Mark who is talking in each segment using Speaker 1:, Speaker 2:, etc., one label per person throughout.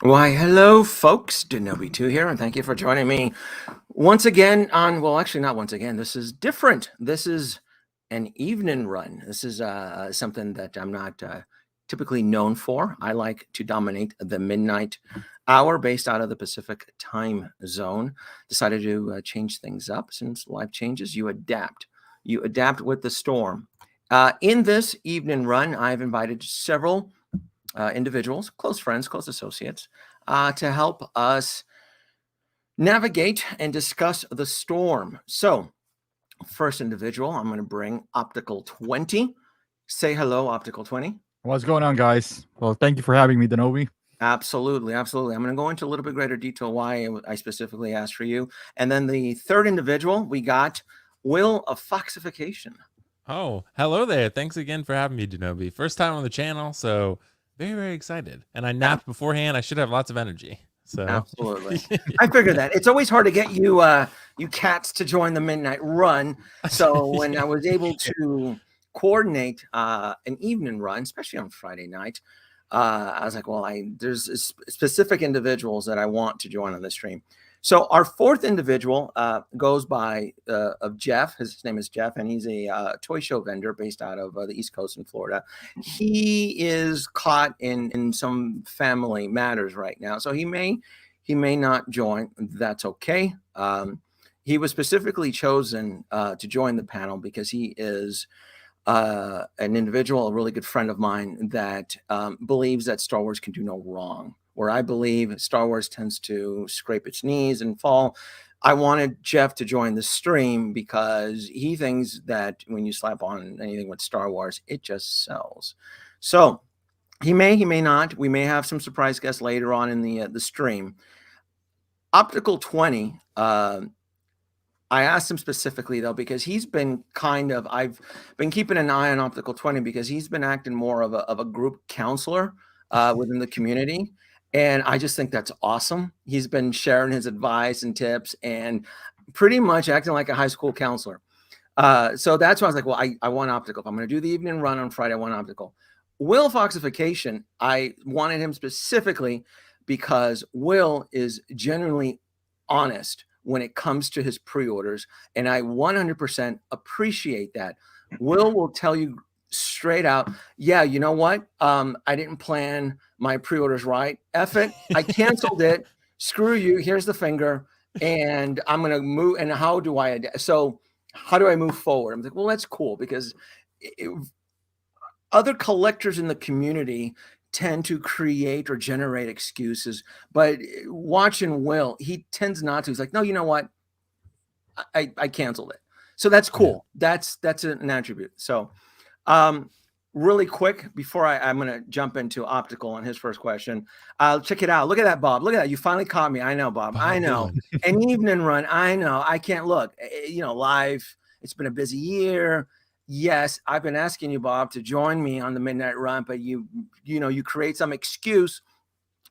Speaker 1: Why, hello, folks. Danoby2 here, and thank you for joining me once again on, well, actually, not once again. This is different. This is an evening run. This is something that I'm not typically known for. I like to dominate the midnight hour based out of the Pacific time zone. Decided to change things up. Since life changes, you adapt. You adapt with the storm. In this evening run, I've invited several individuals, close friends, close associates, to help us navigate and discuss the storm. So, first individual, I'm going to bring Optical 20. Say hello, Optical 20.
Speaker 2: What's going on, guys? Well, thank you for having me, Danoby.
Speaker 1: Absolutely, absolutely. I'm going to go into a little bit greater detail why I specifically asked for you. And then the third individual, we got Will of Foxification.
Speaker 3: Oh, hello there. Thanks again for having me, Danoby. First time on the channel, so very, very excited. And I napped beforehand. I should have lots of energy. So
Speaker 1: absolutely. I figured that. It's always hard to get you you cats to join the midnight run. So when I was able to coordinate an evening run, especially on Friday night, I was like, well, there's specific individuals that I want to join on this stream. So our fourth individual goes by of Jeff. His name is Jeff, and he's a toy show vendor based out of the East Coast in Florida. He is caught in some family matters right now, so he may not join. That's okay. He was specifically chosen to join the panel because he is an individual, a really good friend of mine that believes that Star Wars can do no wrong. Where I believe Star Wars tends to scrape its knees and fall. I wanted Jeff to join the stream because he thinks that when you slap on anything with Star Wars, it just sells. So he may not. We may have some surprise guests later on in the stream. Optical 20, I asked him specifically, though, because he's been I've been keeping an eye on Optical 20 because he's been acting more of a group counselor within the community. And I just think that's awesome. He's been sharing his advice and tips and pretty much acting like a high school counselor. So that's why I was like, well, I want Optical. If I'm going to do the evening run on Friday, I want Optical. Will Foxification, I wanted him specifically because Will is genuinely honest when it comes to his pre-orders. And I 100% appreciate that. Will tell you straight out, yeah, you know what? I didn't plan my pre-orders right. F it. I canceled it. Screw you. Here's the finger. And I'm going to move. And how do I move forward? I'm like, well, that's cool because other collectors in the community tend to create or generate excuses. But watching Will, he tends not to. He's like, no, you know what? I canceled it. So that's cool. Yeah. That's an attribute. So really quick before I'm going to jump into Optical on his first question. Check it out. Look at that, Bob. Look at that. You finally caught me. I know, Bob. I know. An evening run. I know. I can't look. Live. It's been a busy year. Yes, I've been asking you, Bob, to join me on the midnight run, but you create some excuse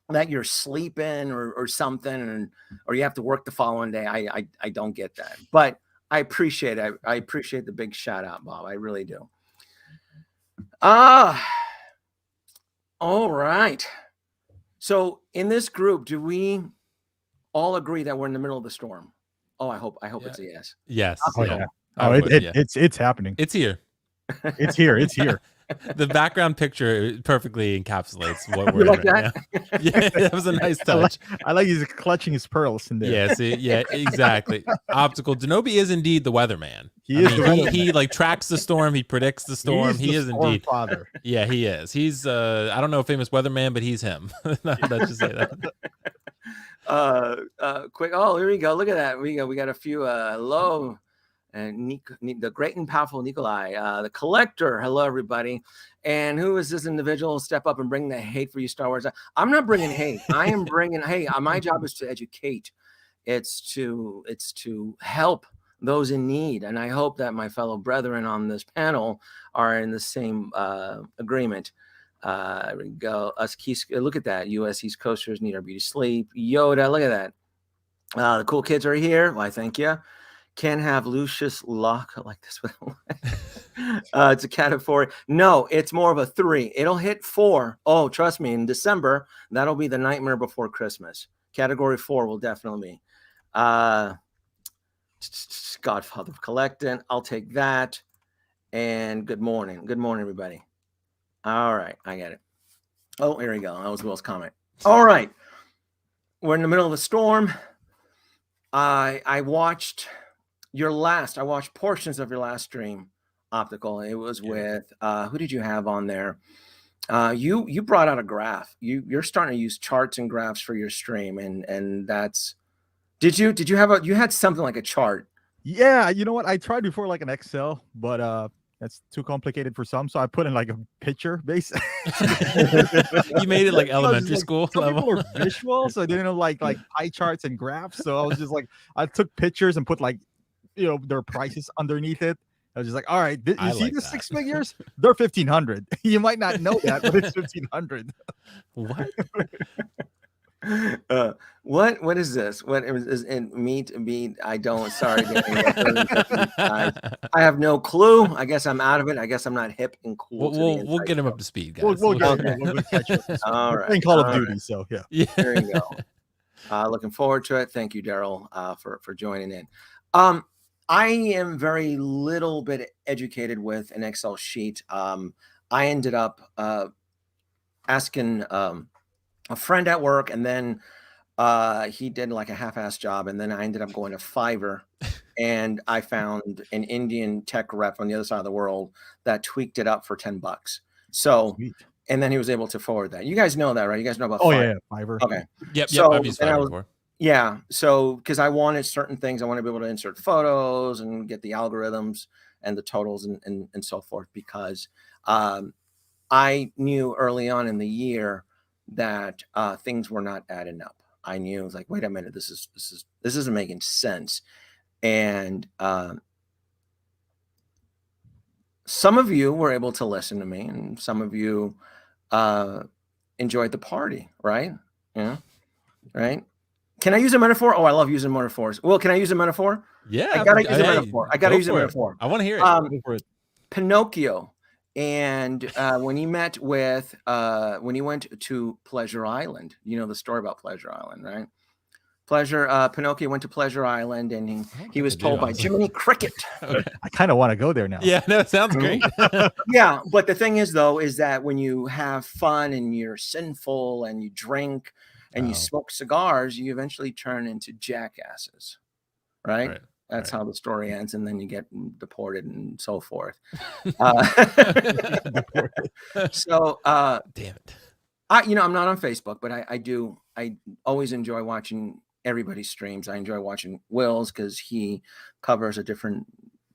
Speaker 1: that you're sleeping or something, or you have to work the following day. I don't get that, but I appreciate it. I appreciate the big shout out, Bob. I really do. All right. So in this group, do we all agree that we're in the middle of the storm? Oh, I hope it's a yes.
Speaker 3: Yes.
Speaker 2: Yeah. It's happening.
Speaker 3: It's here.
Speaker 2: It's here. It's here.
Speaker 3: The background picture perfectly encapsulates what we're in right now. Yeah, that was a nice touch.
Speaker 2: I like he's clutching his pearls in there.
Speaker 3: Yeah, see, yeah, exactly. Optical Danoby is indeed the weatherman. He like tracks the storm. He predicts the storm. He is indeed
Speaker 2: father.
Speaker 3: Yeah, he is. He's I don't know a famous weatherman, but he's him. Let's just say
Speaker 1: that. Quick. Oh, here we go. Look at that. We got a few low. And the great and powerful Nikolai, the collector. Hello, everybody. And who is this individual? Step up and bring the hate for you, Star Wars. I'm not bringing hate. I am bringing hey. My job is to educate. It's to help those in need. And I hope that my fellow brethren on this panel are in the same agreement. There we go. Look at that. U.S. East Coasters need our beauty sleep. Yoda. Look at that. The cool kids are here. Why, thank you. Can't have Lucius Locke like this. It's a category. No, it's more of a 3. It'll hit 4. Oh, trust me, in December, that'll be the nightmare before Christmas. Category 4 will definitely be. Godfather of Collecting. I'll take that. And good morning. Good morning, everybody. All right, I get it. Oh, here we go. That was Will's comment. All right. We're in the middle of a storm. I watched portions of your last stream, Optical. It was with who did you have on there? You brought out a graph. You're starting to use charts and graphs for your stream, and that's you had something like a chart.
Speaker 2: Yeah, you know what? I tried before like an Excel, but that's too complicated for some. So I put in like a picture base.
Speaker 3: You made it like elementary school level.
Speaker 2: People are visual, so I didn't know like pie charts and graphs. So I was just like, I took pictures and put like, their prices underneath it. I was just like, all right, you see the 6 figures? They're 1,500. You might not know that, but it's 1,500.
Speaker 3: What?
Speaker 1: What is this? What is in meat? I don't. Sorry, I have no clue. I guess I'm out of it. I guess I'm not hip and cool.
Speaker 3: We'll get him up to speed, guys.
Speaker 2: We'll catch up.
Speaker 1: All right.
Speaker 2: Playing Call of Duty, so yeah.
Speaker 1: There you go. Looking forward to it. Thank you, Daryl, for joining in. I am very little bit educated with an Excel sheet. I ended up asking a friend at work, and then he did like a half-assed job, and then I ended up going to Fiverr, and I found an Indian tech rep on the other side of the world that tweaked it up for $10. So,
Speaker 2: Sweet.
Speaker 1: And then he was able to forward that. You guys know that, right? You guys know about
Speaker 2: Fiverr?
Speaker 1: Yeah,
Speaker 2: Fiverr.
Speaker 1: Okay.
Speaker 3: Yep.
Speaker 1: So,
Speaker 3: I've used Fiverr before.
Speaker 1: Yeah. So, because I wanted certain things, I want to be able to insert photos and get the algorithms and the totals and so forth, because I knew early on in the year that things were not adding up. I knew, it was like, wait a minute, this isn't making sense. And some of you were able to listen to me, and some of you enjoyed the party, right? Yeah, right. Can I use a metaphor? Oh, I love using metaphors. Well, can I use a metaphor?
Speaker 3: Yeah,
Speaker 1: I gotta use a metaphor. I gotta use a metaphor.
Speaker 3: I want to hear it.
Speaker 1: Pinocchio. And when he met with, when he went to Pleasure Island, you know the story about Pleasure Island, right? Pinocchio went to Pleasure Island, and he was told by Jiminy Cricket.
Speaker 3: Okay.
Speaker 2: I kind of want to go there now.
Speaker 3: Yeah, no, it sounds great.
Speaker 1: Yeah, but the thing is, though, is that when you have fun and you're sinful and you drink and you smoke cigars, you eventually turn into jackasses, right? That's how the story ends, and then you get deported and so forth. So,
Speaker 3: damn it.
Speaker 1: I'm not on Facebook, but I always enjoy watching everybody's streams. I enjoy watching Will's because he covers a different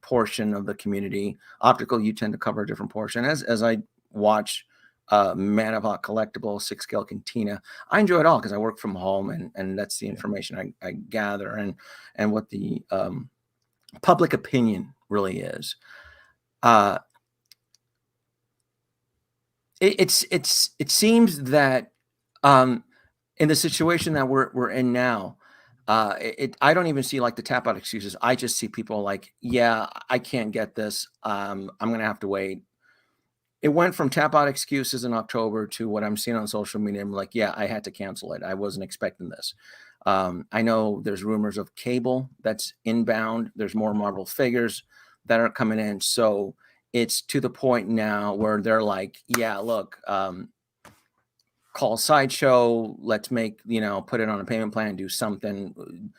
Speaker 1: portion of the community. Optical, you tend to cover a different portion. As I watch Manavot Collectible, 6 Scale Cantina, I enjoy it all because I work from home, and that's the information I gather and what the public opinion really is. It seems that in the situation that we're in now, I don't even see like the tap out excuses. I just see people like, yeah, I can't get this. I'm gonna have to wait. It went from tap out excuses in October to what I'm seeing on social media. I'm like, yeah, I had to cancel it. I wasn't expecting this. I know there's rumors of cable that's inbound. There's more Marvel figures that are coming in. So it's to the point now where they're like, yeah, look, call Sideshow. Let's make, put it on a payment plan, do something.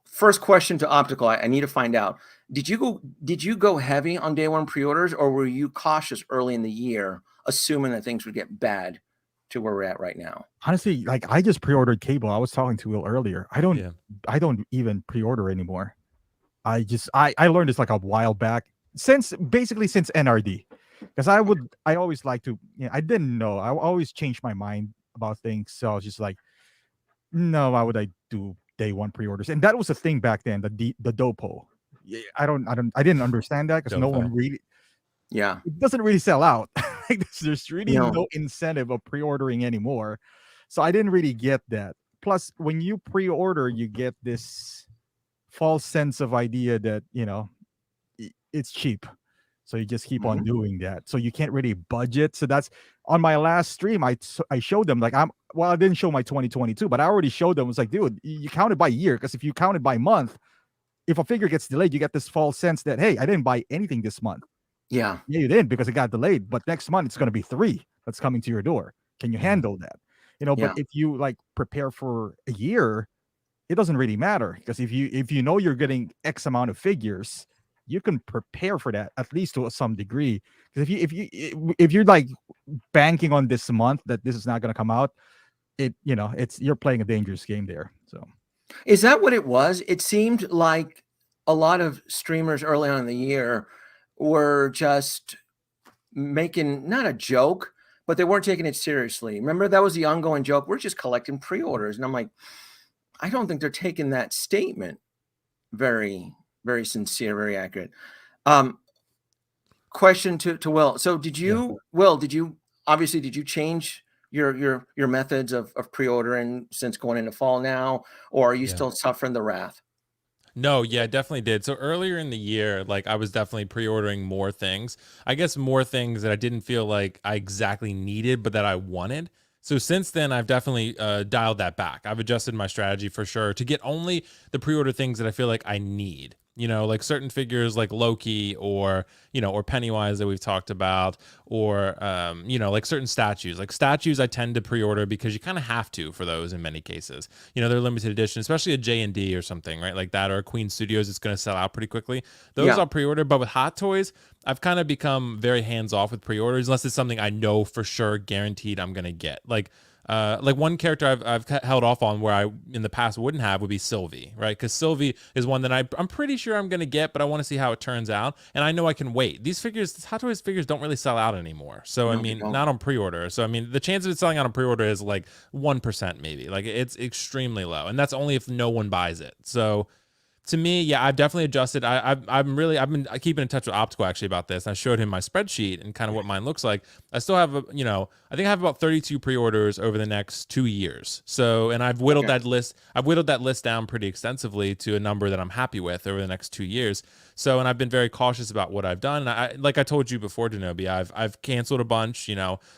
Speaker 1: First question to Optical. I need to find out. Did you go heavy on day one pre-orders, or were you cautious early in the year, assuming that things would get bad to where we're at right now?
Speaker 2: Honestly, like I just pre-ordered cable. I was talking to Will earlier. I don't even pre-order anymore. I learned this like a while back, since NRD, because I always like to, I didn't know. I always change my mind about things. So I was just like, no, why would I do day one pre-orders? And that was a thing back then, the Dopo. I didn't understand that because no one really, it doesn't really sell out. Like there's really no incentive of pre-ordering anymore. So I didn't really get that. Plus, when you pre-order, you get this false sense of idea that it's cheap. So you just keep on doing that. So you can't really budget. So that's on my last stream. I showed them like I didn't show my 2022, but I already showed them. It was like, dude, you count it by year, because if you count it by month, if a figure gets delayed, you get this false sense that, hey, I didn't buy anything this month.
Speaker 1: Yeah,
Speaker 2: you didn't, because it got delayed. But next month it's going to be 3 that's coming to your door. Can you handle that? But if you like prepare for a year, it doesn't really matter, because if you know you're getting X amount of figures, you can prepare for that at least to some degree. Because if you're like banking on this month that this is not going to come out, you're playing a dangerous game there. So
Speaker 1: is that what it was? It seemed like a lot of streamers early on in the year were just making not a joke, but they weren't taking it seriously. Remember, that was the ongoing joke. We're just collecting pre-orders, and I'm like, I don't think they're taking that statement very, very sincere, very accurate. Question to Will. So did you, Will, did you change your methods of pre-ordering since going into fall now, or are you still suffering the wrath?
Speaker 3: No, yeah, definitely did. So earlier in the year, like I was definitely pre-ordering more things. I guess more things that I didn't feel like I exactly needed, but that I wanted. So since then, I've definitely dialed that back. I've adjusted my strategy for sure to get only the pre-order things that I feel like I need. Like certain figures like Loki or Pennywise that we've talked about, or, like certain statues. Like statues I tend to pre-order because you kind of have to for those in many cases. They're limited edition, especially a J&D or something, right? Like that, or a Queen Studios, it's going to sell out pretty quickly. Those I'll pre-order, but with Hot Toys, I've kind of become very hands-off with pre-orders unless it's something I know for sure guaranteed I'm going to get. Like one character I've held off on where I in the past wouldn't have would be Sylvie, right? Because Sylvie is one that I'm pretty sure I'm going to get, but I want to see how it turns out. And I know I can wait. These Hot Toys figures don't really sell out anymore. So, no, I mean, not on pre-order. So, I mean, the chance of it selling out on pre-order is like 1% maybe. Like it's extremely low. And that's only if no one buys it. So, to me, yeah, I've definitely adjusted. I've been keeping in touch with Optical actually about this. I showed him my spreadsheet and kind of what mine looks like. I still have, I think I have about 32 pre-orders over the next 2 years. So, and I've whittled that list. I've whittled that list down pretty extensively to a number that I'm happy with over the next 2 years. So, and I've been very cautious about what I've done. And like I told you before, Danoby, I've canceled a bunch.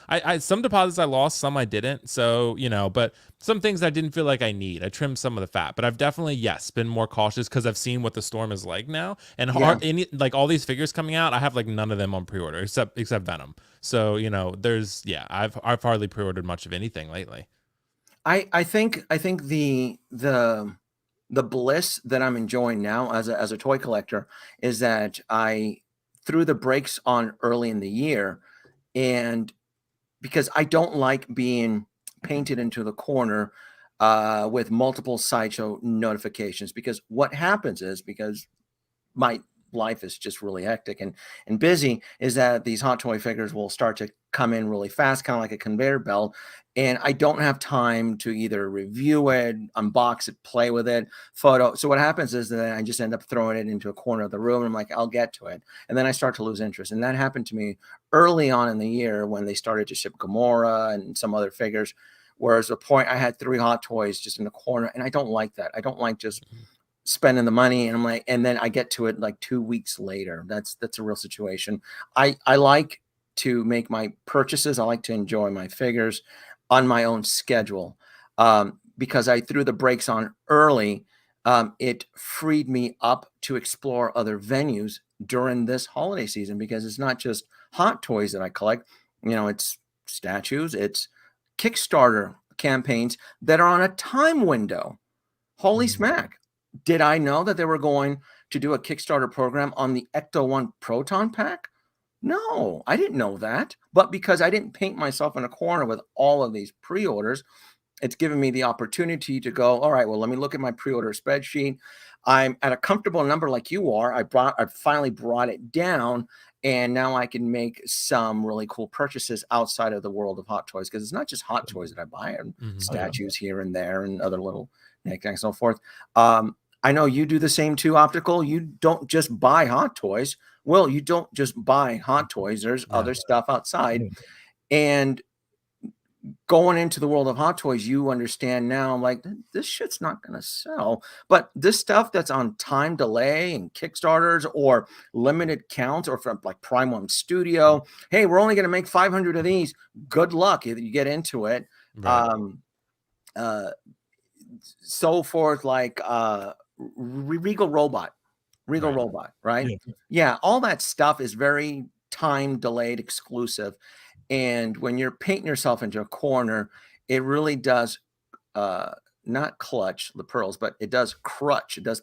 Speaker 3: I some deposits I lost, some I didn't. So, but some things I didn't feel like I need. I trimmed some of the fat, but I've definitely, been more cautious because I've seen what the storm is like now. And like all these figures coming out, I have like none of them on pre-order except Venom. So, I've hardly pre-ordered much of anything lately.
Speaker 1: I think the bliss that I'm enjoying now as a toy collector is that I threw the brakes on early in the year, and because I don't like being painted into the corner with multiple sideshow notifications, because what happens is, because my life is just really hectic and busy, is that these hot toy figures will start to come in really fast, kind of like a conveyor belt, and I don't have time to either review it, unbox it, play with it, photo. So what happens is that I just end up throwing it into a corner of the room, and I'm like, I'll get to it, and then I start to lose interest. And that happened to me early on in the year when they started to ship Gamora and some other figures, whereas the point I had 3 hot toys just in the corner, and I don't like that. I don't like just spending the money, and I'm like, and then I get to it like 2 weeks later. That's a real situation. I like to make my purchases. I like to enjoy my figures on my own schedule. Because I threw the brakes on early, it freed me up to explore other venues during this holiday season, because it's not just hot toys that I collect. It's statues, it's Kickstarter campaigns that are on a time window. Holy smack. Did I know that they were going to do a Kickstarter program on the Ecto-1 Proton Pack? No, I didn't know that. But because I didn't paint myself in a corner with all of these pre-orders, it's given me the opportunity to go, all right, well, let me look at my pre-order spreadsheet. I'm at a comfortable number like you are. I finally brought it down, and now I can make some really cool purchases outside of the world of hot toys, because it's not just hot toys that I buy, and statues here and there and other little knickknacks and so forth. I know you do the same too, Optical. You don't just buy hot toys. Well, you don't just buy hot toys. There's other stuff outside. And going into the world of Hot Toys, you understand now, like, this shit's not going to sell. But this stuff that's on time delay and Kickstarters or limited counts, or from like Prime One Studio, hey, we're only going to make 500 of these. Good luck if you get into it.
Speaker 3: Right.
Speaker 1: So forth, like Regal Robot, right? Yeah, all that stuff is very time delayed, exclusive. And when you're painting yourself into a corner, it really does not clutch the pearls, but it does crutch. It does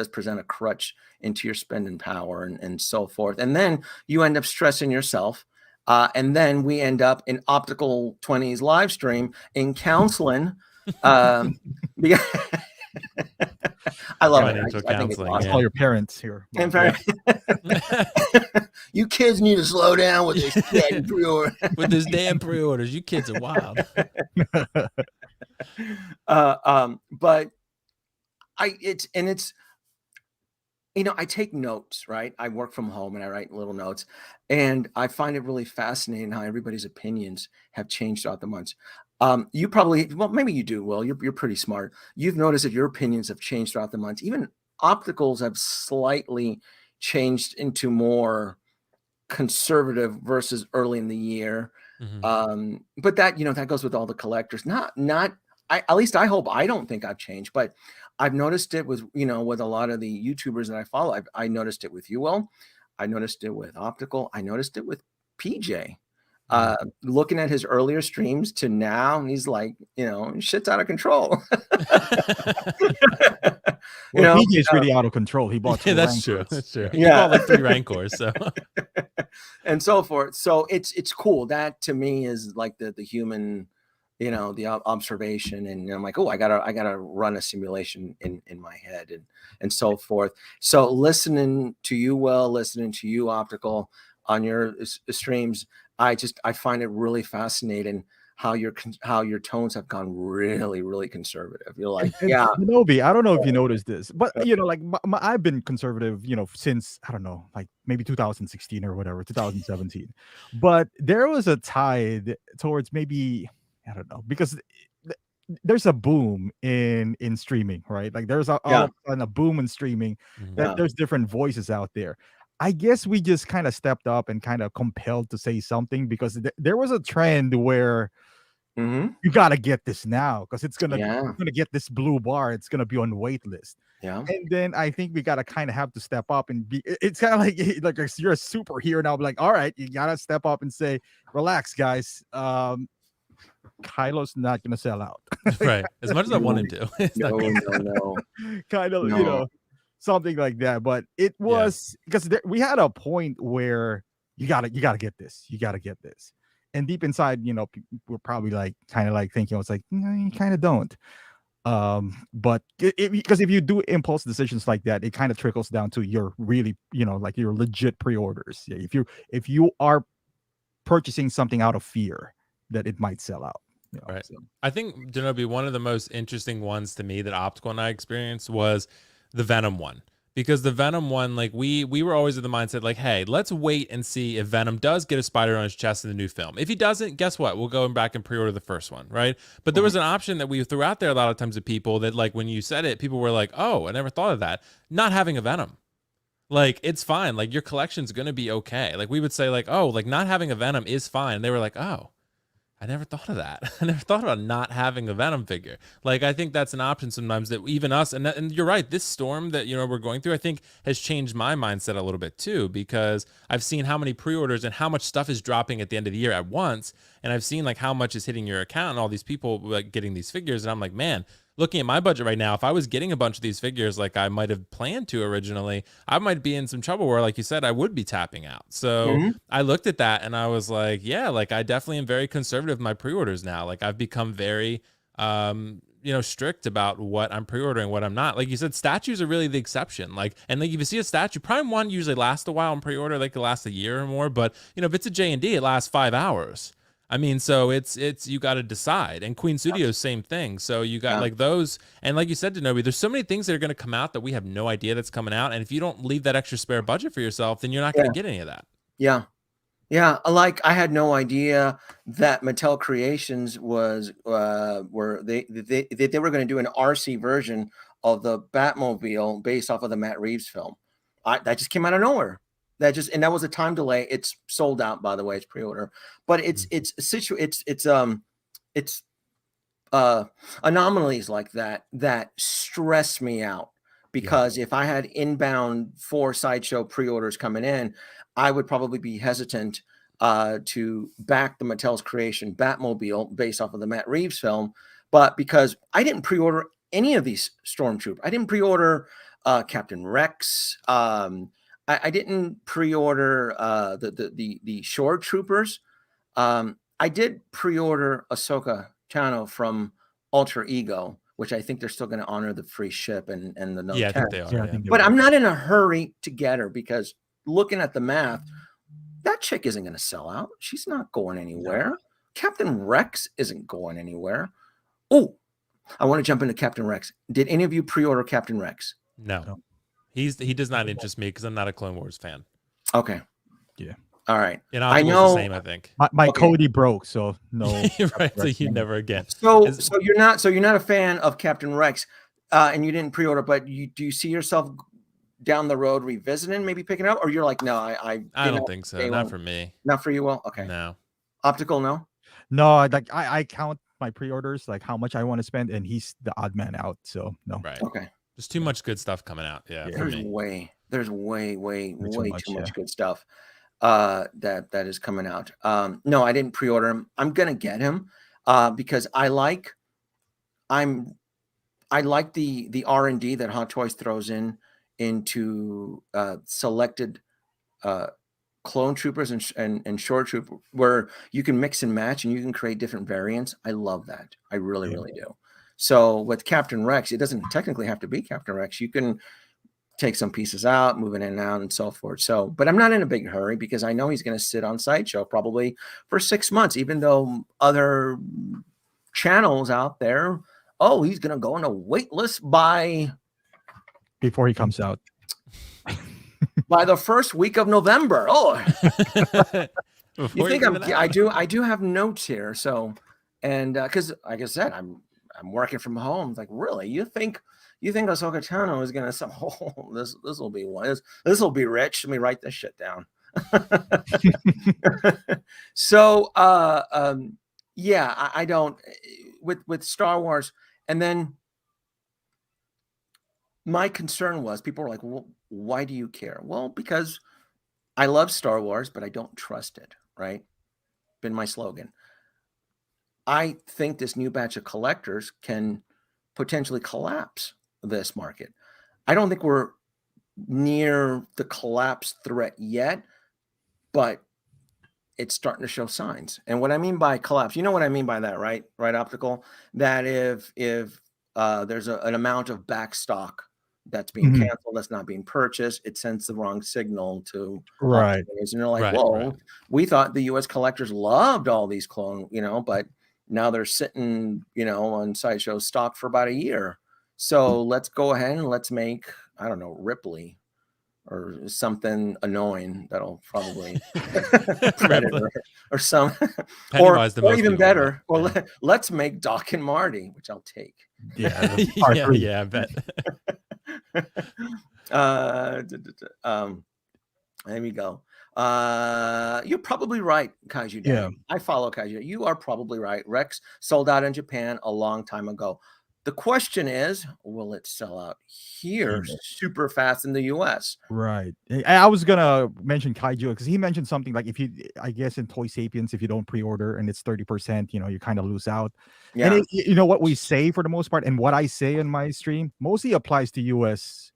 Speaker 1: present a crutch into your spending power and so forth. And then you end up stressing yourself. And then we end up in Optical 20s live stream in counseling. Because I love it. I think it's awesome.
Speaker 2: All your parents here.
Speaker 1: You kids need to slow down with this pre-order.
Speaker 3: With this damn pre-orders. You kids are wild.
Speaker 1: But it's I take notes, right? I work from home and I write little notes, and I find it really fascinating how everybody's opinions have changed throughout the months. You probably, well, maybe you do, Will. You're pretty smart. You've noticed that your opinions have changed throughout the months. Even opticals have slightly changed into more conservative versus early in the year. But that, that goes with all the collectors. At least I hope. I don't think I've changed, but I've noticed it with, with a lot of the YouTubers that I follow. I noticed it with you, Will. I noticed it with Optical. I noticed it with PJ. Looking at his earlier streams to now, and he's like, shit's out of control.
Speaker 2: PJ's really out of control. He bought
Speaker 3: that's true. That's true. He bought like 3 Rancors, so
Speaker 1: and so forth. So it's cool. That to me is like the human, the observation, and I'm like, oh, I gotta run a simulation in my head and so forth. So listening to you, Will, listening to you, Optical, on your streams, I find it really fascinating how your tones have gone really, really conservative. You're like, yeah,
Speaker 2: Danoby, I don't know if you noticed this, but like I've been conservative, since, I don't know, like maybe 2016 or whatever, 2017. But there was a tide towards maybe, I don't know, because there's a boom in streaming, right? Like there's all of a sudden a boom in streaming. There's different voices out there. I guess we just kind of stepped up and kind of compelled to say something, because there was a trend where you got to get this now, because it's gonna get this blue bar. It's gonna be on wait list. And then I think we gotta kind of have to step up and be. It's kind of like you're a superhero now. Like, all right, you gotta step up and say, relax, guys. Kylo's not gonna sell out.
Speaker 3: Right. As much as I want him to.
Speaker 1: No.
Speaker 2: Kind of, something like that. But it was because we had a point where you gotta get this. You gotta get this. And deep inside, we're probably kind of thinking, it's like, no, you kind of don't. But because if you do impulse decisions like that, it kind of trickles down to your really, like your legit pre-orders. If you are purchasing something out of fear that it might sell out.
Speaker 3: Right. So. I think, Danoby, one of the most interesting ones to me that Optical and I experienced was the Venom one. Because the Venom one, like we were always in the mindset, like, hey, let's wait and see if Venom does get a spider on his chest in the new film. If he doesn't, guess what? We'll go back and pre-order the first one, right? But there was an option that we threw out there a lot of times to people that, like, when you said it, people were like, oh, I never thought of that. Not having a Venom. Like, it's fine. Like, your collection's going to be okay. Like, we would say, like, oh, like, not having a Venom is fine. And they were like, oh, I never thought of that. I never thought about not having a Venom figure. Like, I think that's an option sometimes that even us, and you're right, this storm that, we're going through, I think has changed my mindset a little bit too, because I've seen how many pre-orders and how much stuff is dropping at the end of the year at once. And I've seen like how much is hitting your account and all these people like getting these figures. And I'm like, man, looking at my budget right now, if I was getting a bunch of these figures like I might have planned to originally, I might be in some trouble where, like you said, I would be tapping out. So I looked at that and I was like, yeah, like I definitely am very conservative with my pre-orders now. Like I've become very, strict about what I'm pre-ordering, what I'm not. Like you said, statues are really the exception. Like, and like if you see a statue, Prime 1 usually lasts a while on pre-order, like it lasts a year or more. But, if it's a J&D, it lasts 5 hours. I mean, so it's you got to decide. And Queen Studios, same thing. So you got like those, and like you said, Danoby, there's so many things that are going to come out that we have no idea that's coming out. And if you don't leave that extra spare budget for yourself, then you're not going to get any of that.
Speaker 1: Yeah. Yeah, like I had no idea that Mattel Creations was were they were going to do an RC version of the Batmobile based off of the Matt Reeves film. That just came out of nowhere. That was a time delay. It's sold out, by the way. It's pre-order, but it's anomalies like that stress me out, because if I had inbound 4 sideshow pre-orders coming in, I would probably be hesitant to back the Mattel's creation Batmobile based off of the Matt Reeves film. But because I didn't pre-order any of these Stormtrooper, I didn't pre-order Captain Rex. I didn't pre-order the Shore Troopers. I did pre-order Ahsoka Tano from Alter Ego, which I think they're still going to honor the free ship and the no
Speaker 3: Yeah, I think
Speaker 1: tax.
Speaker 3: they are.
Speaker 2: Yeah, I
Speaker 3: Yeah.
Speaker 2: think they
Speaker 1: But
Speaker 2: will.
Speaker 1: I'm not in a hurry to get her, because looking at the math, that chick isn't going to sell out. She's not going anywhere. Captain Rex isn't going anywhere. Oh, I want to jump into Captain Rex. Did any of you pre-order Captain Rex?
Speaker 3: No.
Speaker 2: No.
Speaker 3: He does not interest me because I'm not a Clone Wars fan.
Speaker 1: Okay.
Speaker 2: Yeah.
Speaker 1: All right.
Speaker 3: And
Speaker 1: I
Speaker 3: Optical's
Speaker 1: know
Speaker 3: the same, I think.
Speaker 2: My
Speaker 1: Okay.
Speaker 2: Cody broke, so no.
Speaker 3: Right. So you never again.
Speaker 1: So you're not a fan of Captain Rex, and you didn't pre-order, but do you see yourself down the road revisiting, maybe picking it up, or you're like, no, I
Speaker 3: don't think so. Not for me.
Speaker 1: Not for you. Well, okay.
Speaker 3: No.
Speaker 1: Optical, no.
Speaker 2: No, I count my pre-orders, like how much I want to spend, and he's the odd man out. So no.
Speaker 3: Right.
Speaker 1: Okay.
Speaker 3: There's too much good stuff coming out. Yeah. For me.
Speaker 1: There's way too much good stuff that is coming out. No, I didn't pre-order him. I'm gonna get him because I like the R&D that Hot Toys throws into selected clone troopers and shore troopers, where you can mix and match and you can create different variants. I love that. I really do. So with Captain Rex, it doesn't technically have to be Captain Rex. You can take some pieces out, move it in and out, and so forth. So, but I'm not in a big hurry, because I know he's going to sit on Sideshow probably for 6 months, even though other channels out there, he's going to go on a wait list
Speaker 2: Before he comes out.
Speaker 1: by the first week of November. Oh, you think I do have notes here. So, and because like I said, I'm working from home. It's like, really, you think Ahsoka Tano is gonna say, oh, this will be one. This will be rich. Let me write this shit down. So yeah, I don't with Star Wars. And then my concern was, people were like, well, why do you care? Well, because I love Star Wars, but I don't trust it, right? Been my slogan. I think this new batch of collectors can potentially collapse this market. I don't think we're near the collapse threat yet, but it's starting to show signs. And what I mean by collapse, you know what I mean by that, right? Right, Optical? That if there's an amount of back stock that's being canceled, that's not being purchased, it sends the wrong signal to
Speaker 2: right.
Speaker 1: and they're like, we thought the U.S. collectors loved all these clone, but now they're sitting, on Sideshow stock for about a year. So let's go ahead and let's make, I don't know, Ripley or something annoying that'll probably Predator or some, or even better. Or let's make Doc and Marty, which I'll take.
Speaker 2: Yeah,
Speaker 3: yeah, I bet.
Speaker 1: There we go. You're probably right, Kaiju Daddy.
Speaker 2: Yeah.
Speaker 1: I follow Kaiju. You are probably right. Rex sold out in Japan a long time ago. The question is, will it sell out here super fast in the US?
Speaker 2: Right. I was gonna mention Kaiju because he mentioned something like, I guess in Toy Sapiens, if you don't pre-order and it's 30%, you kind of lose out. Yeah. And you know what we say for the most part, and what I say in my stream mostly applies to US,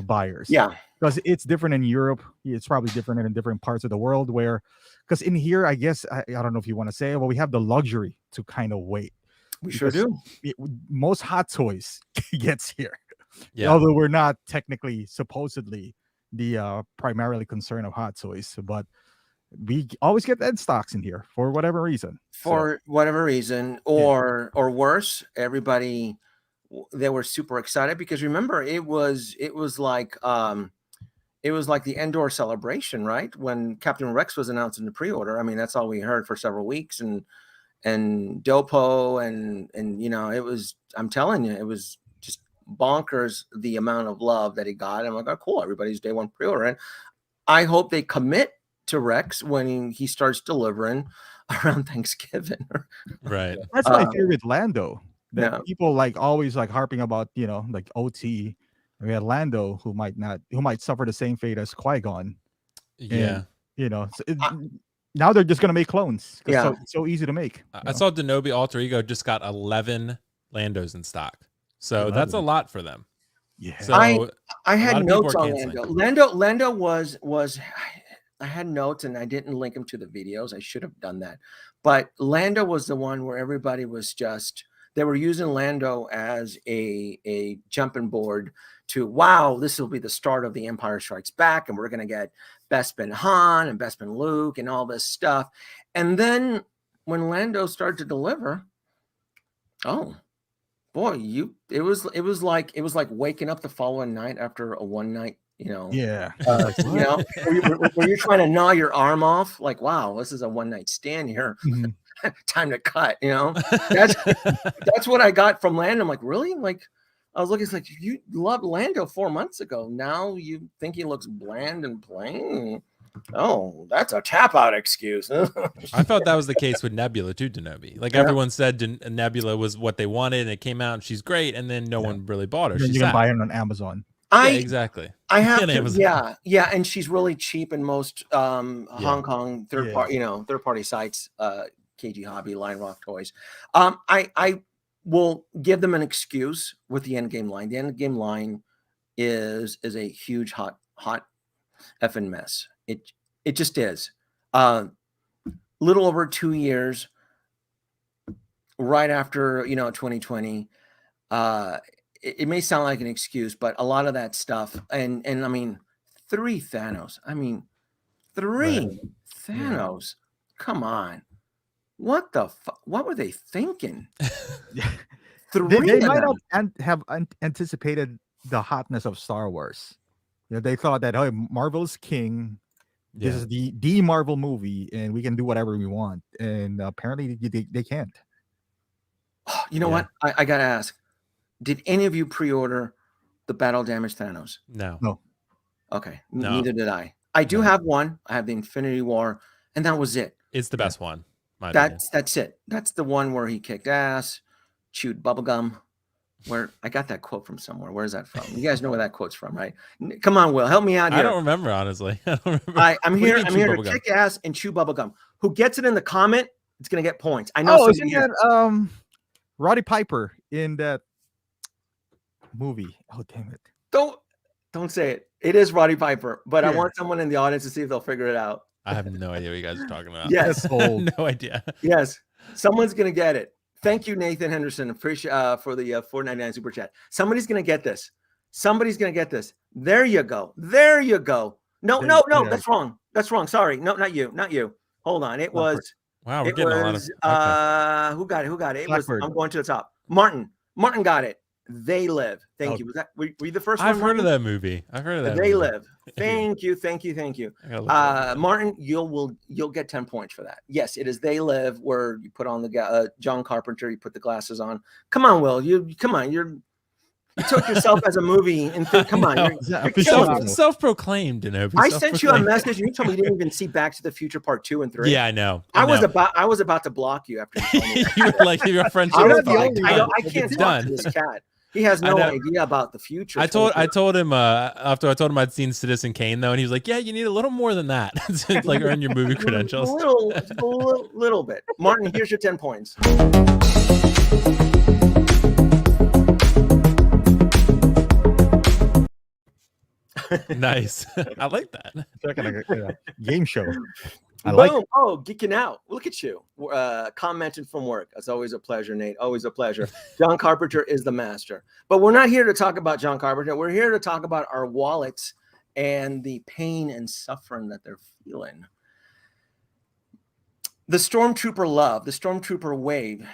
Speaker 2: buyers.
Speaker 1: Yeah.
Speaker 2: Because it's different in Europe. It's probably different in different parts of the world because in here, I guess, I don't know if you want to say it, but we have the luxury to kind of wait.
Speaker 1: We sure do.
Speaker 2: Most Hot Toys gets here.
Speaker 3: Yeah.
Speaker 2: Although we're not technically, supposedly, the primarily concern of Hot Toys, but we always get end stocks in here for whatever reason.
Speaker 1: Or worse, everybody, they were super excited because remember, it was like it was like the Endor celebration, right? When Captain Rex was announced in the pre-order. I mean, that's all we heard for several weeks, and Dopo and it was, I'm telling you, it was just bonkers the amount of love that he got. I'm like, oh, cool, everybody's day one pre-order. And I hope they commit to Rex when he starts delivering around Thanksgiving.
Speaker 3: Right.
Speaker 2: That's my favorite Lando. That
Speaker 1: Yeah.
Speaker 2: people like always like harping about, like OT. We had Lando who might suffer the same fate as Qui-Gon.
Speaker 3: Yeah.
Speaker 2: And, now they're just gonna make clones.
Speaker 1: Yeah.
Speaker 2: It's so easy to make.
Speaker 3: I saw Danoby Alter Ego just got 11 Landos in stock, so that's a lot for them.
Speaker 2: Yeah.
Speaker 3: So
Speaker 1: I had notes on Lando. Lando was I had notes and I didn't link them to the videos. I should have done that. But Lando was the one where everybody was they were using Lando as a jumping board to, wow, this will be the start of the Empire Strikes Back, and we're going to get Bespin Han and Bespin Luke and all this stuff. And then when Lando started to deliver, oh boy, it was like waking up the following night after a one night,
Speaker 2: Yeah.
Speaker 1: where you're trying to gnaw your arm off, like, wow, this is a one night stand here.
Speaker 2: Mm-hmm.
Speaker 1: Time to cut, that's what I got from Lando. I'm like, really? Like, I was looking, it's like, you loved Lando 4 months ago. Now you think he looks bland and plain. Oh, that's a tap out excuse.
Speaker 3: I felt that was the case with Nebula too, Danoby. Like everyone said Nebula was what they wanted, and it came out and she's great, and then no one really bought her.
Speaker 2: You can buy her on Amazon.
Speaker 3: Exactly.
Speaker 1: I have to, yeah, and she's really cheap in most Hong Kong third party sites, KG Hobby, Line Rock Toys. I will give them an excuse with the Endgame line. The Endgame line is a huge hot effing mess. It just is. Little over 2 years right after 2020. It may sound like an excuse, but a lot of that stuff, and I mean, 3 Thanos. I mean, 3 Thanos. Come on. What the what were they thinking? 3
Speaker 2: they might not have anticipated the hotness of Star Wars. They thought that, oh, Marvel's king. This is the Marvel movie, and we can do whatever we want. And apparently, they can't.
Speaker 1: You know what? I gotta ask. Did any of you pre-order the Battle Damage Thanos?
Speaker 3: No.
Speaker 1: Okay. No. Neither did I. I do have one. I have the Infinity War, and that was it.
Speaker 3: It's the best one.
Speaker 1: That's it. That's the one where he kicked ass, chewed bubblegum. Where I got that quote from somewhere. Where is that from? You guys know where that quote's from, right? Come on, Will, help me out here.
Speaker 3: I don't remember, honestly. I don't remember.
Speaker 1: I'm here to kick ass and chew bubblegum. Who gets it in the comment, it's gonna get points. I know.
Speaker 2: Isn't that Roddy Piper in that movie? Oh, damn it!
Speaker 1: Don't say it. It is Roddy Piper, but I want someone in the audience to see if they'll figure it out.
Speaker 3: I have no idea what you guys are talking about.
Speaker 1: Yes,
Speaker 3: no idea.
Speaker 1: Yes, someone's gonna get it. Thank you, Nathan Henderson. Appreciate for the $4.99 super chat. Somebody's gonna get this. Somebody's gonna get this. There you go. There you go. No. That's wrong. That's wrong. Sorry. No, not you. Not you. Hold on. It was.
Speaker 3: Wow, we're getting a lot of.
Speaker 1: Okay. Who got it? Who got it? It was. I'm going to the top. Martin got it. They Live. Thank you. Was that? Were you the first one?
Speaker 3: I've heard of that movie. I've heard of that.
Speaker 1: They Live. Thank you. Martin, you'll get 10 points for that. Yes, it is They Live, where you put on the John Carpenter. You put the glasses on. Come on, Will. You took yourself as a movie and come on. You're
Speaker 3: self-proclaimed.
Speaker 1: I sent you a message and you told me you didn't even see Back to the Future Part 2 and 3.
Speaker 3: Yeah, I know.
Speaker 1: I was about to block you after you told me.
Speaker 3: You were like, your friendship.
Speaker 1: I can't talk to this cat. He has no idea about the future.
Speaker 3: I told him after I told him I'd seen Citizen Kane though, and he was like, "Yeah, you need a little more than that to like earn your movie credentials."
Speaker 1: A little bit. Martin, here's your 10 points.
Speaker 3: Nice. I like that.
Speaker 2: It's like a game show.
Speaker 1: Boom. Oh, geeking out. Look at you. Commenting from work. It's always a pleasure, Nate. Always a pleasure. John Carpenter is the master. But we're not here to talk about John Carpenter. We're here to talk about our wallets and the pain and suffering that they're feeling. The Stormtrooper love, the Stormtrooper wave.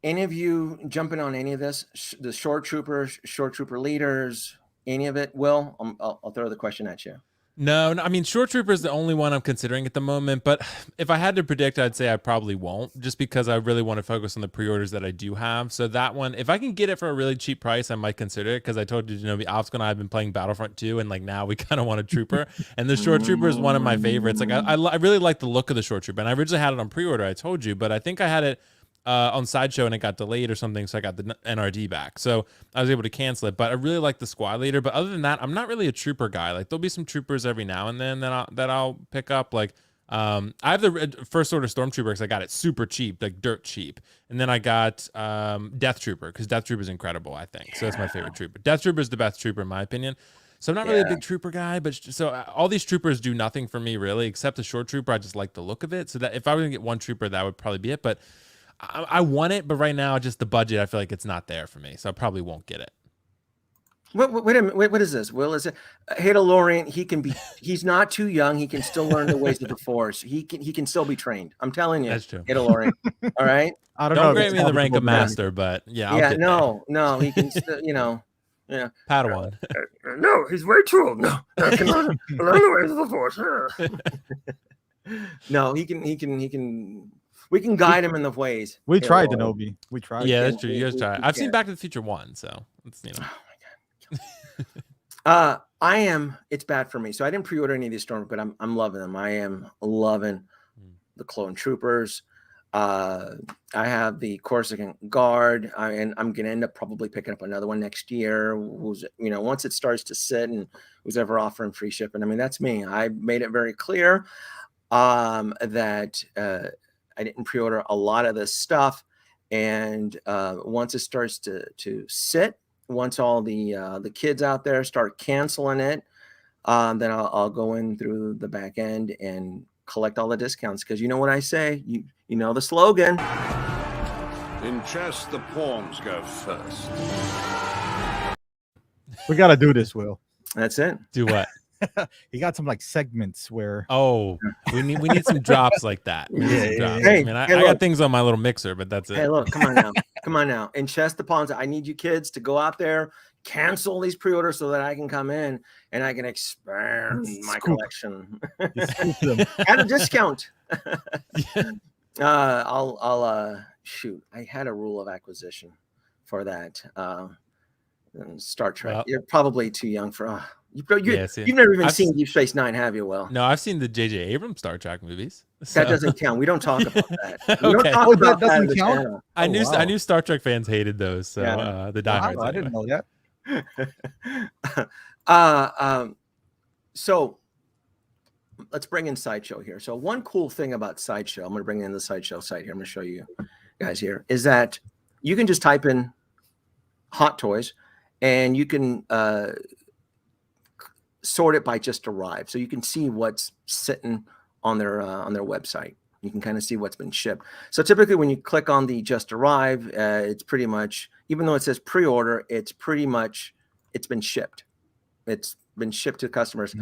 Speaker 1: Any of you jumping on any of this? The short trooper leaders, any of it? Will, I'll throw the question at you.
Speaker 3: No, I mean, Short Trooper is the only one I'm considering at the moment. But if I had to predict, I'd say I probably won't, just because I really want to focus on the pre-orders that I do have. So that one, if I can get it for a really cheap price, I might consider it, because I told you, Obstacle and I have been playing Battlefront 2, and like now we kind of want a Trooper. And the Short Trooper is one of my favorites. Like I really like the look of the Short Trooper, and I originally had it on pre-order, I told you, but I think I had it on Sideshow and it got delayed or something, so I got the NRD back, so I was able to cancel it. But I really like the squad leader. But other than that, I'm not really a trooper guy. Like, there'll be some troopers every now and then that I'll pick up. Like, I have the First Order Stormtrooper because I got it super cheap, like dirt cheap. And then I got Death Trooper, because Death Trooper is incredible, I think. So that's my favorite trooper. Death Trooper is the best trooper in my opinion. So I'm not really a big trooper guy, but all these troopers do nothing for me really, except the Short Trooper. I just like the look of it. So that if I were gonna get one trooper, that would probably be it. But I want it, but right now, just the budget, I feel like it's not there for me, so I probably won't get it.
Speaker 1: Wait a minute. What is this? Will, is it Hadalorian? He's not too young. He can still learn the ways of the Force. He can still be trained. I'm telling you.
Speaker 3: That's true.
Speaker 1: Hadalorian. All right.
Speaker 2: I don't
Speaker 3: Don't
Speaker 2: know.
Speaker 3: grade me in the rank of master, but yeah. I'll get
Speaker 1: no. He can still, yeah.
Speaker 3: Padawan.
Speaker 1: No, he's way too old. No, I can learn the ways of the Force. No, he can. We can guide him in the ways.
Speaker 2: We tried, Danoby. We tried.
Speaker 3: Yeah, that's true. You guys try. I've seen Back to the Future 1, so it's
Speaker 1: Oh my god. It's bad for me. So I didn't pre-order any of these Stormtroopers, but I'm loving them. I am loving the Clone Troopers. I have the Corsican Guard, and I'm gonna end up probably picking up another one next year. Once it starts to sit, and who's ever offering free shipping. I mean, that's me. I made it very clear that I didn't pre-order a lot of this stuff, and once it starts to sit, once all the kids out there start canceling it, then I'll go in through the back end and collect all the discounts, because you know what I say, you know the slogan.
Speaker 4: In chess, the pawns go first.
Speaker 2: We got to do this, Will.
Speaker 1: That's it.
Speaker 3: Do what?
Speaker 2: You got some like segments where
Speaker 3: we need some drops like that.
Speaker 1: Hey,
Speaker 3: I got things on my little mixer, but that's it.
Speaker 1: Hey, look, come on now. In chess, the pawns. I need you kids to go out there, cancel these pre-orders so that I can come in and I can expand my collection at a discount. I'll shoot. I had a rule of acquisition for that. Star Trek.
Speaker 3: Well,
Speaker 1: you're probably too young for. You've never even seen Deep Space Nine, have you, Will?
Speaker 3: No, I've seen the J.J. Abrams Star Trek movies.
Speaker 1: So. That doesn't count. We don't talk about that. We
Speaker 3: Okay.
Speaker 1: don't talk about that.
Speaker 2: Doesn't count?
Speaker 3: I knew Star Trek fans hated those. So the diehards.
Speaker 2: I didn't know
Speaker 3: that.
Speaker 1: So let's bring in Sideshow here. So one cool thing about Sideshow, I'm going to bring in the Sideshow site here. I'm going to show you guys here, is that you can just type in Hot Toys, and you can sort it by just arrived, so you can see what's sitting on their website. You can kind of see what's been shipped. So typically when you click on the just arrive, it's pretty much, even though it says pre-order, it's been shipped. It's been shipped to customers.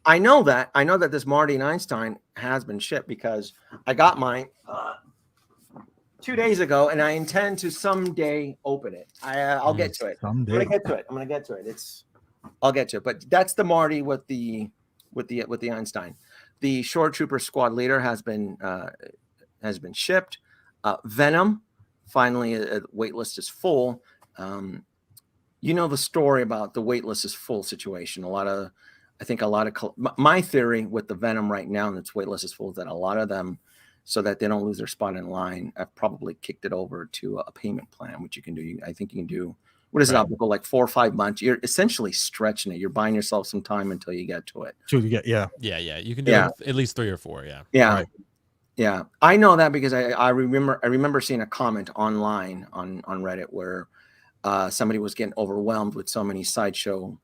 Speaker 1: I know that this Marty and Einstein has been shipped, because I got mine 2 days ago, and I intend to someday open it. I'll get to it. I'm gonna get to it. I'll get to it. But that's the Marty with the Einstein. The Short Trooper Squad Leader has been shipped. Venom, finally, a waitlist is full. You know the story about the waitlist is full situation. My theory with the Venom right now, and its waitlist is full, is that a lot of them, so that they don't lose their spot in line, I've probably kicked it over to a payment plan, which you can do. I think you can do, what is it, like 4 or 5 months. You're essentially stretching it. You're buying yourself some time until you get to it.
Speaker 2: So you get,
Speaker 3: yeah. You can do at least 3 or 4.
Speaker 1: Yeah.
Speaker 2: Right.
Speaker 1: Yeah. I know that because I remember seeing a comment online on Reddit where somebody was getting overwhelmed with so many Sideshow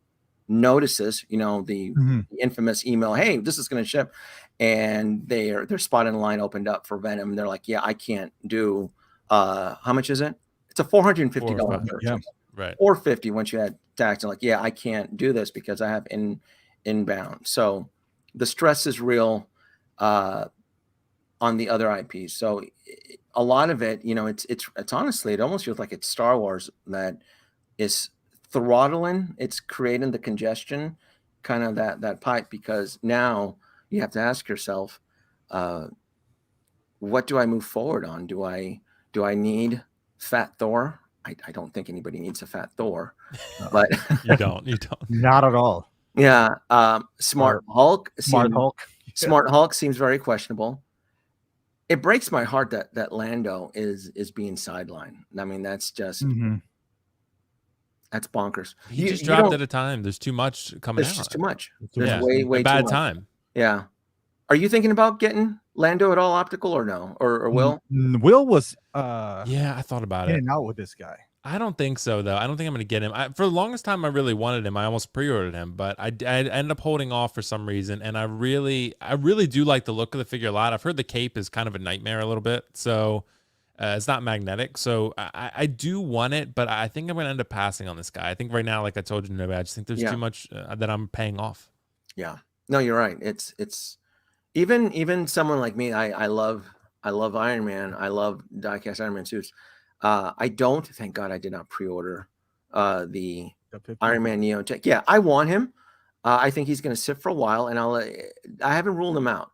Speaker 1: notices, the infamous email, hey, this is going to ship, and their spot in line opened up for Venom, and they're like, yeah, I can't do how much is it? It's a $450 purchase.
Speaker 3: Right.
Speaker 1: Or 50 once you add tax. And like, yeah, I can't do this because I have inbound. So the stress is real on the other IPs. So a lot of it, it's honestly, it almost feels like it's Star Wars that is throttling, it's creating the congestion kind of that pipe, because now you have to ask yourself, what do I move forward on? Do I need Fat Thor? I don't think anybody needs a Fat Thor, but
Speaker 3: You don't.
Speaker 2: Not at all.
Speaker 1: yeah. Smart Hulk. Smart Hulk seems very questionable. It breaks my heart that Lando is being sidelined. I mean, that's just that's bonkers.
Speaker 3: He just dropped at a time. There's too much coming out.
Speaker 1: There's just too much.
Speaker 3: There's
Speaker 1: way
Speaker 3: a bad
Speaker 1: too much.
Speaker 3: time.
Speaker 1: Yeah. Are you thinking about getting Lando at all optical or no? Or Will?
Speaker 2: Will was
Speaker 3: yeah, I thought about
Speaker 2: in
Speaker 3: it.
Speaker 2: and out with this guy.
Speaker 3: I don't think so, though. I don't think I'm going to get him. For the longest time, I really wanted him. I almost pre-ordered him, but I ended up holding off for some reason. And I really do like the look of the figure a lot. I've heard the cape is kind of a nightmare a little bit, so it's not magnetic. So I do want it, but I think I'm going to end up passing on this guy. I think right now, like I told you, Danoby, I just think there's too much that I'm paying off.
Speaker 1: Yeah. No, you're right. It's even someone like me. I love Iron Man. I love diecast Iron Man suits. I don't, thank God I did not pre-order the Iron Man Neon Tech. Yeah, I want him. I think he's going to sit for a while, and I haven't ruled him out.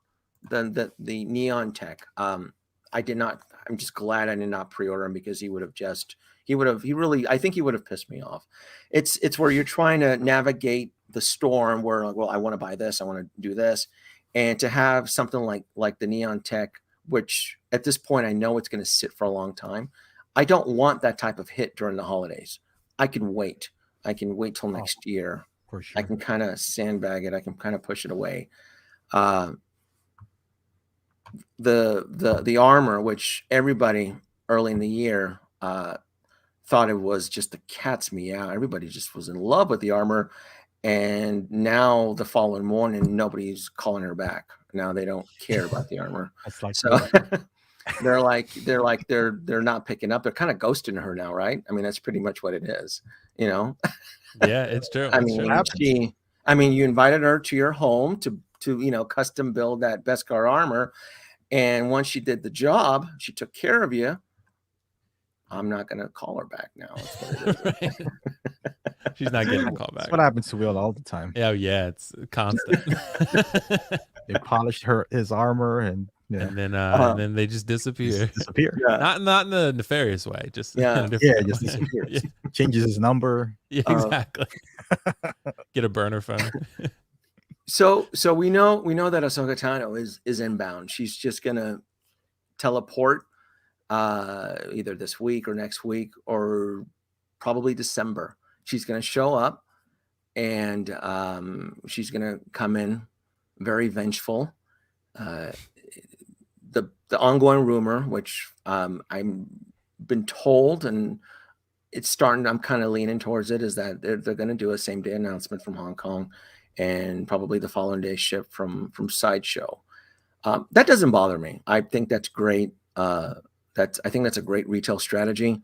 Speaker 1: The Neon Tech. I did not. I'm just glad I did not pre-order him, because he really, I think he would have pissed me off. It's where you're trying to navigate the storm where, like, well, I want to buy this, I want to do this, and to have something like the Neon Tech, which at this point I know it's going to sit for a long time. I don't want that type of hit during the holidays. I can wait. Till next year.
Speaker 2: For sure.
Speaker 1: I can kind of sandbag it. I can kind of push it away. The armor, which everybody early in the year thought it was just the cat's meow. Everybody just was in love with the armor, and now the following morning, nobody's calling her back. Now they don't care about the armor.
Speaker 2: That's like
Speaker 1: so. They're not picking up. They're kind of ghosting her now, right? I mean, that's pretty much what it is, you know.
Speaker 3: Yeah, it's true.
Speaker 1: I mean, you invited her to your home to custom build that Beskar armor, and once she did the job, she took care of you. I'm not gonna call her back now. That's what it is.
Speaker 3: She's not getting a call back.
Speaker 2: That's what happens to Will all the time.
Speaker 3: Yeah, it's constant.
Speaker 2: They polished his armor and
Speaker 3: then they just disappear.
Speaker 1: Yeah.
Speaker 3: Not in a nefarious way. Just
Speaker 2: just disappears. Changes his number.
Speaker 3: Yeah, exactly. Get a burner phone.
Speaker 1: So we know that Ahsoka Tano is inbound. She's just gonna teleport either this week or next week or probably December. She's gonna show up, and she's gonna come in very vengeful. The ongoing rumor, which I'm been told, and it's starting, I'm kind of leaning towards it, is that they're going to do a same day announcement from Hong Kong, and probably the following day ship from Sideshow. That doesn't bother me. I think that's great. I think that's a great retail strategy.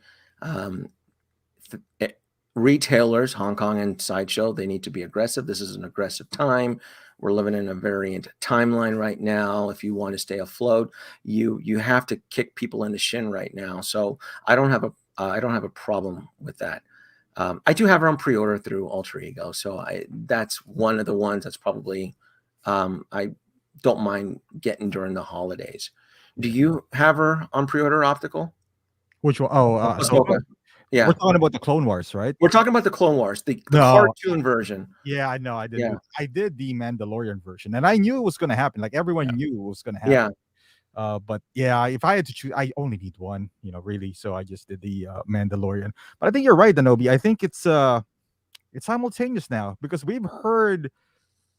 Speaker 1: Retailers, Hong Kong and Sideshow, they need to be aggressive. This is an aggressive time. We're living in a variant timeline right now. If you want to stay afloat, you have to kick people in the shin right now. So I don't have a problem with that. I do have her on pre-order through Alter Ego, so that's one of the ones that's probably I don't mind getting during the holidays. Do you have her on pre-order optical?
Speaker 2: Which one? Ahsoka.
Speaker 1: Yeah,
Speaker 2: we're talking about the Clone Wars, right?
Speaker 1: We're talking about the Clone Wars, the cartoon version.
Speaker 2: Yeah, I know. I did. Yeah. I did the Mandalorian version, and I knew it was going to happen. Like everyone knew it was going to happen. Yeah. But yeah, if I had to choose, I only need one. Really. So I just did the Mandalorian. But I think you're right, Danoby. I think it's simultaneous now, because we've heard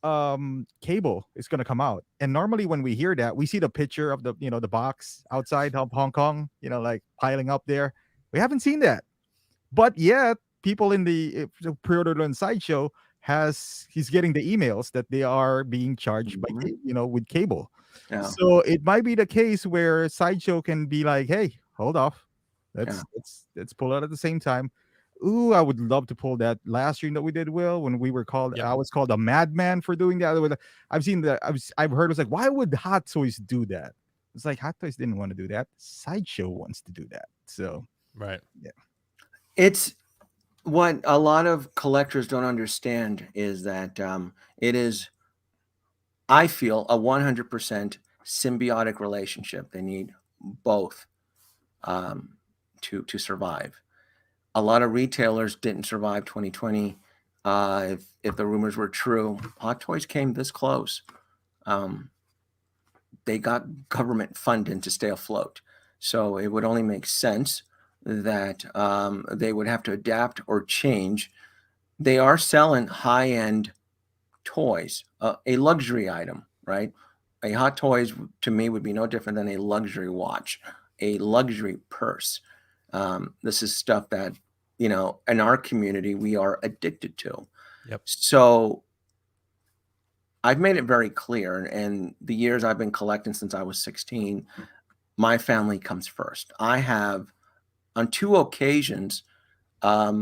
Speaker 2: Cable is going to come out, and normally when we hear that, we see the picture of the the box outside of Hong Kong, like piling up there. We haven't seen that. But yet, people in the pre-order on Sideshow he's getting the emails that they are being charged by with Cable. Yeah. So it might be the case where Sideshow can be like, "Hey, hold off, let's pull out at the same time." Ooh, I would love to pull that last stream that we did, Will, when we were called. I was called a madman for doing that. I've seen that. I've heard it was like, why would Hot Toys do that? It's like Hot Toys didn't want to do that. Sideshow wants to do that. So
Speaker 3: right,
Speaker 1: yeah. It's What a lot of collectors don't understand is that it is, I feel, a 100% symbiotic relationship. They need both to survive. A lot of retailers didn't survive 2020. If the rumors were true, Hot Toys came this close. They got government funding to stay afloat. So it would only make sense that they would have to adapt or change. They are selling high-end toys, a luxury item, right? A Hot Toys to me would be no different than a luxury watch, a luxury purse. This is stuff that, you know, in our community, we are addicted to.
Speaker 3: Yep.
Speaker 1: So I've made it very clear, and the years I've been collecting since I was 16, my family comes first. I have, on two occasions, I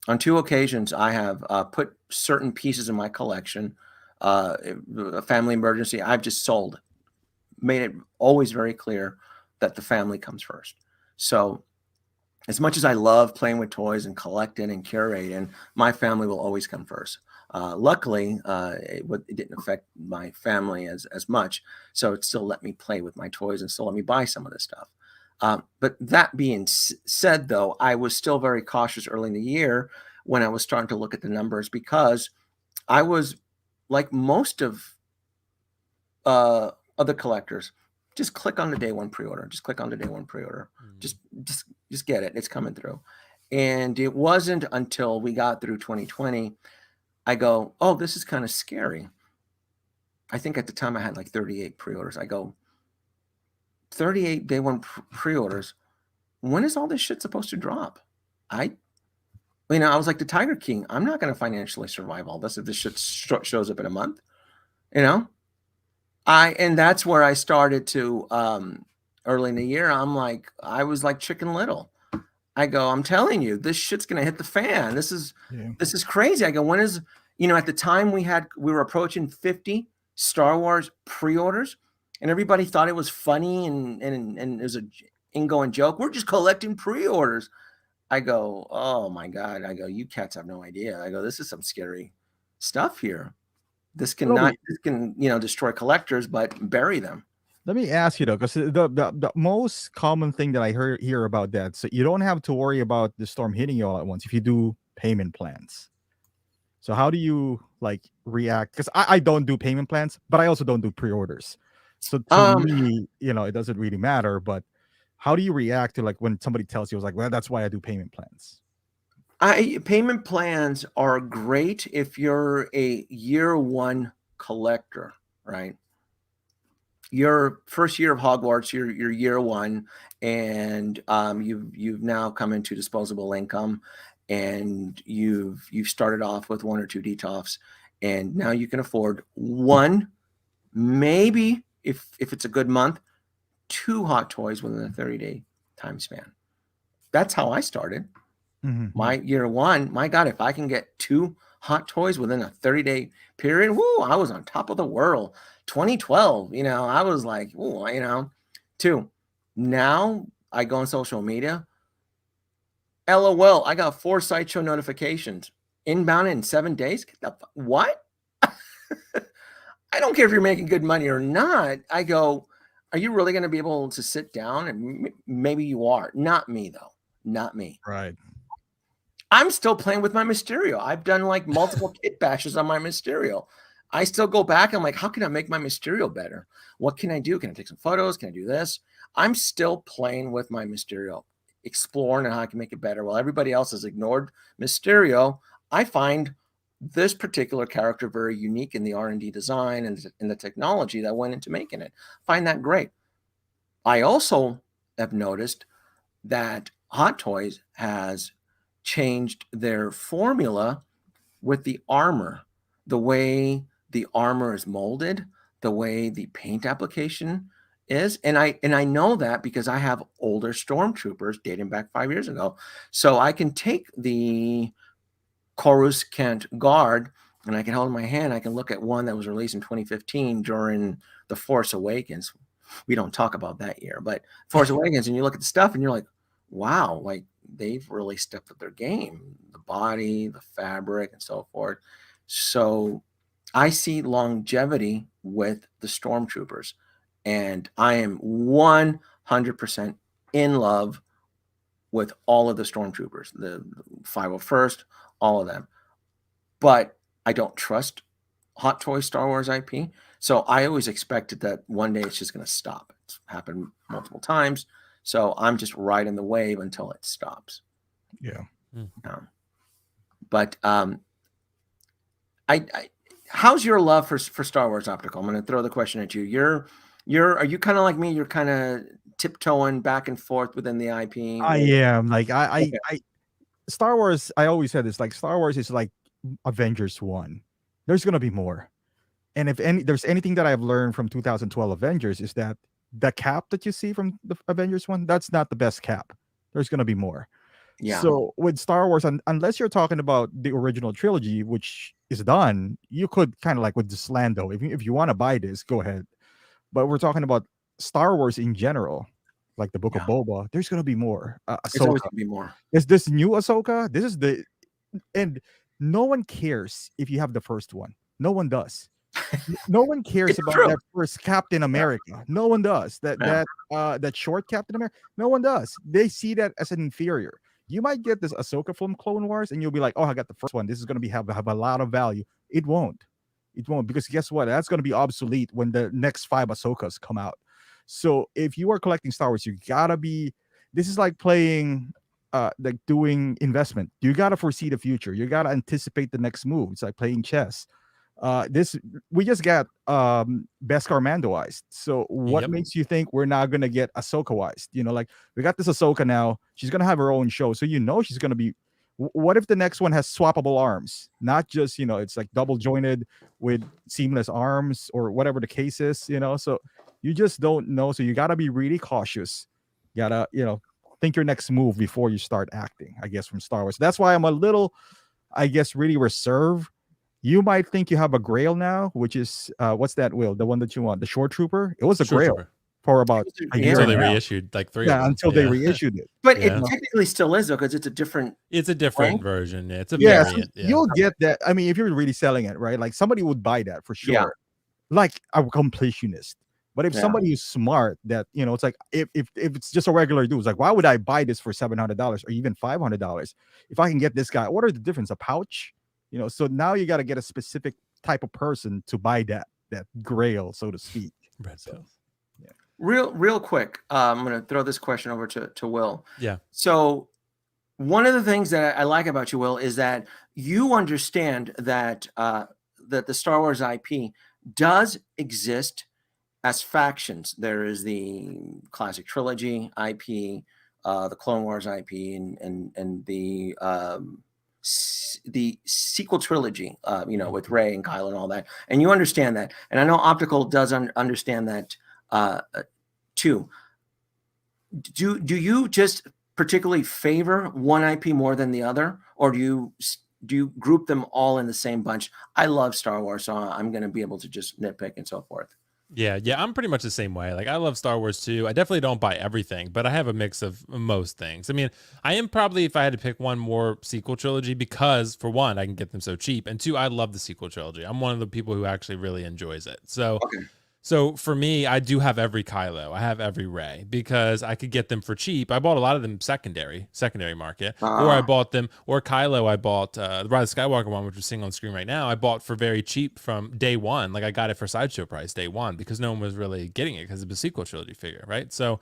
Speaker 1: have put certain pieces in my collection. A family emergency, I've just sold. Made it always very clear that the family comes first. So as much as I love playing with toys and collecting and curating, my family will always come first. Luckily, it didn't affect my family as much, so it still let me play with my toys and still let me buy some of this stuff. But that being said, though, I was still very cautious early in the year when I was starting to look at the numbers, because I was, like most of other collectors, just click on the day one pre-order. Just click on the day one pre-order. Just get it. It's coming through. And it wasn't until we got through 2020, I go, oh, this is kind of scary. I think at the time I had like 38 pre-orders. I go, 38 day one pre-orders. When is all this shit supposed to drop? I was like the Tiger King. I'm not going to financially survive all this if this shit shows up in a month, you know? And that's where I started to, early in the year, I was like Chicken Little. I go, I'm telling you, this shit's going to hit the fan. This is crazy. I go, when is, at the time we were approaching 50 Star Wars pre-orders, and everybody thought it was funny and it was an ingoing joke. We're just collecting pre-orders. I go, oh my God. I go, you cats have no idea. I go, this is some scary stuff here. This can destroy collectors, but bury them.
Speaker 2: Let me ask you though, because the most common thing that I hear about that, so you don't have to worry about the storm hitting you all at once if you do payment plans. So how do you react? Because I don't do payment plans, but I also don't do pre-orders. So to me, it doesn't really matter. But how do you react to when somebody tells you, well, that's why I do payment plans?
Speaker 1: Payment plans are great if you're a year one collector, right? Your first year of Hogwarts, your year one, and you've now come into disposable income, and you've started off with one or two DTOFs, and now you can afford one, maybe if it's a good month, 2 Hot Toys within a 30-day time span. That's how I started. Mm-hmm. My year one, my God, if I can get 2 Hot Toys within a 30-day period, whoo, I was on top of the world. 2012, I was like, whoo, 2. Now I go on social media. LOL, I got 4 sideshow notifications inbound in 7 days. What? I don't care if you're making good money or not. I go, are you really going to be able to sit down? And maybe you are. Not me, though. Not me.
Speaker 2: Right.
Speaker 1: I'm still playing with my Mysterio. I've done multiple kit bashes on my Mysterio. I still go back. I'm like, how can I make my Mysterio better? What can I do? Can I take some photos? Can I do this? I'm still playing with my Mysterio, exploring how I can make it better. While everybody else has ignored Mysterio, I find this particular character very unique in the R&D design and in the technology that went into making it. Find that great. I also have noticed that Hot Toys has changed their formula with the armor, the way the armor is molded, the way the paint application is. And I know that because I have older Stormtroopers dating back 5 years ago. So I can take the Coruscant Guard and I can hold in my hand. I can look at one that was released in 2015 during The Force Awakens. We don't talk about that year, but Force Awakens, and you look at the stuff and you're like, wow, like they've really stepped up their game, the body, the fabric, and so forth. So I see longevity with the Stormtroopers, and I am 100% in love with all of the Stormtroopers, the 501st, all of them. But I don't trust Hot Toy Star Wars IP. So I always expected that one day it's just going to stop. It's happened multiple times. So I'm just riding the wave until it stops.
Speaker 2: Yeah.
Speaker 1: But how's your love for Star Wars Optical? I'm going to throw the question at you. Are you kind of like me? You're kind of tiptoeing back and forth within the IP.
Speaker 2: I am like I Star Wars. I always said this. Like Star Wars is like Avengers 1. There's gonna be more. And if there's anything that I've learned from 2012 Avengers is that the cap that you see from the Avengers 1, that's not the best cap. There's gonna be more.
Speaker 1: Yeah.
Speaker 2: So with Star Wars, unless you're talking about the original trilogy, which is done, you could kind of like with this Lando. If you want to buy this, go ahead. But we're talking about Star Wars in general, like the Book of Boba. There's gonna be more.
Speaker 1: It's always gonna be more.
Speaker 2: Is this new Ahsoka? This is and no one cares if you have the first one. No one does. No one cares about that first Captain America. No one does. That short Captain America. No one does. They see that as an inferior. You might get this Ahsoka from Clone Wars, and you'll be like, "Oh, I got the first one. This is going to have a lot of value." It won't. It won't, because guess what? That's going to be obsolete when the next 5 Ahsokas come out. So if you are collecting Star Wars, you gotta be. This is like playing, like doing investment. You gotta foresee the future. You gotta anticipate the next move. It's like playing chess. We just got Beskar Mandoized. So what makes you think we're not gonna get Ahsoka-ized? Like we got this Ahsoka now. She's gonna have her own show, so she's gonna be. What if the next one has swappable arms? Not just it's like double jointed with seamless arms or whatever the case is. So you just don't know. So you gotta be really cautious. You gotta think your next move before you start acting. I guess from Star Wars. That's why I'm a little, I guess, really reserved. You might think you have a Grail now, which is what's that, Will? The one that you want, the Short Trooper. It was a Grail for about a year
Speaker 3: until they reissued like 3.
Speaker 2: Yeah, until they reissued it.
Speaker 1: But it technically still is though, because it's a different.
Speaker 3: It's a different version. It's a variant.
Speaker 2: So you'll get that. I mean, if you're really selling it, right? Like somebody would buy that for sure. Yeah. Like a completionist. But if somebody is smart, that it's like if it's just a regular dude, it's like, why would I buy this for $700 or even $500 if I can get this guy? What are the difference? A pouch? So now you got to get a specific type of person to buy that Grail, so to speak.
Speaker 1: Real quick, I'm going to throw this question over to Will.
Speaker 3: Yeah.
Speaker 1: So one of the things that I like about you, Will, is that you understand that that the Star Wars IP does exist as factions. There is the classic trilogy IP, the Clone Wars IP, and the sequel trilogy, with Rey and Kylo and all that. And you understand that. And I know Optical does understand that too. Do you just particularly favor one IP more than the other, or do you group them all in the same bunch? I love Star Wars, so I'm going to be able to just nitpick and so forth.
Speaker 3: Yeah, I'm pretty much the same way. Like I love Star Wars too. I definitely don't buy everything, but I have a mix of most things. I mean, I am probably, if I had to pick one, more sequel trilogy, because for one, I can get them so cheap, and two, I love the sequel trilogy. I'm one of the people who actually really enjoys it. So for me, I do have every Kylo. I have every Rey because I could get them for cheap. I bought a lot of them secondary market, or I bought them, or Kylo, I bought the Rise of Skywalker one, which we're seeing on screen right now. I bought for very cheap from day one. Like I got it for sideshow price day one because no one was really getting it because it was a sequel trilogy figure, right? So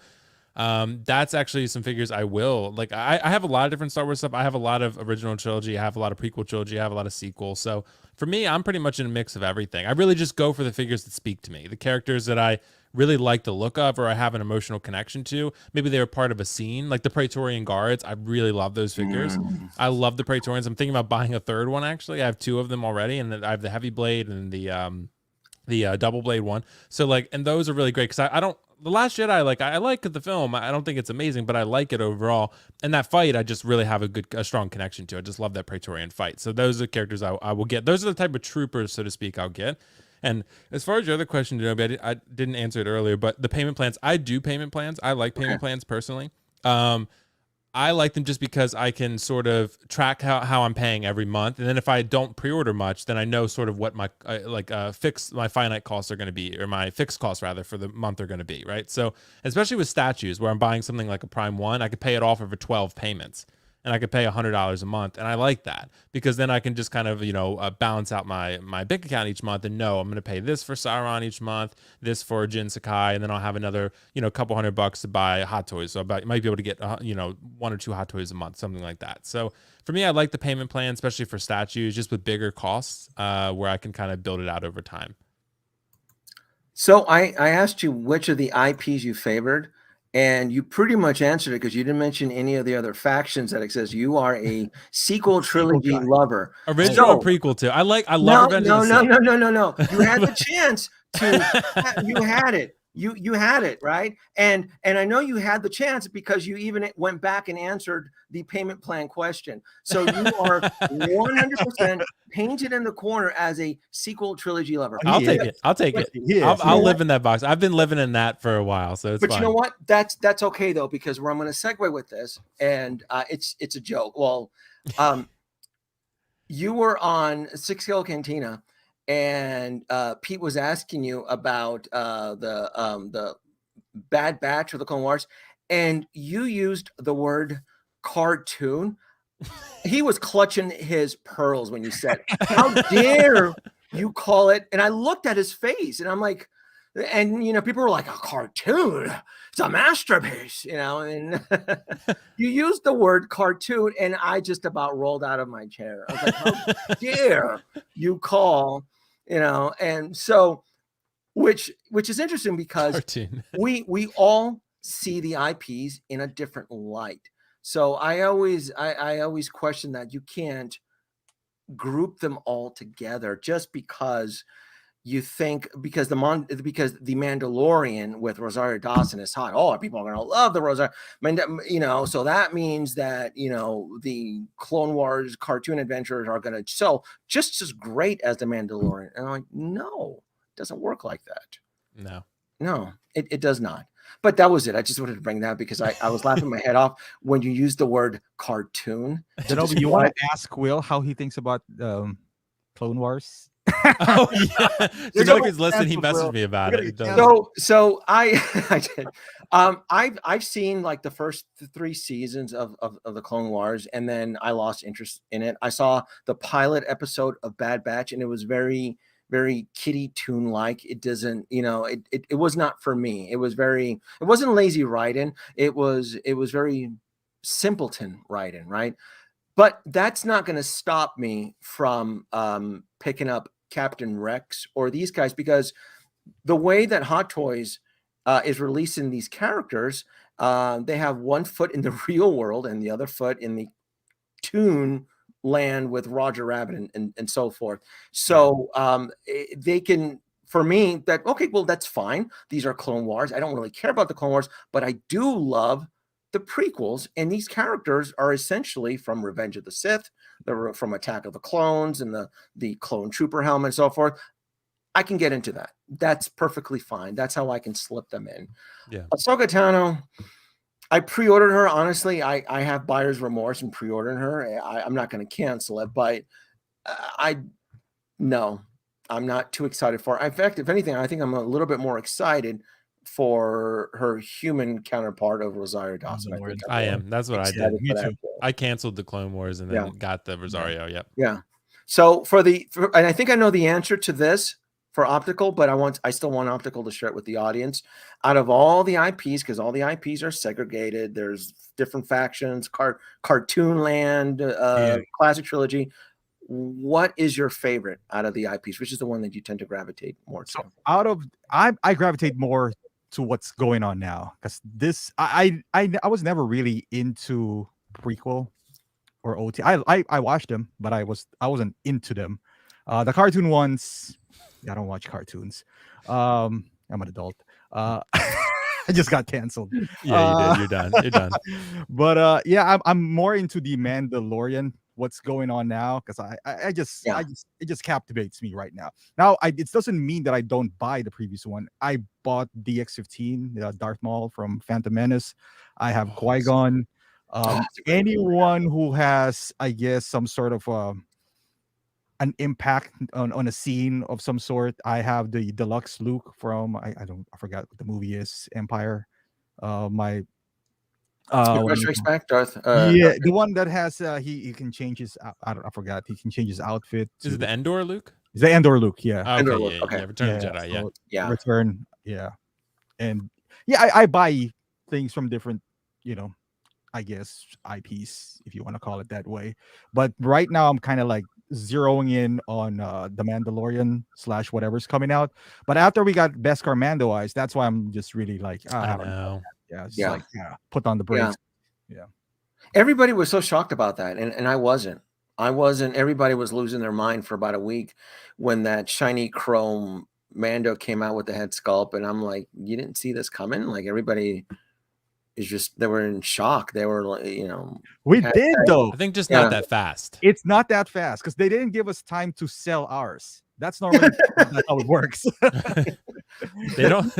Speaker 3: that's actually some figures I will like. I have a lot of different Star Wars stuff. I have a lot of original trilogy. I have a lot of prequel trilogy. I have a lot of sequels. So for me, I'm pretty much in a mix of everything. I really just go for the figures that speak to me, the characters that I really like the look of, or I have an emotional connection to. Maybe they were part of a scene, like the Praetorian Guards. I really love those figures. I love the Praetorians. I'm thinking about buying a third one. Actually, I have 2 of them already, and I have the heavy blade and the double blade one. So like, and those are really great because I don't. The Last Jedi, like I like the film. I don't think it's amazing, but I like it overall. And that fight, I just really have a strong connection to. I just love that Praetorian fight. So those are the characters I will get. Those are the type of troopers, so to speak, I'll get. And as far as your other question, Danoby, I didn't answer it earlier, but the payment plans, I do payment plans. I like payment plans personally. I like them just because I can sort of track how I'm paying every month, and then if I don't pre-order much, then I know sort of what my my finite costs are going to be, or my fixed costs rather for the month are going to be, right? So especially with statues, where I'm buying something like a Prime 1, I could pay it off over 12 payments, and I could pay $100 a month, and I like that because then I can just kind of balance out my bank account each month and know I'm going to pay this for Sauron each month, this for Jin Sakai, and then I'll have another couple $100 to buy Hot Toys. So I might be able to get 1 or 2 Hot Toys a month, something like that. So for me, I like the payment plan, especially for statues, just with bigger costs, where I can kind of build it out over time.
Speaker 1: So I asked you which of the IPs you favored, and you pretty much answered it because you didn't mention any of the other factions that it says you are a sequel trilogy lover.
Speaker 3: Original and prequel too. I love Revenge of the Sith.
Speaker 1: No. You had the chance to. You had it. You had it, right? And I know you had the chance because you even went back and answered the payment plan question. So you are 100% painted in the corner as a sequel trilogy lover.
Speaker 3: I'll take it. I'll live in that box. I've been living in that for a while, so it's fine.
Speaker 1: You know what? That's okay though, because where I'm going to segue with this, and it's a joke. Well, you were on Six Hill Cantina. And Pete was asking you about the Bad Batch or the Clone Wars, and you used the word cartoon. He was clutching his pearls when you said, "How dare you call it?" And I looked at his face, and I'm like, and people were like, "A cartoon, it's a masterpiece," and you used the word cartoon, and I just about rolled out of my chair. I was like, "How dare you call?" And so, which is interesting because we all see the IPs in a different light. So I always question that you can't group them all together just because you think because the Mandalorian with Rosario Dawson is hot. Oh, people are gonna love the Rosario, so that means that the Clone Wars cartoon adventures are gonna sell just as great as the Mandalorian. And I'm like, no, it doesn't work like that. No, it does not. But that was it. I just wanted to bring that because I was laughing my head off when you used the word cartoon.
Speaker 2: Danoby, you want to ask Will how he thinks about Clone Wars?
Speaker 3: Oh yeah, Danoby's listening. He messaged me about it.
Speaker 1: So I did. I've seen like the first 3 seasons of the Clone Wars, and then I lost interest in it. I saw the pilot episode of Bad Batch, and it was very, very kiddie tune like. It doesn't, it was not for me. It wasn't lazy writing. It was very simpleton writing, right? But that's not going to stop me from picking up Captain Rex or these guys, because the way that Hot Toys is releasing these characters, they have one foot in the real world and the other foot in the toon land with Roger Rabbit and so forth. So they can, for me, that, okay, well, that's fine. These are Clone Wars. I don't really care about the Clone Wars, but I do love the prequels, and these characters are essentially from Revenge of the Sith, they're from Attack of the Clones and the Clone Trooper helmet and so forth. I can get into that. That's perfectly fine. That's how I can slip them in.
Speaker 3: Yeah.
Speaker 1: Ahsoka Tano, I pre-ordered her. Honestly, I have buyer's remorse in pre-ordering her. I'm not going to cancel it, but no, I'm not too excited for her. In fact, if anything, I think I'm a little bit more excited for her human counterpart of Rosario Dawson.
Speaker 3: I am. That's what I did. Me too. I canceled the Clone Wars and then got the Rosario. Yep.
Speaker 1: Yeah. So and I think I know the answer to this for Optical, but I still want Optical to share it with the audience. Out of all the IPs, because all the IPs are segregated, there's different factions, Cartoon Land, Classic Trilogy. What is your favorite out of the IPs? Which is the one that you tend to gravitate more to?
Speaker 2: So I gravitate more to what's going on now, because this I was never really into prequel or OT. I watched them, but I wasn't into them. The cartoon ones, I don't watch cartoons. I'm an adult. I just got canceled.
Speaker 3: Yeah, you did. You're done.
Speaker 2: But I'm more into the Mandalorian. What's going on now? Because it just captivates me right now. Now, it doesn't mean that I don't buy the previous one. I bought DX-15, Darth Maul from Phantom Menace. I have Qui-Gon.
Speaker 1: That's a great movie.
Speaker 2: Anyone who has, I guess, some sort of an impact on a scene of some sort. I have the deluxe Luke from I forgot what the movie is. Empire. My
Speaker 1: Empire Strikes Back, Darth.
Speaker 2: yeah, the one that has he can change his I forgot, he can change his outfit.
Speaker 3: Is it the Endor Luke?
Speaker 2: It's the Endor Luke, yeah.
Speaker 3: Okay,
Speaker 1: Endor Luke,
Speaker 3: yeah,
Speaker 1: okay.
Speaker 3: yeah. Return of the Jedi, yeah.
Speaker 2: So
Speaker 1: Yeah.
Speaker 2: Return, yeah. And yeah, I buy things from different, I guess IPs, if you want to call it that way. But right now I'm kind of like zeroing in on the Mandalorian / whatever's coming out. But after we got Beskar Mando eyes, that's why I'm just really like,
Speaker 3: I know.
Speaker 2: it's
Speaker 1: Yeah.
Speaker 2: like put on the brakes. Yeah.
Speaker 1: Everybody was so shocked about that, and I wasn't. Everybody was losing their mind for about a week when that shiny chrome Mando came out with the head sculpt, and I'm like, you didn't see this coming? Like, everybody is just, they were in shock. They were like,
Speaker 2: We did though.
Speaker 3: I think just
Speaker 1: Yeah.
Speaker 3: not that fast.
Speaker 2: It's not that fast because they didn't give us time to sell ours. That's normally not how it works.
Speaker 3: They don't.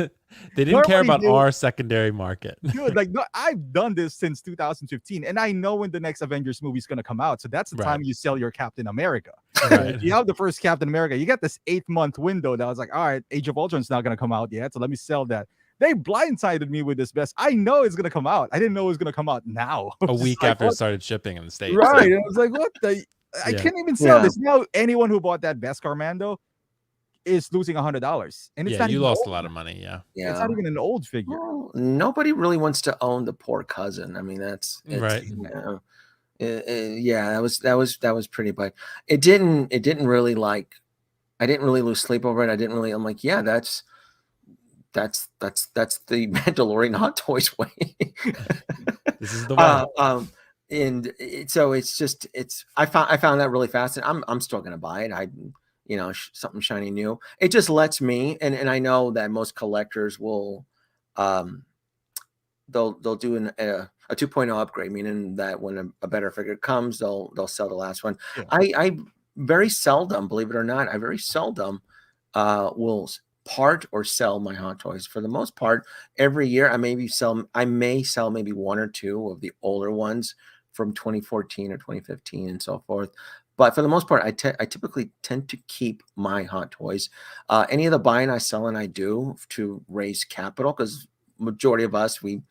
Speaker 3: They didn't care about our secondary market.
Speaker 2: Dude, like, no, I've done this since 2015, and I know when the next Avengers movie is going to come out. So that's the time you sell your Captain America.
Speaker 3: Right.
Speaker 2: If you have the first Captain America, you got this 8-month window that was like, all right, Age of Ultron's not going to come out yet, so let me sell that. They blindsided me with this best. I know it's going to come out. I didn't know it was going to come out now.
Speaker 3: A week after it started shipping in the States.
Speaker 2: Right. I was like, what the? I can't even sell this. Now, anyone who bought that Beskar Mando is losing $100. And it's not
Speaker 3: you
Speaker 2: even
Speaker 3: lost
Speaker 2: old.
Speaker 3: a lot of money. Yeah.
Speaker 2: It's not even an old figure.
Speaker 1: Well, nobody really wants to own the poor cousin. I mean, that's
Speaker 3: right.
Speaker 1: Yeah, that was pretty bad. It didn't really like, I didn't really lose sleep over it. I'm like, yeah, that's the Mandalorian Hot Toys way.
Speaker 3: This is the way.
Speaker 1: And so I found that really fascinating. I'm still gonna buy it. Something shiny new. It just lets me, and I know that most collectors will, they'll do a 2.0 upgrade, meaning that when a better figure comes, they'll sell the last one. Yeah. I very seldom, believe it or not, will part or sell my Hot Toys. For the most part, every year I may sell maybe one or two of the older ones from 2014 or 2015 and so forth. But for the most part, I typically tend to keep my Hot Toys. Any of the buying I sell and I do to raise capital, because majority of us, we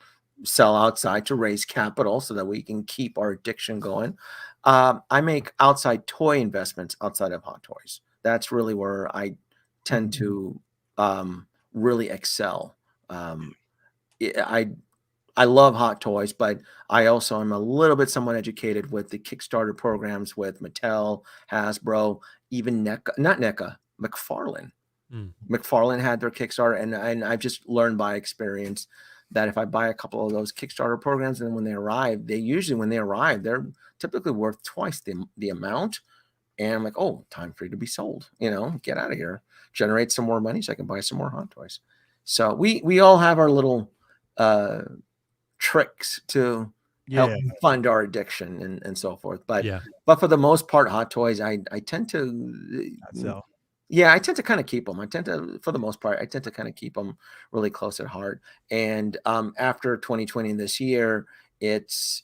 Speaker 1: sell outside to raise capital so that we can keep our addiction going. I make outside toy investments outside of Hot Toys. That's really where I tend to really excel. I love Hot Toys, but I also am a little bit somewhat educated with the Kickstarter programs with Mattel, Hasbro, even McFarlane. McFarlane had their Kickstarter, and I've just learned by experience that if I buy a couple of those Kickstarter programs, and when they arrive, they're typically worth twice the amount. And I'm like, oh, time for you to be sold. Get out of here, generate some more money so I can buy some more Hot Toys. So we all have our little tricks to help fund our addiction and so forth. But for the most part, Hot Toys, I tend to I tend to kind of keep them. For the most part, I tend to kind of keep them really close at heart. And after 2020 this year, it's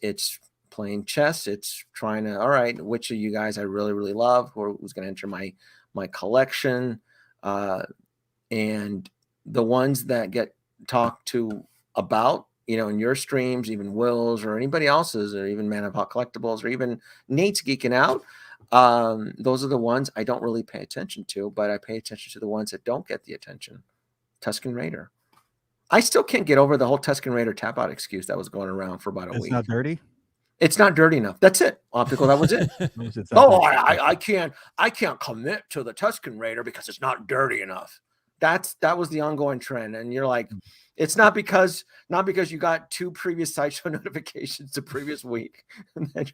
Speaker 1: playing chess. It's trying to, all right, which of you guys I really, really love, who's going to enter my collection, and the ones that get talked to about, in your streams, even Will's or anybody else's, or even Man of Hot Collectibles, or even Nate's geeking out. Those are the ones I don't really pay attention to, but I pay attention to the ones that don't get the attention. Tusken Raider. I still can't get over the whole Tusken Raider tap out excuse that was going around for about a week.
Speaker 2: It's not dirty.
Speaker 1: It's not dirty enough. That's it. Optical. That was it. I can't commit to the Tusken Raider because it's not dirty enough. That was the ongoing trend. And you're like, it's not because you got 2 previous sideshow notifications the previous week. And then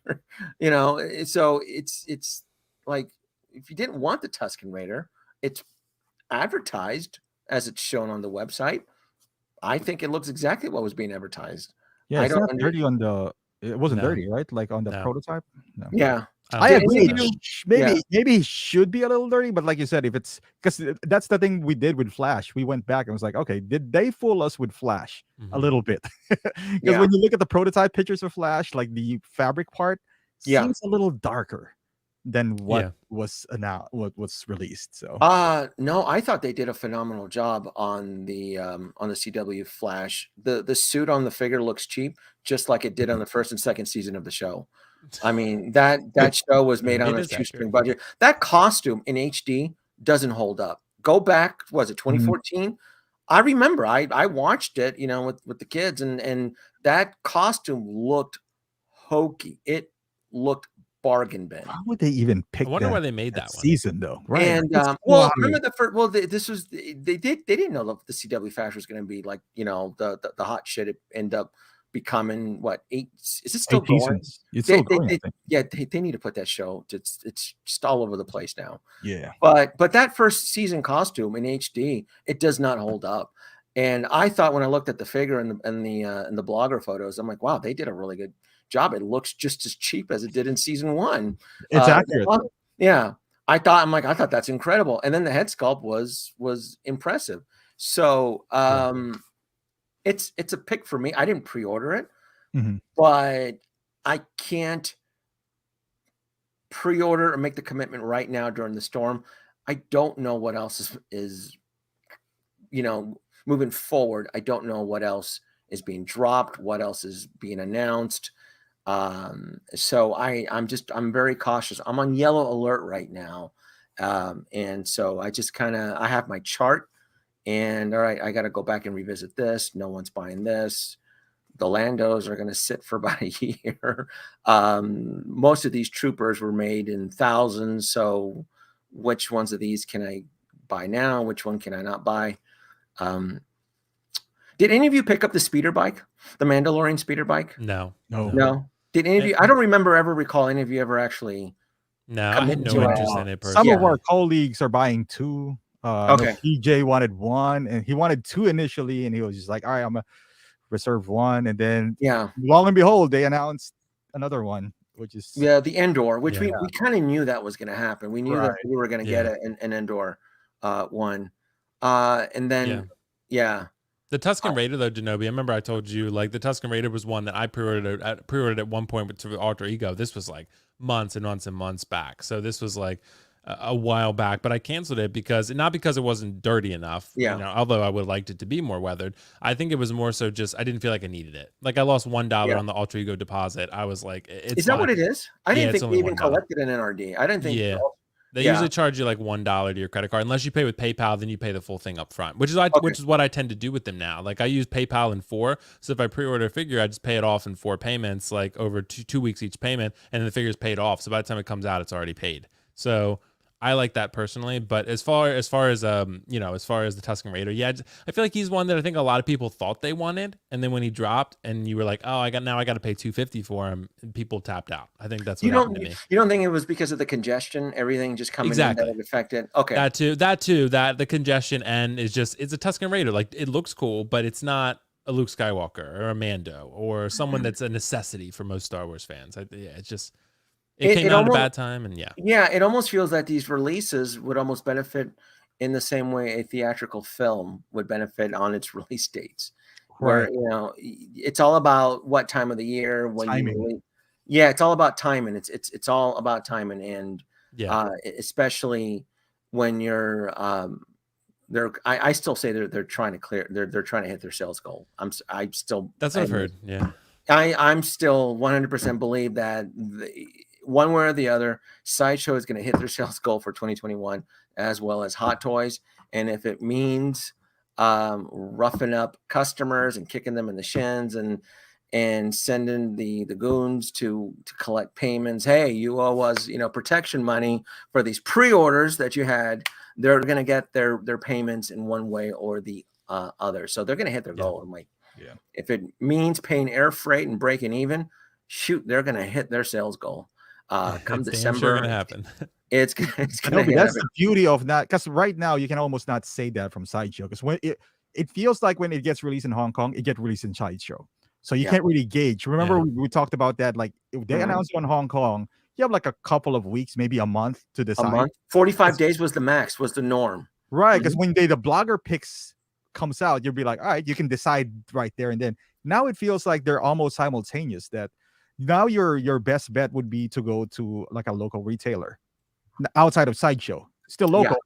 Speaker 1: so it's like, if you didn't want the Tusken Raider, it's advertised as it's shown on the website. I think it looks exactly what was being advertised.
Speaker 2: Yeah, it's not dirty on the. It wasn't dirty, right? Like on the prototype. No.
Speaker 1: Yeah.
Speaker 2: I agree.
Speaker 1: Yeah.
Speaker 2: Maybe he should be a little dirty, but like you said, if it's because that's the thing we did with Flash. We went back and was like, okay, did they fool us with Flash a little bit? Because when you look at the prototype pictures of Flash, like the fabric part seems a little darker than what was released. So
Speaker 1: no, I thought they did a phenomenal job on the CW Flash. The suit on the figure looks cheap, just like it did on the first and second season of the show. I mean, that show was made on a shoestring budget. That costume in HD doesn't hold up. Go back, was it 2014? I remember I watched it, you know, with the kids, and that costume looked hokey. It looked bargain bin.
Speaker 2: How would they even pick?
Speaker 3: I wonder why they made that
Speaker 2: season though, right?
Speaker 1: And well, remember the first. Well, this was they didn't know the CW Flash was going to be like, you know, the hot shit. It ended up becoming what, 8? Is it still going?
Speaker 2: It's still going.
Speaker 1: They need to put that show. It's just all over the place now.
Speaker 2: Yeah,
Speaker 1: but that first season costume in HD, it does not hold up. And I thought when I looked at the figure and the blogger photos, I'm like, wow, they did a really good job. It looks just as cheap as it did in season 1.
Speaker 2: It's accurate.
Speaker 1: Yeah, I thought that's incredible. And then the head sculpt was impressive. So it's a pick for me. I didn't pre-order it, but I can't pre-order or make the commitment right now during the storm. I don't know what else is you know, moving forward. I don't know what else is being dropped, what else is being announced. So I'm very cautious. I'm on yellow alert right now. And so I just I have my chart, and all right, I got to go back and revisit this. No one's buying this. The Landos are going to sit for about a year. Most of these troopers were made in thousands. So which ones of these can I buy now? Which one can I not buy? Did any of you pick up the speeder bike, the Mandalorian speeder bike?
Speaker 3: No.
Speaker 1: Did any of you? I don't recall any of you ever actually.
Speaker 3: No, I had no interest in it.
Speaker 2: Some of our colleagues are buying 2.
Speaker 1: Okay.
Speaker 2: PJ wanted 1, and he wanted 2 initially, and he was just like, all right, I'm gonna reserve 1. And then long and behold, they announced another one, which is
Speaker 1: the Endor, which we kind of knew that was going to happen. We knew that we were going to get an Endor one. And then
Speaker 3: the Tusken Raider, though, Danoby, I remember I told you, like, the Tusken Raider was one that I pre-ordered at one point with the Alter Ego. This was like months and months and months back. So this was like a while back, but I canceled it not because it wasn't dirty enough. You know, although I would have liked it to be more weathered. I think it was more so just I didn't feel like I needed it. Like, I lost $1 on the Alter Ego deposit. I was like, is
Speaker 1: that what it is? I didn't think we even collected an NRD. I didn't think.
Speaker 3: They usually charge you like $1 to your credit card. Unless you pay with PayPal, then you pay the full thing up front, which is what I tend to do with them now. Like, I use PayPal in 4. So if I pre-order a figure, I just pay it off in 4 payments, like over 2 weeks each payment, and then the figure's paid off. So by the time it comes out, it's already paid. So I like that personally. But as far as the Tusken Raider, I feel like he's one that I think a lot of people thought they wanted, and then when he dropped, and you were like, oh, I got to pay $250 for him, and people tapped out. I think that's what happened to me.
Speaker 1: You don't think it was because of the congestion, everything just coming in that it affected? Okay,
Speaker 3: that the congestion, and it's a Tusken Raider. Like, it looks cool, but it's not a Luke Skywalker or a Mando or someone that's a necessity for most Star Wars fans. It's just. It came out at a bad time, and
Speaker 1: it almost feels that these releases would almost benefit in the same way a theatrical film would benefit on its release dates, where it's all about what time of the year when timing. You release. It's all about timing. It's all about timing, and especially when you're I still say they're trying to clear. They're trying to hit their sales goal. That's what
Speaker 3: I've heard. Yeah,
Speaker 1: I'm still 100% believe that one way or the other, Sideshow is going to hit their sales goal for 2021, as well as Hot Toys. And if it means roughing up customers and kicking them in the shins and sending the goons to collect payments, hey, you owe us protection money for these pre-orders that you had, they're going to get their payments in one way or the other. So they're going to hit their goal. I'm like, if it means paying air freight and breaking even, shoot, they're going to hit their sales goal. Come December,
Speaker 3: sure gonna happen.
Speaker 1: It's gonna
Speaker 2: happen. That's the beauty of that, because right now you can almost not say that from Sideshow, because when it feels like when it gets released in Hong Kong, it gets released in Sideshow, so you can't really gauge. Remember we talked about that, like if they announced it on Hong Kong, you have like a couple of weeks, maybe a month to
Speaker 1: A
Speaker 2: decide.
Speaker 1: month, 45 days was the max, was the norm.
Speaker 2: Right, because when the blogger picks comes out, you'll be like, all right, you can decide right there and then. Now it feels like they're almost simultaneous. That now your best bet would be to go to like a local retailer outside of Sideshow, still local.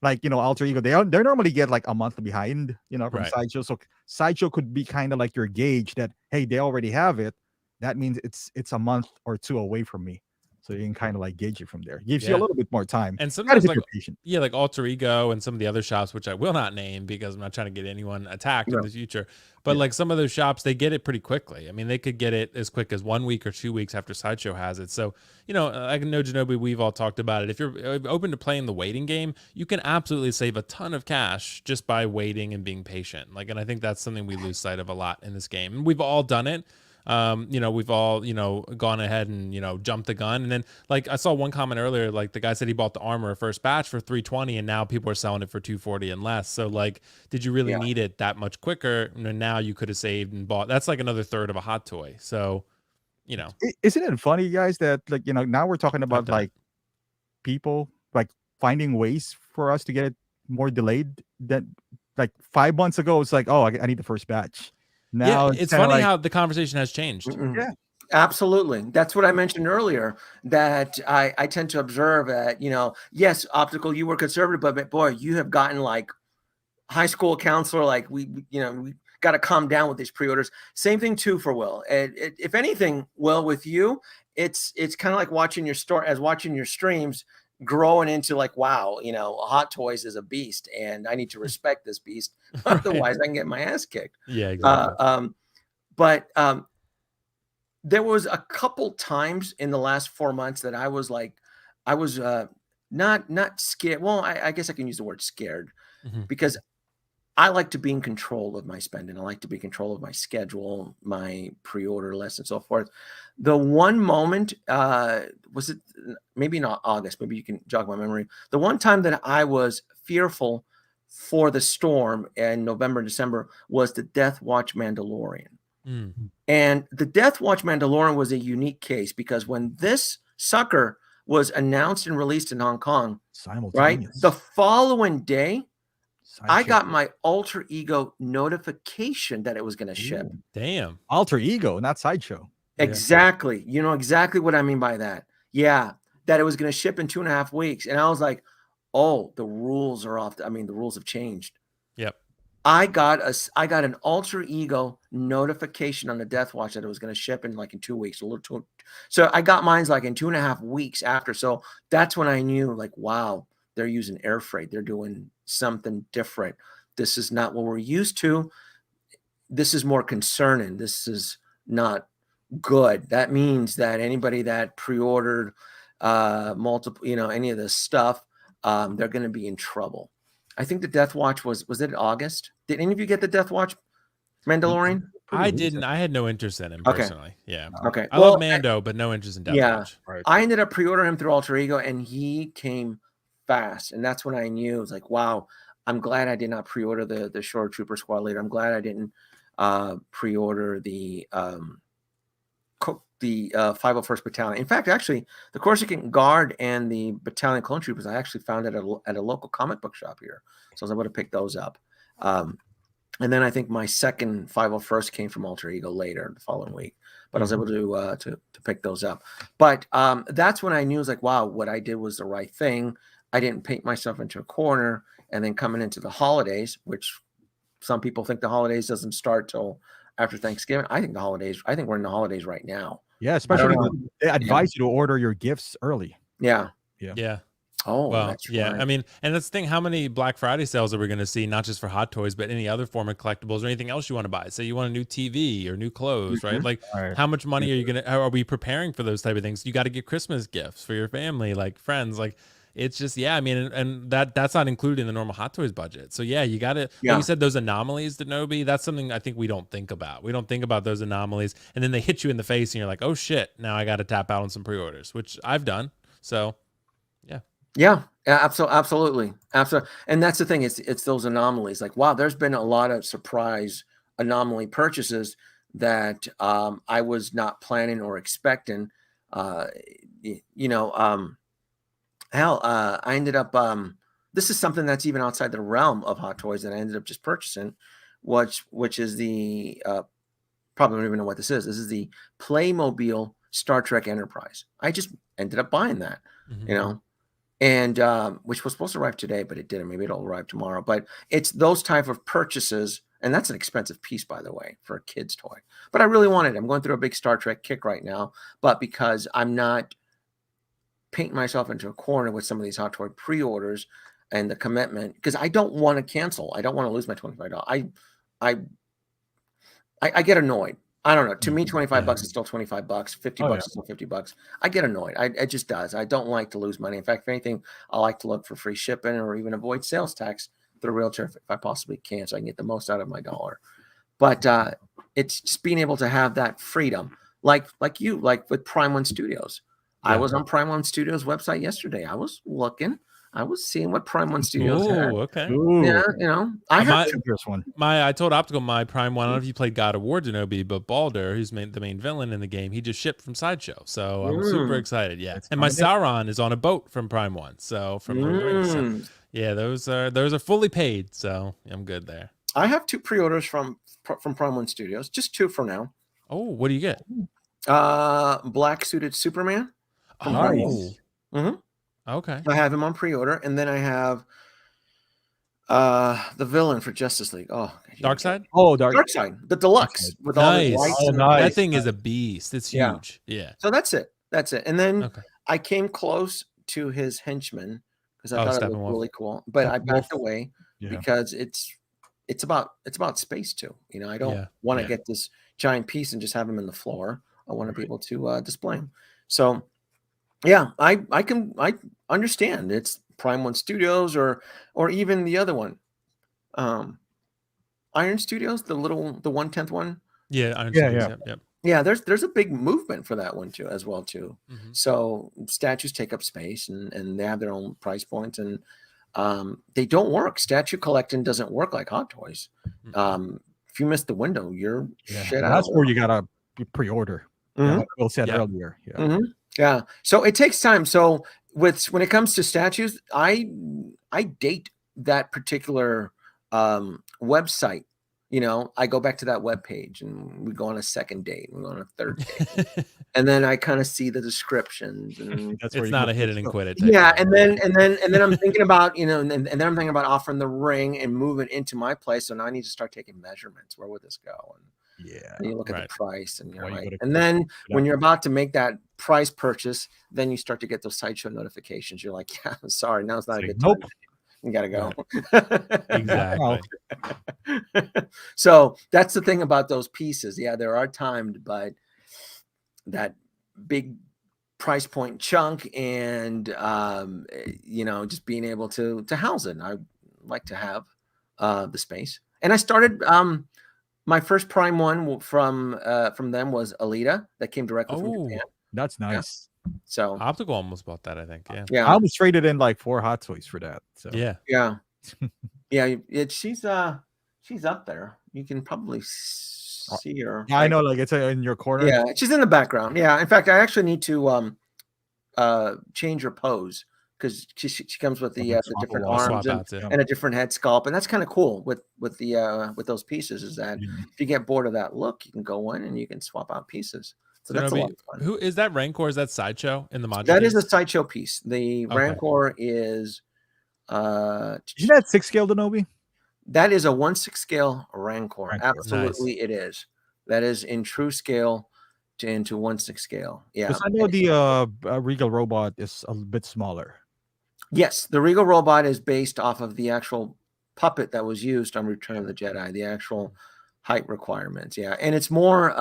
Speaker 2: Like, Alter Ego, they normally get like a month behind, from Sideshow. So Sideshow could be kind of like your gauge that, hey, they already have it. That means it's a month or two away from me. So you can kind of like gauge it from there. Gives you a little bit more time.
Speaker 3: And sometimes like
Speaker 2: patient.
Speaker 3: like Alter Ego and some of the other shops, which I will not name because I'm not trying to get anyone attacked in the future. But like some of those shops, they get it pretty quickly. I mean, they could get it as quick as 1 week or 2 weeks after Sideshow has it. So, I know Danoby, we've all talked about it. If you're open to playing the waiting game, you can absolutely save a ton of cash just by waiting and being patient. And I think that's something we lose sight of a lot in this game. And we've all done it. We've all, gone ahead and, jumped the gun. And then like I saw one comment earlier, like the guy said he bought the armor first batch for $320 and now people are selling it for $240 and less. So like, did you really need it that much quicker? Now you could have saved and bought. That's like another third of a hot toy. So,
Speaker 2: Isn't it funny, guys, that like, now we're talking about like people like finding ways for us to get it more delayed than like 5 months ago. It's like, oh, I need the first batch. Now
Speaker 3: it's funny how the conversation has changed.
Speaker 1: Yeah, absolutely. That's what I mentioned earlier, that I tend to observe that, yes, Optical, you were conservative, but boy, you have gotten like high school counselor, like we got to calm down with these pre-orders. Same thing too for Will. If anything, Will, with you, it's kind of like watching your streams growing into like, wow, Hot Toys is a beast and I need to respect this beast. Otherwise I can get my ass kicked.
Speaker 3: Yeah, exactly.
Speaker 1: But there was a couple times in the last 4 months that I was not scared. Well, I guess I can use the word scared because I like to be in control of my spending. I like to be in control of my schedule, my pre-order list, and so forth. The one moment, was it maybe not August? Maybe you can jog my memory. The one time that I was fearful for the storm in November, December was the Death Watch Mandalorian. And the Death Watch Mandalorian was a unique case because when this sucker was announced and released in Hong Kong, right, the following day, I got my Alter Ego notification that it was going to ship.
Speaker 3: Damn.
Speaker 2: Alter Ego, not Sideshow.
Speaker 1: Exactly. You know exactly what I mean by that. Yeah. That it was going to ship in 2.5 weeks. And I was like, oh, the rules are off. The rules have changed.
Speaker 3: Yep.
Speaker 1: I got an Alter Ego notification on the Death Watch that it was going to ship in like in 2 weeks. So I got mine's like in 2.5 weeks after. So that's when I knew like, wow, they're using air freight. They're doing something different. This is not what we're used to. This is more concerning. This is not good. That means that anybody that pre-ordered multiple, any of this stuff, they're going to be in trouble. I think the Death Watch was it August? Did any of you get the Death Watch Mandalorian?
Speaker 3: I didn't. I had no interest in him personally. Yeah.
Speaker 1: Okay.
Speaker 3: I love Mando, but no interest in Death Watch.
Speaker 1: Right. I ended up pre-ordering him through Alter Ego, and he came fast, and that's when I knew it was like, wow, I'm glad I did not pre-order the Stormtrooper Squad Leader. I'm glad I didn't pre-order the 501st Battalion. In fact, actually, the Corsican Guard and the Battalion Clone Troopers, I actually found it at a local comic book shop here, so I was able to pick those up. And then I think my second 501st came from Alter Ego later, the following week, but I was able to pick those up. But that's when I knew, it was like, wow, what I did was the right thing. I didn't paint myself into a corner. And then coming into the holidays, which some people think the holidays doesn't start till after Thanksgiving. I think we're in the holidays right now.
Speaker 2: Yeah, especially they advise you to order your gifts early.
Speaker 3: Yeah.
Speaker 1: Oh,
Speaker 3: well,
Speaker 1: that's
Speaker 3: yeah.
Speaker 1: right.
Speaker 3: I mean, and that's the thing. How many Black Friday sales are we going to see? Not just for Hot Toys, but any other form of collectibles or anything else you want to buy. Say you want a new TV or new clothes, right? Like, how much money are we preparing for those type of things? You got to get Christmas gifts for your family, like friends, like. It's just, I mean, and that's not included in the normal Hot Toys budget. So yeah, you got to, like you said, those anomalies, Danoby, that's something I think we don't think about. We don't think about those anomalies, and then they hit you in the face and you're like, oh shit, now I got to tap out on some pre-orders, which I've done. So
Speaker 1: yeah, absolutely. And that's the thing. It's those anomalies. Like, wow, there's been a lot of surprise anomaly purchases that I was not planning or expecting. hell, I ended up this is something that's even outside the realm of Hot Toys that I ended up just purchasing, which is the probably don't even know what this is. This is the Playmobil Star Trek Enterprise. I just ended up buying that, and which was supposed to arrive today, but it didn't. Maybe it'll arrive tomorrow. But it's those type of purchases, and that's an expensive piece, by the way, for a kid's toy. But I really wanted it. I'm going through a big Star Trek kick right now, but because I'm not painting myself into a corner with some of these Hot Toy pre-orders and the commitment, because I don't want to cancel. I don't want to lose my $25. I get annoyed. I don't know. To me, $25 is still $25. $50 is still $50. I get annoyed. It just does. I don't like to lose money. In fact, if anything, I like to look for free shipping or even avoid sales tax through a realtor if I possibly can, so I can get the most out of my dollar. But it's just being able to have that freedom, like with Prime One Studios. Yeah. I was on Prime One Studios website yesterday. I was looking. I was seeing what Prime One Studios had.
Speaker 3: Okay.
Speaker 1: Yeah, I have
Speaker 2: one.
Speaker 3: I told Optical my Prime One. I don't know if you played God of War, Danoby, but Baldur, who's the main villain in the game, he just shipped from Sideshow. So I'm super excited. Yeah. And my Sauron is on a boat from Prime One. So from Lord of the Rings. So, yeah, those are fully paid. So I'm good there.
Speaker 1: I have 2 pre-orders from Prime One Studios. Just 2 for now.
Speaker 3: Oh, what do you get?
Speaker 1: Black suited Superman.
Speaker 2: Nice.
Speaker 3: Okay.
Speaker 1: I have him on pre-order, and then I have the villain for Justice League. Oh,
Speaker 3: Darkseid?
Speaker 2: Oh,
Speaker 1: Darkseid, the deluxe with all the lights.
Speaker 3: Oh, nice. That thing is a beast. It's huge. Yeah.
Speaker 1: So that's it. And then I came close to his henchman because I thought it was really cool, but I backed away because it's about space too. I don't want to get this giant piece and just have him in the floor. I want to be able to display him. So yeah, I understand. It's Prime One Studios or even the other one, Iron Studios, the 1/10 one.
Speaker 3: Yeah, Iron Studios. Yep.
Speaker 1: Yeah, there's a big movement for that one too, as well too. So statues take up space and they have their own price points, and they don't work. Statue collecting doesn't work like Hot Toys. If you miss the window, you're shit out.
Speaker 2: That's where you gotta pre-order. Like Will said earlier.
Speaker 1: Yeah. So it takes time. So when it comes to statues, I date that particular website. I go back to that web page and we go on a second date. We go on a third date, and then I kind of see the descriptions. And
Speaker 3: it's not a hit it and quit it.
Speaker 1: Yeah, and then I'm thinking about and then I'm thinking about offering the ring and moving into my place. So now I need to start taking measurements. Where would this go? And you look at the price, and you're like, and then when you're about to make that price purchase, then you start to get those Sideshow notifications. You're like, yeah, sorry, now's not a good time.
Speaker 2: Nope.
Speaker 1: You gotta go.
Speaker 3: Exactly.
Speaker 1: So that's the thing about those pieces. Yeah, there are timed, but that big price point chunk and just being able to house it. I like to have the space. And I started my first Prime One from them was Alita that came directly from Japan.
Speaker 2: That's nice.
Speaker 1: Yeah. So
Speaker 3: Optical almost bought that, I think.
Speaker 1: Yeah.
Speaker 2: I almost traded in like 4 Hot Toys for that. So
Speaker 1: yeah. She's up there. You can probably see her.
Speaker 2: Yeah, I know, like it's in your corner.
Speaker 1: Yeah, she's in the background. Yeah. In fact, I actually need to change her pose because she comes with the different arms and a different head sculpt, and that's kind of cool with those pieces. Is that if you get bored of that look, you can go in and you can swap out pieces. So that's a lot of fun.
Speaker 3: Who is that? Rancor? Is that Sideshow in the module?
Speaker 1: That is a Sideshow piece. The Rancor is
Speaker 2: isn't that 6 scale, Danoby?
Speaker 1: That is a 1/6 scale Rancor. Absolutely, it is. That is in true scale into 1/6 scale. Yeah,
Speaker 2: because I know the Regal robot is a bit smaller.
Speaker 1: Yes, the Regal robot is based off of the actual puppet that was used on Return of the Jedi. The actual height requirements. Yeah, and it's more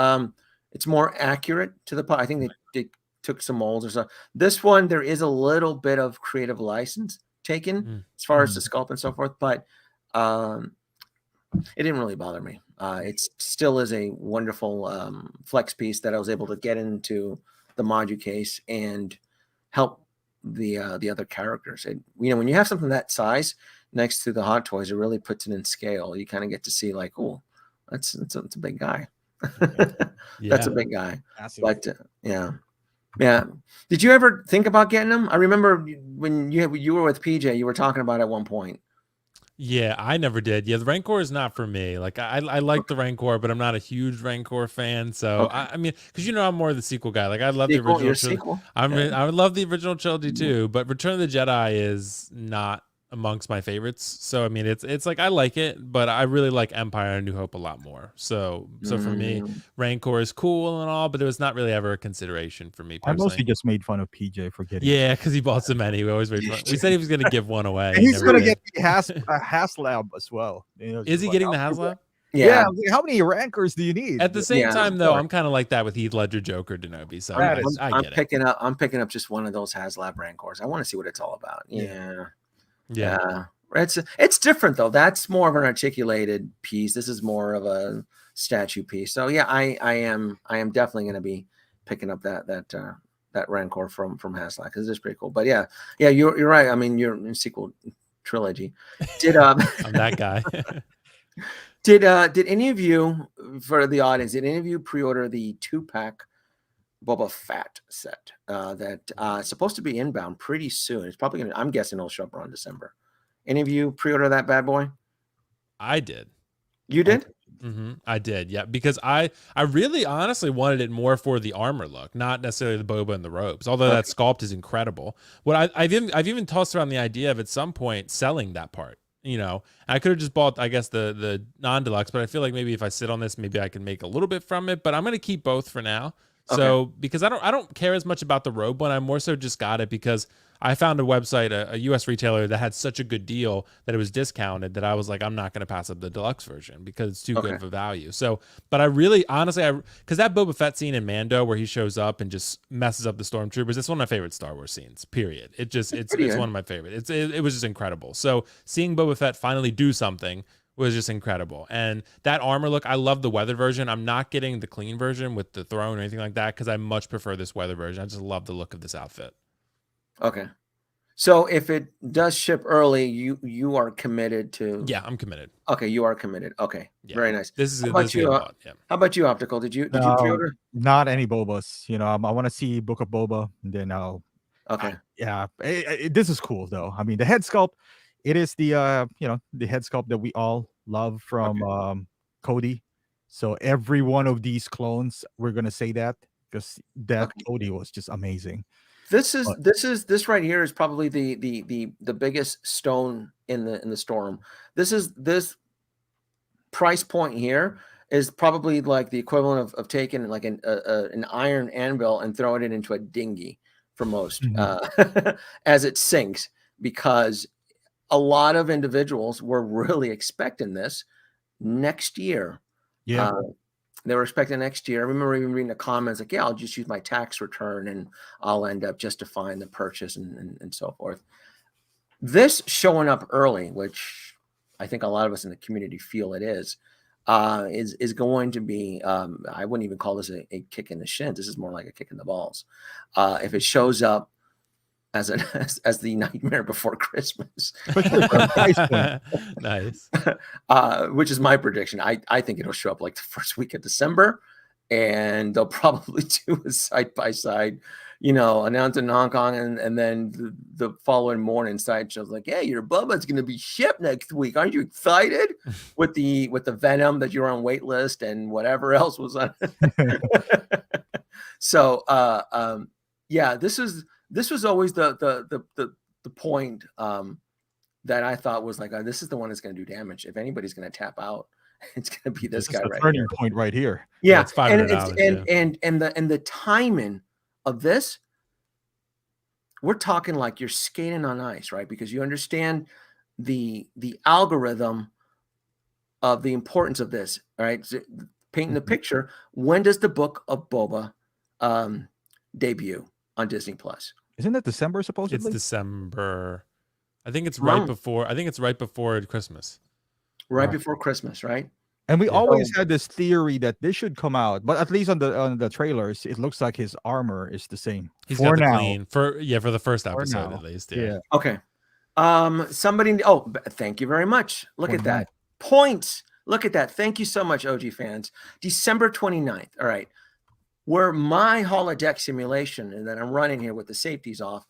Speaker 1: accurate to the puppet. I think they took some molds or so. This one, there is a little bit of creative license taken as far as the sculpt and so forth, but it didn't really bother me. It still is a wonderful flex piece that I was able to get into the module case and help the other characters. When you have something that size next to the Hot Toys, it really puts it in scale. You kind of get to see like, oh, that's a big guy. That's a big guy. But Yeah. Did you ever think about getting them? I remember when you were with PJ, you were talking about it at one point.
Speaker 3: Yeah, I never did. Yeah, the Rancor is not for me. Like I like the Rancor, but I'm not a huge Rancor fan. So
Speaker 1: Okay.
Speaker 3: I mean, because I'm more of the sequel guy. Like I love the
Speaker 1: Sequel,
Speaker 3: original
Speaker 1: your
Speaker 3: trilogy.
Speaker 1: sequel.
Speaker 3: I would love the original trilogy too, but Return of the Jedi is not amongst my favorites. So I mean, it's like I like it, but I really like Empire and New Hope a lot more. So for me, Rancor is cool and all, but it was not really ever a consideration for me
Speaker 2: I
Speaker 3: personally.
Speaker 2: mostly just made fun of PJ for getting.
Speaker 3: Yeah, because he bought so many. We always made fun. We said he was going to give one away.
Speaker 2: And he's
Speaker 3: never
Speaker 2: gonna
Speaker 3: did.
Speaker 2: get the HasLab as well.
Speaker 3: Is he getting the HasLab?
Speaker 2: Yeah. How many rankers do you need?
Speaker 3: At the same time, though, I'm kind of like that with Heath Ledger, Joker, Danoby. So I get it.
Speaker 1: I'm picking up just one of those HasLab Rancors. I want to see what it's all about. Yeah. It's different though. That's more of an articulated piece. This is more of a statue piece. So yeah, I am definitely going to be picking up that Rancor from HasLab because it's pretty cool. But yeah, you're right. I mean, you're in sequel trilogy.
Speaker 3: I'm that guy.
Speaker 1: Did any of you, for the audience, did any of you pre-order the 2-pack Boba Fett set that's supposed to be inbound pretty soon? It's probably gonna. I'm guessing it'll show up around December. Any of you pre-order that bad boy?
Speaker 3: I did.
Speaker 1: You did?
Speaker 3: I did, yeah, because I really honestly wanted it more for the armor look, not necessarily the boba and the robes. Although that sculpt is incredible. What I've even tossed around the idea of at some point selling that part. I could have just bought, I guess, the non-deluxe, but I feel like maybe if I sit on this, maybe I can make a little bit from it. But I'm gonna keep both for now. So because I don't care as much about the robe one, I more so just got it because I found a website, a US retailer that had such a good deal that it was discounted that I was like, I'm not going to pass up the deluxe version because it's too good of a value. So, but I really, honestly, because that Boba Fett scene in Mando where he shows up and just messes up the Stormtroopers, it's one of my favorite Star Wars scenes, period. It's one of my favorite. It was just incredible. So seeing Boba Fett finally do something was just incredible. And that armor look, I love the weathered version. I'm not getting the clean version with the throne or anything like that because I much prefer this weather version. I just love the look of this outfit.
Speaker 1: Okay. So if it does ship early, you are committed to.
Speaker 3: Yeah, I'm committed.
Speaker 1: Okay, you are committed. Okay, very nice.
Speaker 2: How
Speaker 1: about you, Optical? Did you pre-order?
Speaker 2: Not any Bobas. I want to see Book of Boba, and then I'll.
Speaker 1: Okay.
Speaker 2: This is cool though. I mean, the head sculpt. It is the the head sculpt that we all love from Cody. So every one of these clones, we're gonna say that because Cody was just amazing.
Speaker 1: This right here is probably the biggest stone in the storm. This price point here is probably like the equivalent of taking like an iron anvil and throwing it into a dinghy for most as it sinks, because a lot of individuals were really expecting this next year.
Speaker 2: Yeah.
Speaker 1: They were expecting next year. I remember even reading the comments like, yeah, I'll just use my tax return and I'll end up justifying the purchase and so forth. This showing up early, which I think a lot of us in the community feel it is going to be, I wouldn't even call this a kick in the shins. This is more like a kick in the balls. If it shows up as the Nightmare Before Christmas.
Speaker 3: Nice.
Speaker 1: Which is my prediction. I think it'll show up like the first week of December, and they'll probably do a side-by-side, announce in Hong Kong, and then the following morning side shows like, hey, your Bubba's going to be shipped next week. Aren't you excited? with the Venom that you're on wait list and whatever else was on. So this was always the point that I thought was like, this is the one that's going to do damage. If anybody's going to tap out, it's going to be this guy right
Speaker 2: turning
Speaker 1: here.
Speaker 2: Point right here.
Speaker 1: Yeah,
Speaker 3: it's $500.
Speaker 1: And the timing of this, we're talking like you're skating on ice, right? Because you understand the algorithm of the importance of this, right? So, painting the picture. When does the Book of Boba debut on Disney Plus?
Speaker 2: Isn't it December supposedly?
Speaker 3: It's December. I think it's right before. I think it's right before Christmas.
Speaker 1: Right before Christmas, right?
Speaker 2: And we always had this theory that this should come out, but at least on the trailers, it looks like his armor is the same.
Speaker 3: He's got the clean for the first episode at least. Yeah.
Speaker 1: Okay. Somebody. Oh, thank you very much. Look at that. Points. Look at that. Thank you so much, OG fans. December 29th. All right. Where my holodeck simulation and that I'm running here with the safeties off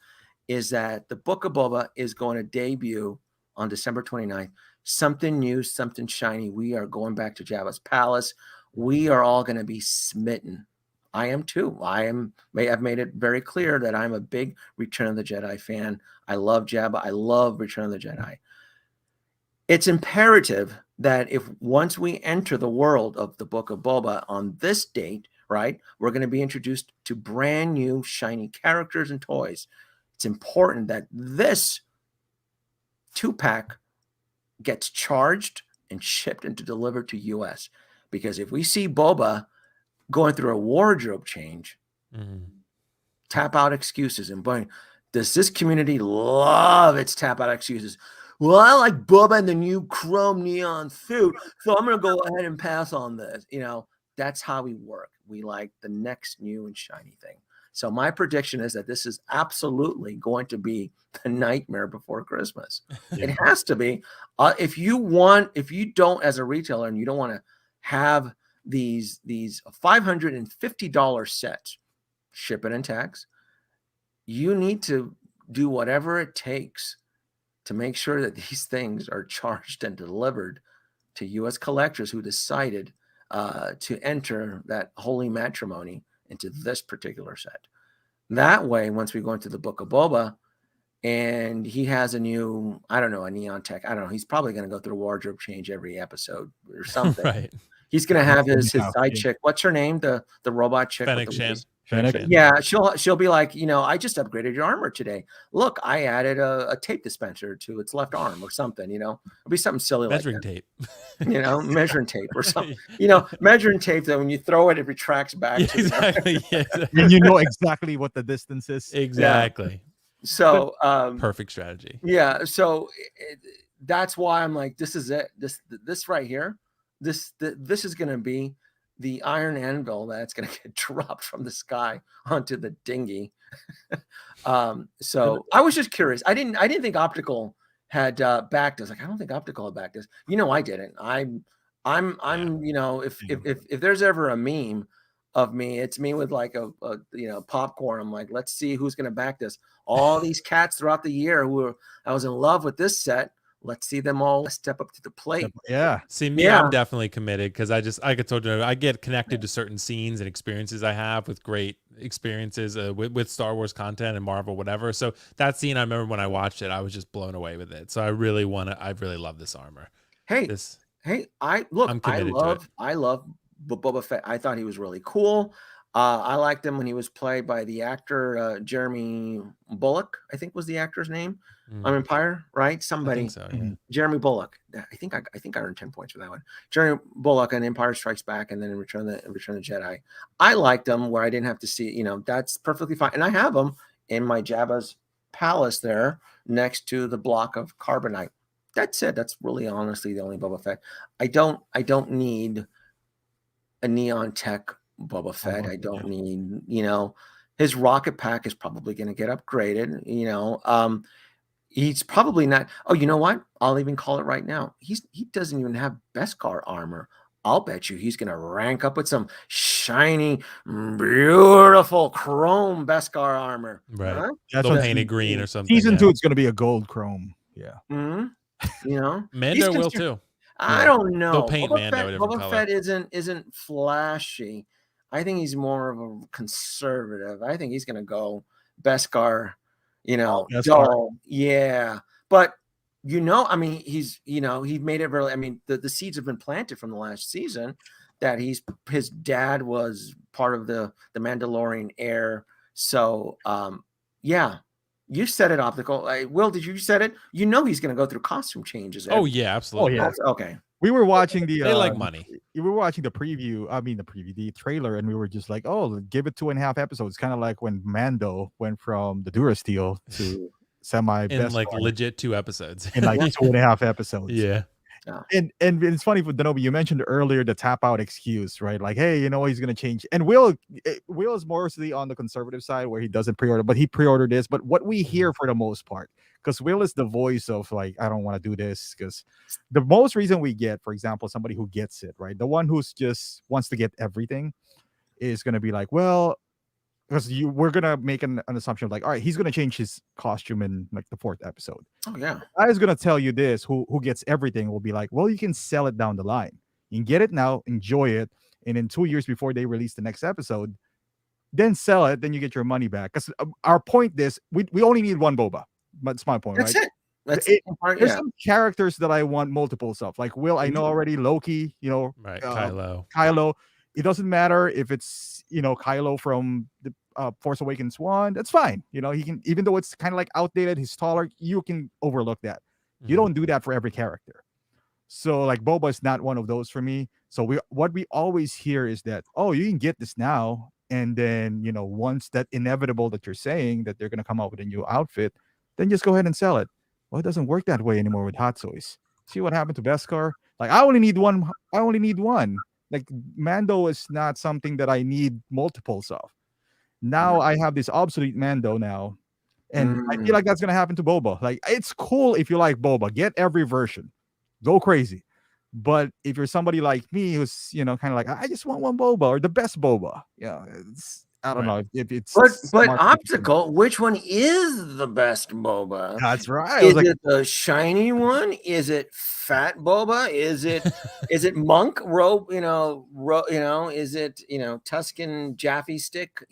Speaker 1: is that the Book of Boba is going to debut on December 29th. Something new, something shiny. We are going back to Jabba's palace. We are all going to be smitten. I am too. I've made it very clear that I'm a big Return of the Jedi fan. I love Jabba. I love Return of the Jedi. It's imperative that if once we enter the world of the Book of Boba on this date, right, we're going to be introduced to brand new shiny characters and toys. It's important that this 2-pack gets charged and shipped and delivered to US, because if we see Boba going through a wardrobe change, tap out excuses, and boy, does this community love its tap out excuses. Well, I like Boba in the new chrome neon suit, so I'm going to go ahead and pass on this. That's how we work. We like the next new and shiny thing. So my prediction is that this is absolutely going to be the nightmare before Christmas. Yeah. It has to be. If you don't, as a retailer, and you don't want to have these $550 sets, shipping and tax, you need to do whatever it takes to make sure that these things are charged and delivered to U.S. collectors who decided to enter that holy matrimony into this particular set. That way, once we go into the Book of Boba and he has a new, a neon tech, he's probably going to go through a wardrobe change every episode or something. Right. He's going to have his side chick. What's her name? The robot chick.
Speaker 3: Fennec Shan.
Speaker 1: Yeah, she'll be like, I just upgraded your armor today. Look, I added a tape dispenser to its left arm or something. It'll be something silly
Speaker 3: measuring
Speaker 1: like that.
Speaker 3: Tape.
Speaker 1: Measuring tape or something. Measuring tape that when you throw it, it retracts back.
Speaker 3: Yeah, exactly.
Speaker 2: And you know exactly what the distance is.
Speaker 3: Exactly.
Speaker 1: Yeah. So
Speaker 3: perfect strategy.
Speaker 1: Yeah. So that's why I'm like, this is it. This right here. This is going to be the iron anvil that's going to get dropped from the sky onto the dinghy. So I was just curious. I didn't think Optical had backed us. Like, I don't think Optical had backed us. I didn't. I'm if there's ever a meme of me, it's me with like a popcorn. I'm like, let's see who's going to back this. All these cats throughout the year I was in love with this set. Let's see them all step up to the plate.
Speaker 2: Yeah.
Speaker 3: See, me, I'm definitely committed because I told you, I get connected to certain scenes and experiences I have with great experiences with Star Wars content and Marvel, whatever. So that scene, I remember when I watched it, I was just blown away with it. So I really love this armor.
Speaker 1: I love Boba Fett. I thought he was really cool. I liked him when he was played by the actor Jeremy Bullock, I think was the actor's name on Empire, right? Somebody.
Speaker 3: I think so, yeah.
Speaker 1: Jeremy Bullock. I think I earned 10 points for that one. Jeremy Bullock on Empire Strikes Back, and then in Return of the Jedi. I liked him where I didn't have to see. That's perfectly fine, and I have him in my Jabba's palace there next to the block of carbonite. That's it. That's really honestly the only Boba Fett. I don't need a neon tech Boba Fett. I don't need, his rocket pack is probably going to get upgraded. He's probably not. Oh, you know what? I'll even call it right now. He doesn't even have Beskar armor. I'll bet you he's going to rank up with some shiny, beautiful chrome Beskar armor.
Speaker 3: Right. Huh? That's what painted green or something.
Speaker 2: Season 2, it's going to be a gold chrome. Yeah.
Speaker 1: Mm-hmm.
Speaker 3: Mando will too.
Speaker 1: I don't know.
Speaker 3: They'll paint Mando
Speaker 1: Boba Fett isn't flashy. I think he's more of a conservative. I think he's going to go Beskar, dull. Yeah. But, he made it really, the seeds have been planted from the last season that his dad was part of the Mandalorian heir. So, you said it, Optical. Will, did you said it? He's going to go through costume changes.
Speaker 3: Oh, yeah, absolutely.
Speaker 2: Oh, yeah.
Speaker 1: Okay.
Speaker 2: We were watching
Speaker 3: they like money.
Speaker 2: We were watching the trailer, and we were just like, oh, give it 2.5 episodes. Kind of like when Mando went from the Durasteel to
Speaker 3: in like legit 2 episodes.
Speaker 2: In like 2.5 episodes.
Speaker 3: Yeah.
Speaker 2: And it's funny for Danoby, you mentioned earlier the tap out excuse, right? Like, hey, he's going to change. And Will is mostly on the conservative side where he doesn't pre-order, but he pre-ordered this. But what we hear for the most part, because Will is the voice of like, I don't want to do this, because the most reason we get, for example, somebody who gets it, right? The one who's just wants to get everything. is going to be like, well, because we're going to make an assumption of like, all right, he's going to change his costume in like the 4th episode.
Speaker 1: Oh yeah.
Speaker 2: I was going to tell you this, who gets everything will be like, well, you can sell it down the line. You can get it now, enjoy it, and in 2 years before they release the next episode, then sell it, then you get your money back. Because our point is, we only need one boba. That's my point,
Speaker 1: That's
Speaker 2: right?
Speaker 1: it. That's
Speaker 2: There's some characters that I want multiple stuff. Like Will, I know already. Loki,
Speaker 3: right? Kylo.
Speaker 2: Kylo. It doesn't matter if it's Kylo from the Force Awakens 1. That's fine. He can, even though it's kind of like outdated, he's taller. You can overlook that. You don't do that for every character. So like Boba is not one of those for me. So what we always hear is that, oh, you can get this now, and then once that inevitable that you're saying that they're gonna come out with a new outfit, then just go ahead and sell it. Well, it doesn't work that way anymore with hot toys. See what happened to Beskar? Like I only need one. Like Mando is not something that I need multiples of. Now I have this obsolete Mando now, and I feel like that's gonna happen to Boba. Like it's cool if you like Boba, get every version, go crazy. But if you're somebody like me who's kind of like, I just want one Boba or the best Boba, I don't know if it's.
Speaker 1: But optical, which one is the best Boba?
Speaker 2: That's right.
Speaker 1: Is it the shiny one? Is it fat Boba? Is it monk rope? Is it Tuscan Jaffe stick?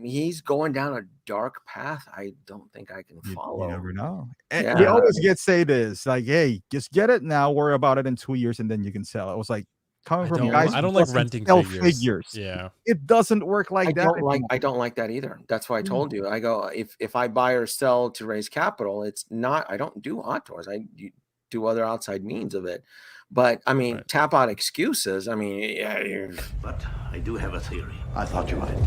Speaker 1: He's going down a dark path. I don't think I can follow.
Speaker 2: You never know. And we always say this, like, hey, just get it now, worry about it in 2 years, and then you can sell it. I was like, coming from guys,
Speaker 3: I don't like renting figures. Yeah,
Speaker 2: it doesn't work like that.
Speaker 1: I don't like that either. That's why I told you. I go, if I buy or sell to raise capital, it's not. I don't do hot tours. I do other outside means of it. But I mean, tap out excuses. I mean,
Speaker 5: but I do have a theory. I thought you might.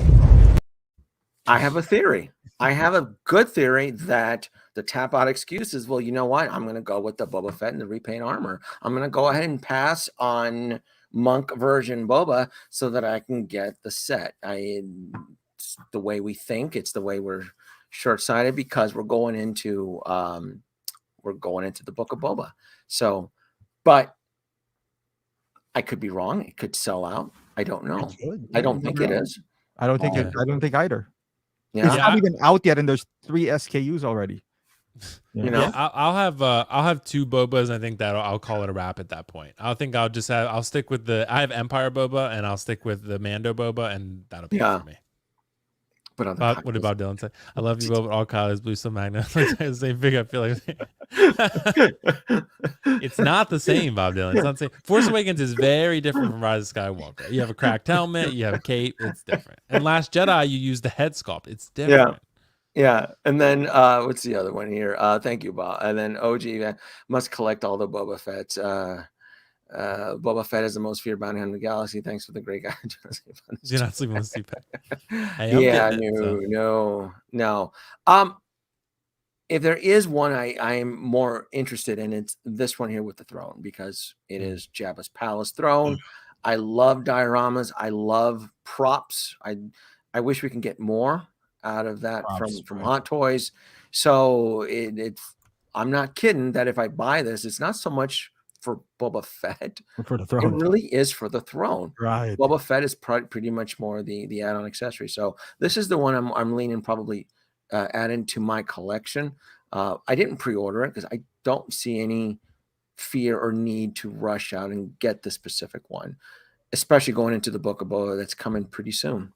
Speaker 1: I have a theory. I have a good theory that the tap out excuses. Well, you know what? I'm going to go with the Boba Fett and the repaint armor. I'm going to go ahead and pass on monk version Boba so that I can get the set. It's the way we think. It's the way we're short-sighted because we're going into the Book of Boba. So, but I could be wrong. It could sell out. I don't know. I don't think it is.
Speaker 2: I don't think I don't think either.
Speaker 1: Yeah.
Speaker 2: It's not even out yet, and there's 3 SKUs already.
Speaker 3: I'll have 2 Bobas. I think that I'll call it a wrap at that point. I'll stick with I have Empire Boba, and I'll stick with the Mando Boba, and that'll be it for me. But what about Dylan say? I love you, Boba. All colors, blue, some magna. Same thing. I feel like it's not the same, Bob Dylan. It's not the same. Force Awakens is very different from Rise of Skywalker. You have a cracked helmet, you have a cape. It's different. And Last Jedi, you use the head sculpt. It's different.
Speaker 1: Yeah. And then what's the other one here? Thank you, Bob. And then OG must collect all the Boba Fett's. Boba Fett is the most feared bounty hunter in the galaxy. Thanks for the great guy.
Speaker 3: You're not sleeping with CPAC.
Speaker 1: No. If there is one I am more interested in, it's this one here with the throne because it is Jabba's palace throne. I love dioramas. I love props. I wish we can get more out of that from Hot Toys. So I'm not kidding that if I buy this, it's not so much for Boba Fett.
Speaker 2: For the throne.
Speaker 1: It really is for the throne.
Speaker 2: Right.
Speaker 1: Boba Fett is pretty much more the add-on accessory. So this is the one I'm leaning probably add into my collection. I didn't pre-order it because I don't see any fear or need to rush out and get the specific one, especially going into the Book of Boba that's coming pretty soon.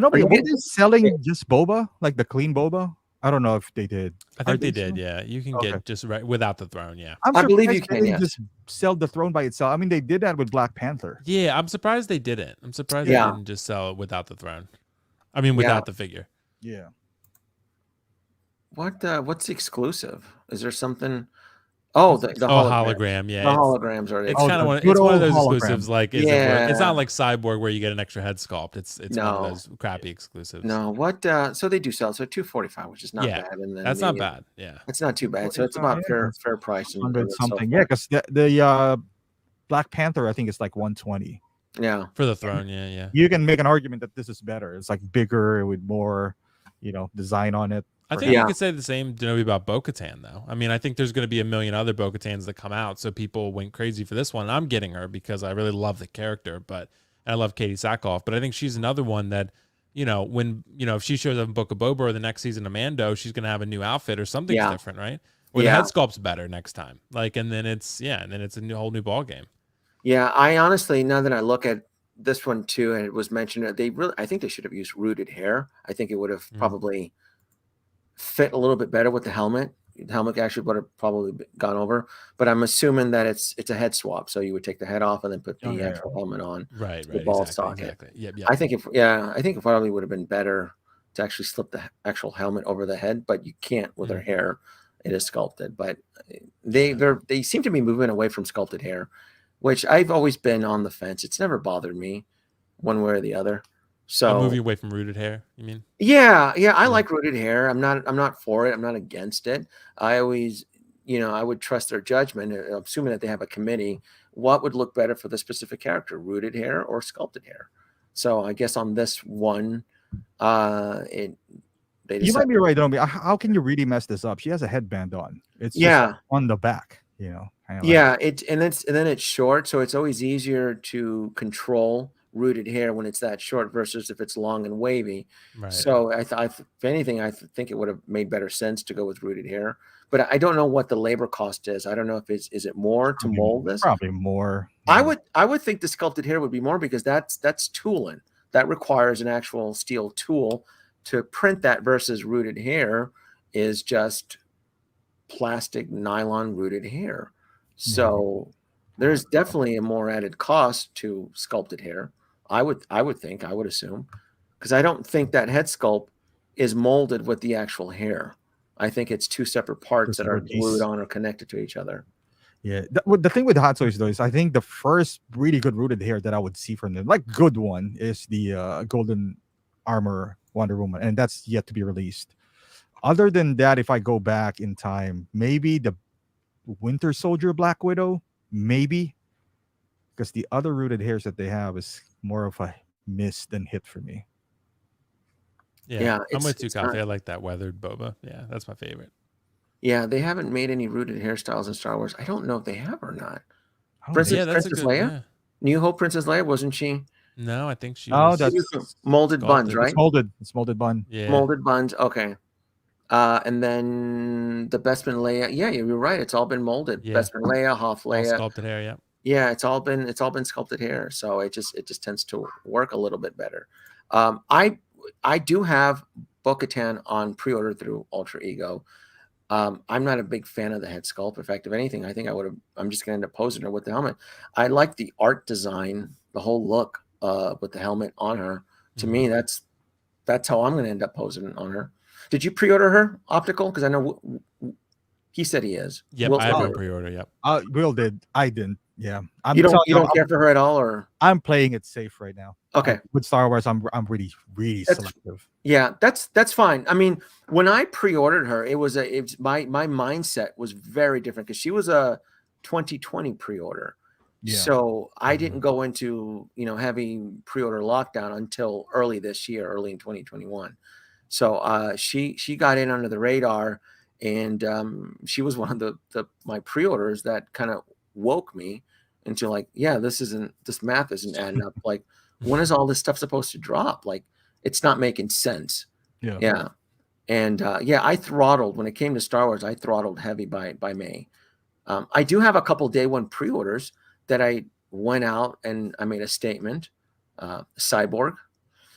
Speaker 2: Are they selling just Boba, like the clean Boba? I don't know if they did.
Speaker 3: I think they did. Yeah, you can get just without the throne. Yeah,
Speaker 1: I believe you can.
Speaker 2: Just sell the throne by itself. I mean, they did that with Black Panther.
Speaker 3: Yeah, I'm surprised they didn't. I'm surprised they didn't just sell it without the throne. I mean, without the figure.
Speaker 2: Yeah.
Speaker 1: What's the exclusive? Is there something? Oh, the
Speaker 3: hologram. Yeah,
Speaker 1: the holograms are.
Speaker 3: It's kind of one of those exclusives. Like, it's not like Cyborg where you get an extra head sculpt. It's one of those crappy exclusives.
Speaker 1: No, so they do sell. So $245, which is not bad. And then
Speaker 3: that's not bad. Yeah,
Speaker 1: it's not too bad. So it's about fair price.
Speaker 2: Something. Yeah, because the Black Panther, I think it's like $120.
Speaker 1: Yeah,
Speaker 3: for the throne. Yeah.
Speaker 2: You can make an argument that this is better. It's like bigger with more, design on it.
Speaker 3: I think you could say the same Danoby about Bo-Katan, though. I mean, I think there's going to be a million other Bo-Katans that come out, so people went crazy for this one. I'm getting her because I really love the character, but And I love Katie Sackhoff, but I think she's another one that, when, if she shows up in Book of Boba or the next season of Mando, she's going to have a new outfit or something's different, right? Or the head sculpt's better next time. And then it's a whole new ball game.
Speaker 1: Yeah, I honestly, now that I look at this one too, and it was mentioned, I think they should have used rooted hair. I think it would have probably fit a little bit better with the helmet. The helmet actually would have probably gone over, but I'm assuming that it's a head swap. So you would take the head off and then put the actual helmet on.
Speaker 3: Right.
Speaker 1: The ball socket. Exactly. Yep. I think it probably would have been better to actually slip the actual helmet over the head, but you can't with her hair. It is sculpted, but they seem to be moving away from sculpted hair, which I've always been on the fence. It's never bothered me one way or the other. So
Speaker 3: moving away from rooted hair, you mean?
Speaker 1: Yeah. I like rooted hair. I'm not for it. I'm not against it. I always, I would trust their judgment, assuming that they have a committee. What would look better for the specific character, rooted hair or sculpted hair? So I guess on this one, you
Speaker 2: might be right, Danoby. How can you really mess this up? She has a headband on. It's just on the back, kind of
Speaker 1: and then it's short, so it's always easier to control rooted hair when it's that short versus if it's long and wavy. Right. So if anything, I think it would have made better sense to go with rooted hair. But I don't know what the labor cost is. I don't know if is it more to mold this?
Speaker 2: Probably more.
Speaker 1: I would think the sculpted hair would be more because that's tooling. That requires an actual steel tool to print that versus rooted hair is just plastic nylon rooted hair. So there's definitely a more added cost to sculpted hair. I would assume, because I don't think that head sculpt is molded with the actual hair. I think it's two separate parts that are glued on or connected to each other.
Speaker 2: Yeah. The thing with Hot Toys though is I think the first really good rooted hair that I would see from them, like good one, is the Golden Armor Wonder Woman, and that's yet to be released. Other than that, if I go back in time, maybe the Winter Soldier Black Widow, maybe, because the other rooted hairs that they have is more of a miss than hit for me.
Speaker 3: Yeah, I'm with you, Coffee. I like that weathered boba. Yeah, that's my favorite.
Speaker 1: Yeah, they haven't made any rooted hairstyles in Star Wars. I don't know if they have or not.
Speaker 2: Princess
Speaker 1: Leia? Yeah. New Hope Princess Leia, wasn't she?
Speaker 3: No, I think she
Speaker 1: was molded buns, right?
Speaker 2: It's molded bun.
Speaker 3: Yeah.
Speaker 1: Molded buns. Okay. And then the Bespin Leia. Yeah, you're right. It's all been molded. Yeah. Bespin Leia, Hoth Leia.
Speaker 3: All sculpted hair, yeah.
Speaker 1: Yeah, it's all been sculpted hair. So it just tends to work a little bit better. I do have Bo-Katan on pre-order through Ultra Ego. I'm not a big fan of the head sculpt. In fact, if anything, I think I'm just gonna end up posing her with the helmet. I like the art design, the whole look with the helmet on her. To me, that's how I'm gonna end up posing on her. Did you pre-order her optical? Because I know he said he is.
Speaker 3: Yep, I have a pre-order. Yep.
Speaker 2: Will did. I didn't. Yeah.
Speaker 1: You don't care for her at all, or
Speaker 2: I'm playing it safe right now.
Speaker 1: Okay.
Speaker 2: With Star Wars, I'm really selective.
Speaker 1: Yeah, that's fine. I mean, when I pre-ordered her, my mindset was very different because she was a 2020 pre-order. Yeah. So I didn't go into heavy pre-order lockdown until early this year, early in 2021. So she got in under the radar, and she was one of my pre-orders that kind of woke me into like, yeah, this math isn't adding up. Like, when is all this stuff supposed to drop? Like, it's not making sense. Yeah. And I throttled when it came to Star Wars. I throttled heavy by May. I do have a couple day one pre-orders that I went out and I made a statement. Cyborg.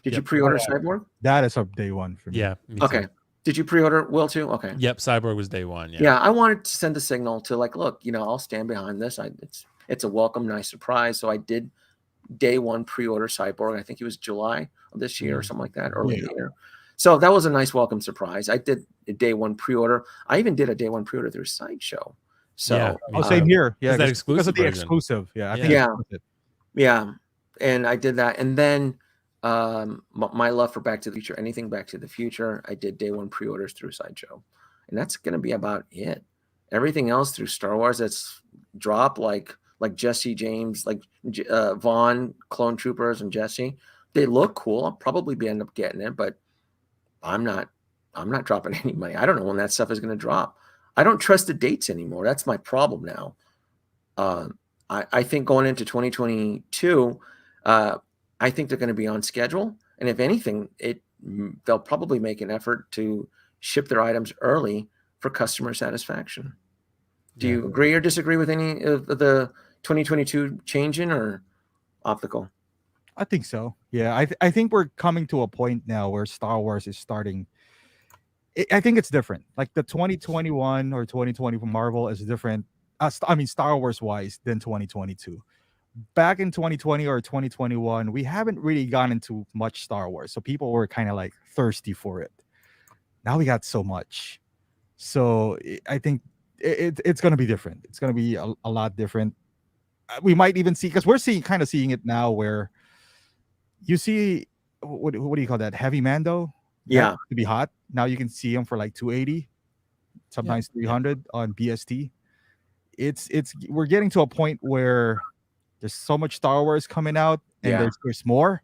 Speaker 1: Did you pre-order Cyborg?
Speaker 2: That is a day one for me.
Speaker 3: Yeah.
Speaker 1: Okay. Did you pre-order Will too? Okay.
Speaker 3: Yep. Cyborg was day one.
Speaker 1: Yeah. I wanted to send a signal to like, look, I'll stand behind this. It's a welcome, nice surprise. So I did day one pre-order Cyborg. I think it was July of this year or something like that, early in the year. So that was a nice welcome surprise. I did a day one pre-order. I even did a day one pre-order through Sideshow. So
Speaker 2: same here. Yeah,
Speaker 3: that exclusive
Speaker 2: because of the exclusive. Yeah.
Speaker 1: Yeah. And I did that. And then my love for Back to the Future, anything Back to the Future, I did day one pre-orders through Sideshow. And that's going to be about it. Everything else through Star Wars that's dropped, like Jesse James, like Vaughn, Clone Troopers, and Jesse, they look cool. I'll probably end up getting it, but I'm not dropping any money. I don't know when that stuff is going to drop. I don't trust the dates anymore. That's my problem now. I think going into 2022, I think they're going to be on schedule. And if anything, they'll probably make an effort to ship their items early for customer satisfaction. Do you agree or disagree with any of the 2022 changing or optical?
Speaker 2: I think so. Yeah, I think we're coming to a point now where Star Wars is starting. I think it's different. Like the 2021 or 2020 from Marvel is different. I mean, Star Wars wise than 2022. Back in 2020 or 2021, we haven't really gone into much Star Wars, so people were kind of like thirsty for it. Now we got so much, so I think it's going to be different. It's going to be a lot different. We might even see, because we're seeing it now, where you see what do you call that, heavy Mando?
Speaker 1: Yeah,
Speaker 2: to be hot. Now you can see him for like 280, sometimes 300 on BST. It's we're getting to a point where there's so much Star Wars coming out, and there's more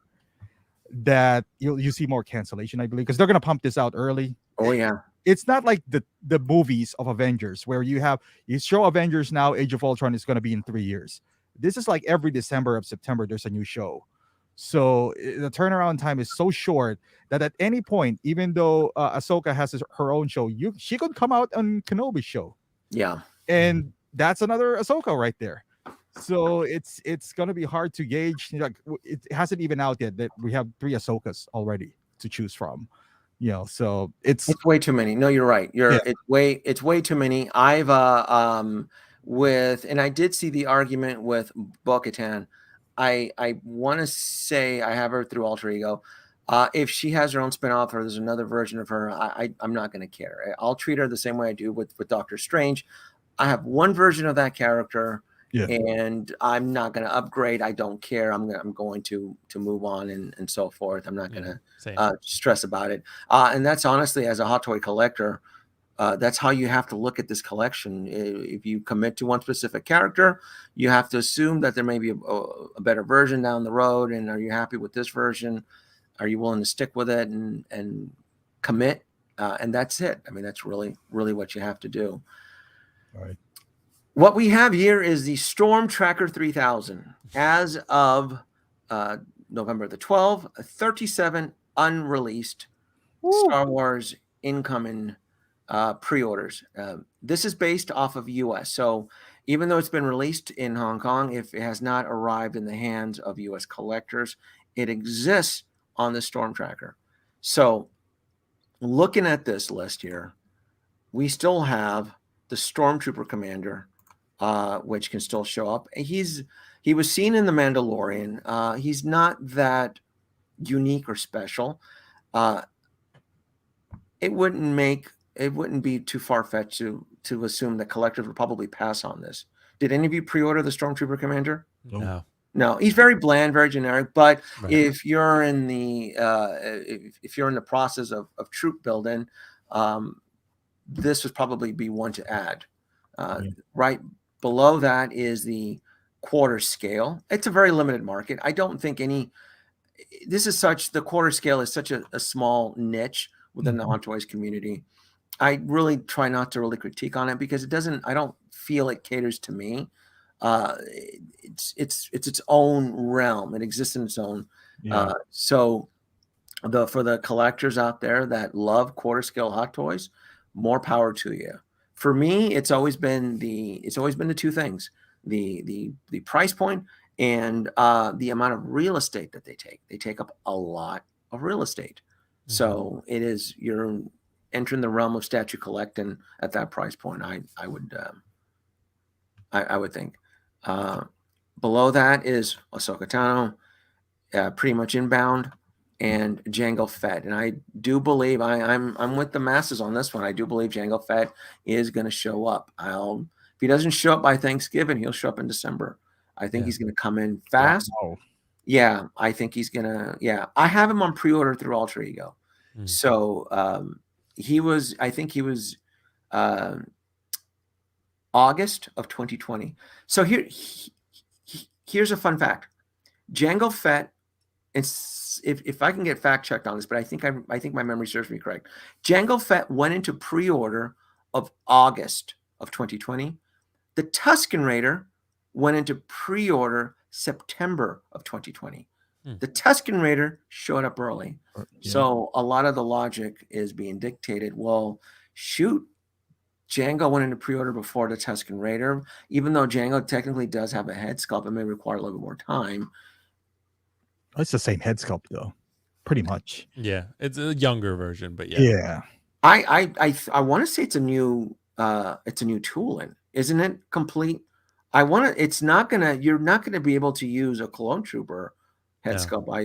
Speaker 2: that you see more cancellation, I believe, because they're gonna pump this out early.
Speaker 1: Oh yeah.
Speaker 2: It's not like the movies of Avengers where you show Avengers now, Age of Ultron is gonna be in 3 years. This is like every December of September there's a new show. So the turnaround time is so short that at any point, even though Ahsoka has her own show, she could come out on Kenobi's show.
Speaker 1: Yeah.
Speaker 2: And that's another Ahsoka right there. So it's gonna be hard to gauge. Like, it hasn't even out yet that we have 3 Ahsokas already to choose from. So it's
Speaker 1: way too many. No, you're right. It's way too many. I've and I did see the argument with Bo-Katan. I want to say I have her through Alter Ego. If she has her own spinoff or there's another version of her, I'm not going to care. I'll treat her the same way I do with Doctor Strange. I have one version of that character, and I'm not going to upgrade. I don't care. I'm going to move on and so forth. I'm not going to stress about it. And that's honestly, as a hot toy collector, that's how you have to look at this collection. If you commit to one specific character, you have to assume that there may be a better version down the road. And are you happy with this version? Are you willing to stick with it and commit? And that's it. I mean, that's really, really what you have to do.
Speaker 2: All right.
Speaker 1: What we have here is the Storm Tracker 3000 as of November the 12th, 37 unreleased Star Wars incoming pre-orders. This is based off of US. So even though it's been released in Hong Kong, if it has not arrived in the hands of US collectors, it exists on the Storm Tracker. So looking at this list here, we still have the Stormtrooper Commander, which can still show up. He was seen in The Mandalorian. He's not that unique or special. It wouldn't be too far-fetched to assume that collectors would probably pass on this. Did any of you pre-order the Stormtrooper Commander? No, he's very bland, very generic. But if you're in the process of troop building, this would probably be one to add. Right below that is the quarter scale. It's a very limited market. I don't think the quarter scale is such a small niche within the Hot Toys community. I really try not to really critique on it because I don't feel it caters to me. It's its own realm. It exists in its own. So for the collectors out there that love quarter scale Hot Toys, more power to you. For me, it's always been the two things: the price point and the amount of real estate that they take. They take up a lot of real estate. Mm-hmm. So you're entering the realm of statue collecting at that price point. I would think. Below that is Ahsoka Tano, pretty much inbound, and Jango Fett. And I do believe I'm with the masses on this one. I do believe Jango Fett is going to show up. If he doesn't show up by Thanksgiving, he'll show up in December. I think he's going to come in fast. Wow. Yeah, I think he's going to. Yeah, I have him on pre-order through Alter Ego. So I think he was August of 2020. So here's a fun fact. Jango Fett, if I can get fact checked on this, but I think my memory serves me correct. Jango Fett went into pre-order of August of 2020. The Tusken Raider went into pre-order September of 2020. The Tusken Raider showed up early.
Speaker 2: Yeah.
Speaker 1: So a lot of the logic is being dictated. Well, shoot, Django went into pre-order before the Tusken Raider. Even though Django technically does have a head sculpt, it may require a little bit more time.
Speaker 2: It's the same head sculpt though, pretty much.
Speaker 3: Yeah, it's a younger version, but yeah.
Speaker 2: Yeah.
Speaker 1: I want to say it's a new tooling, isn't it? Complete. It's not gonna. You're not gonna be able to use a Clone Trooper head
Speaker 3: No.
Speaker 1: sculpt.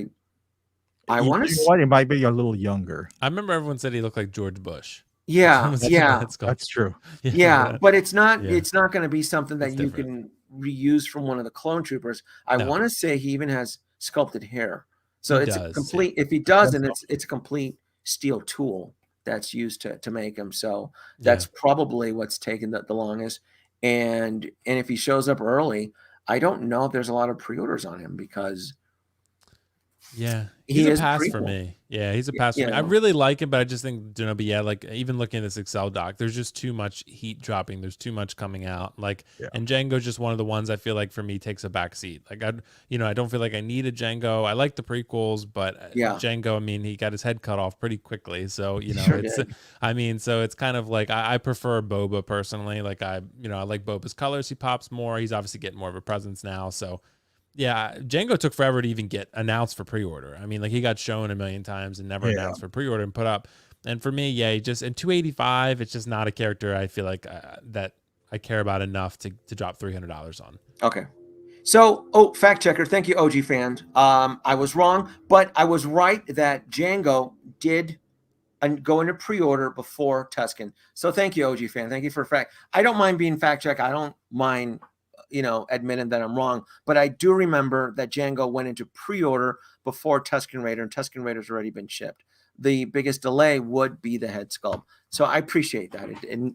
Speaker 2: You know what? It might be a little younger.
Speaker 3: I remember everyone said he looked like George Bush.
Speaker 1: Yeah, yeah,
Speaker 2: that's true.
Speaker 1: Yeah, but it's not.
Speaker 3: Yeah.
Speaker 1: It's not going to be something that
Speaker 3: It's
Speaker 1: you
Speaker 3: different.
Speaker 1: can reuse from one of the Clone Troopers. I
Speaker 3: No.
Speaker 1: want to say he even has sculpted hair, so
Speaker 3: He
Speaker 1: it's
Speaker 3: does,
Speaker 1: a complete. If he does, then it's a complete steel tool that's used to make him. So that's probably what's taken the longest. And if he shows up early, I don't know if there's a lot of pre-orders on him because
Speaker 3: Yeah,
Speaker 1: he
Speaker 3: he's a
Speaker 1: is
Speaker 3: pass for
Speaker 1: prequel.
Speaker 3: me. Yeah, he's a pass for me.
Speaker 1: Yeah.
Speaker 3: I really like him, but I just think Danoby, yeah, like even looking at this Excel doc, there's just too much heat dropping. There's too much coming out. Like, and Django's just one of the ones I feel like for me takes a back seat. Like I don't feel like I need a Django. I like the prequels, but Django, I mean, he got his head cut off pretty quickly. So, so it's kind of like I prefer Boba personally. Like I like Boba's colors. He pops more. He's obviously getting more of a presence now. So yeah, Django took forever to even get announced for pre-order. I mean, like he got shown a million times and never announced for pre-order and put up. And for me, he just in 285, it's just not a character I feel like that I care about enough to drop $300 on.
Speaker 1: Okay. So, fact checker. Thank you, OG fans. I was wrong, but I was right that Django did go into pre-order before Tusken. So thank you, OG fan. Thank you for fact. I don't mind being fact checked. I don't mind admitting that I'm wrong, but I do remember that Django went into pre-order before Tusken Raider, and Tusken Raider's already been shipped. The biggest delay would be the head sculpt. So I appreciate that.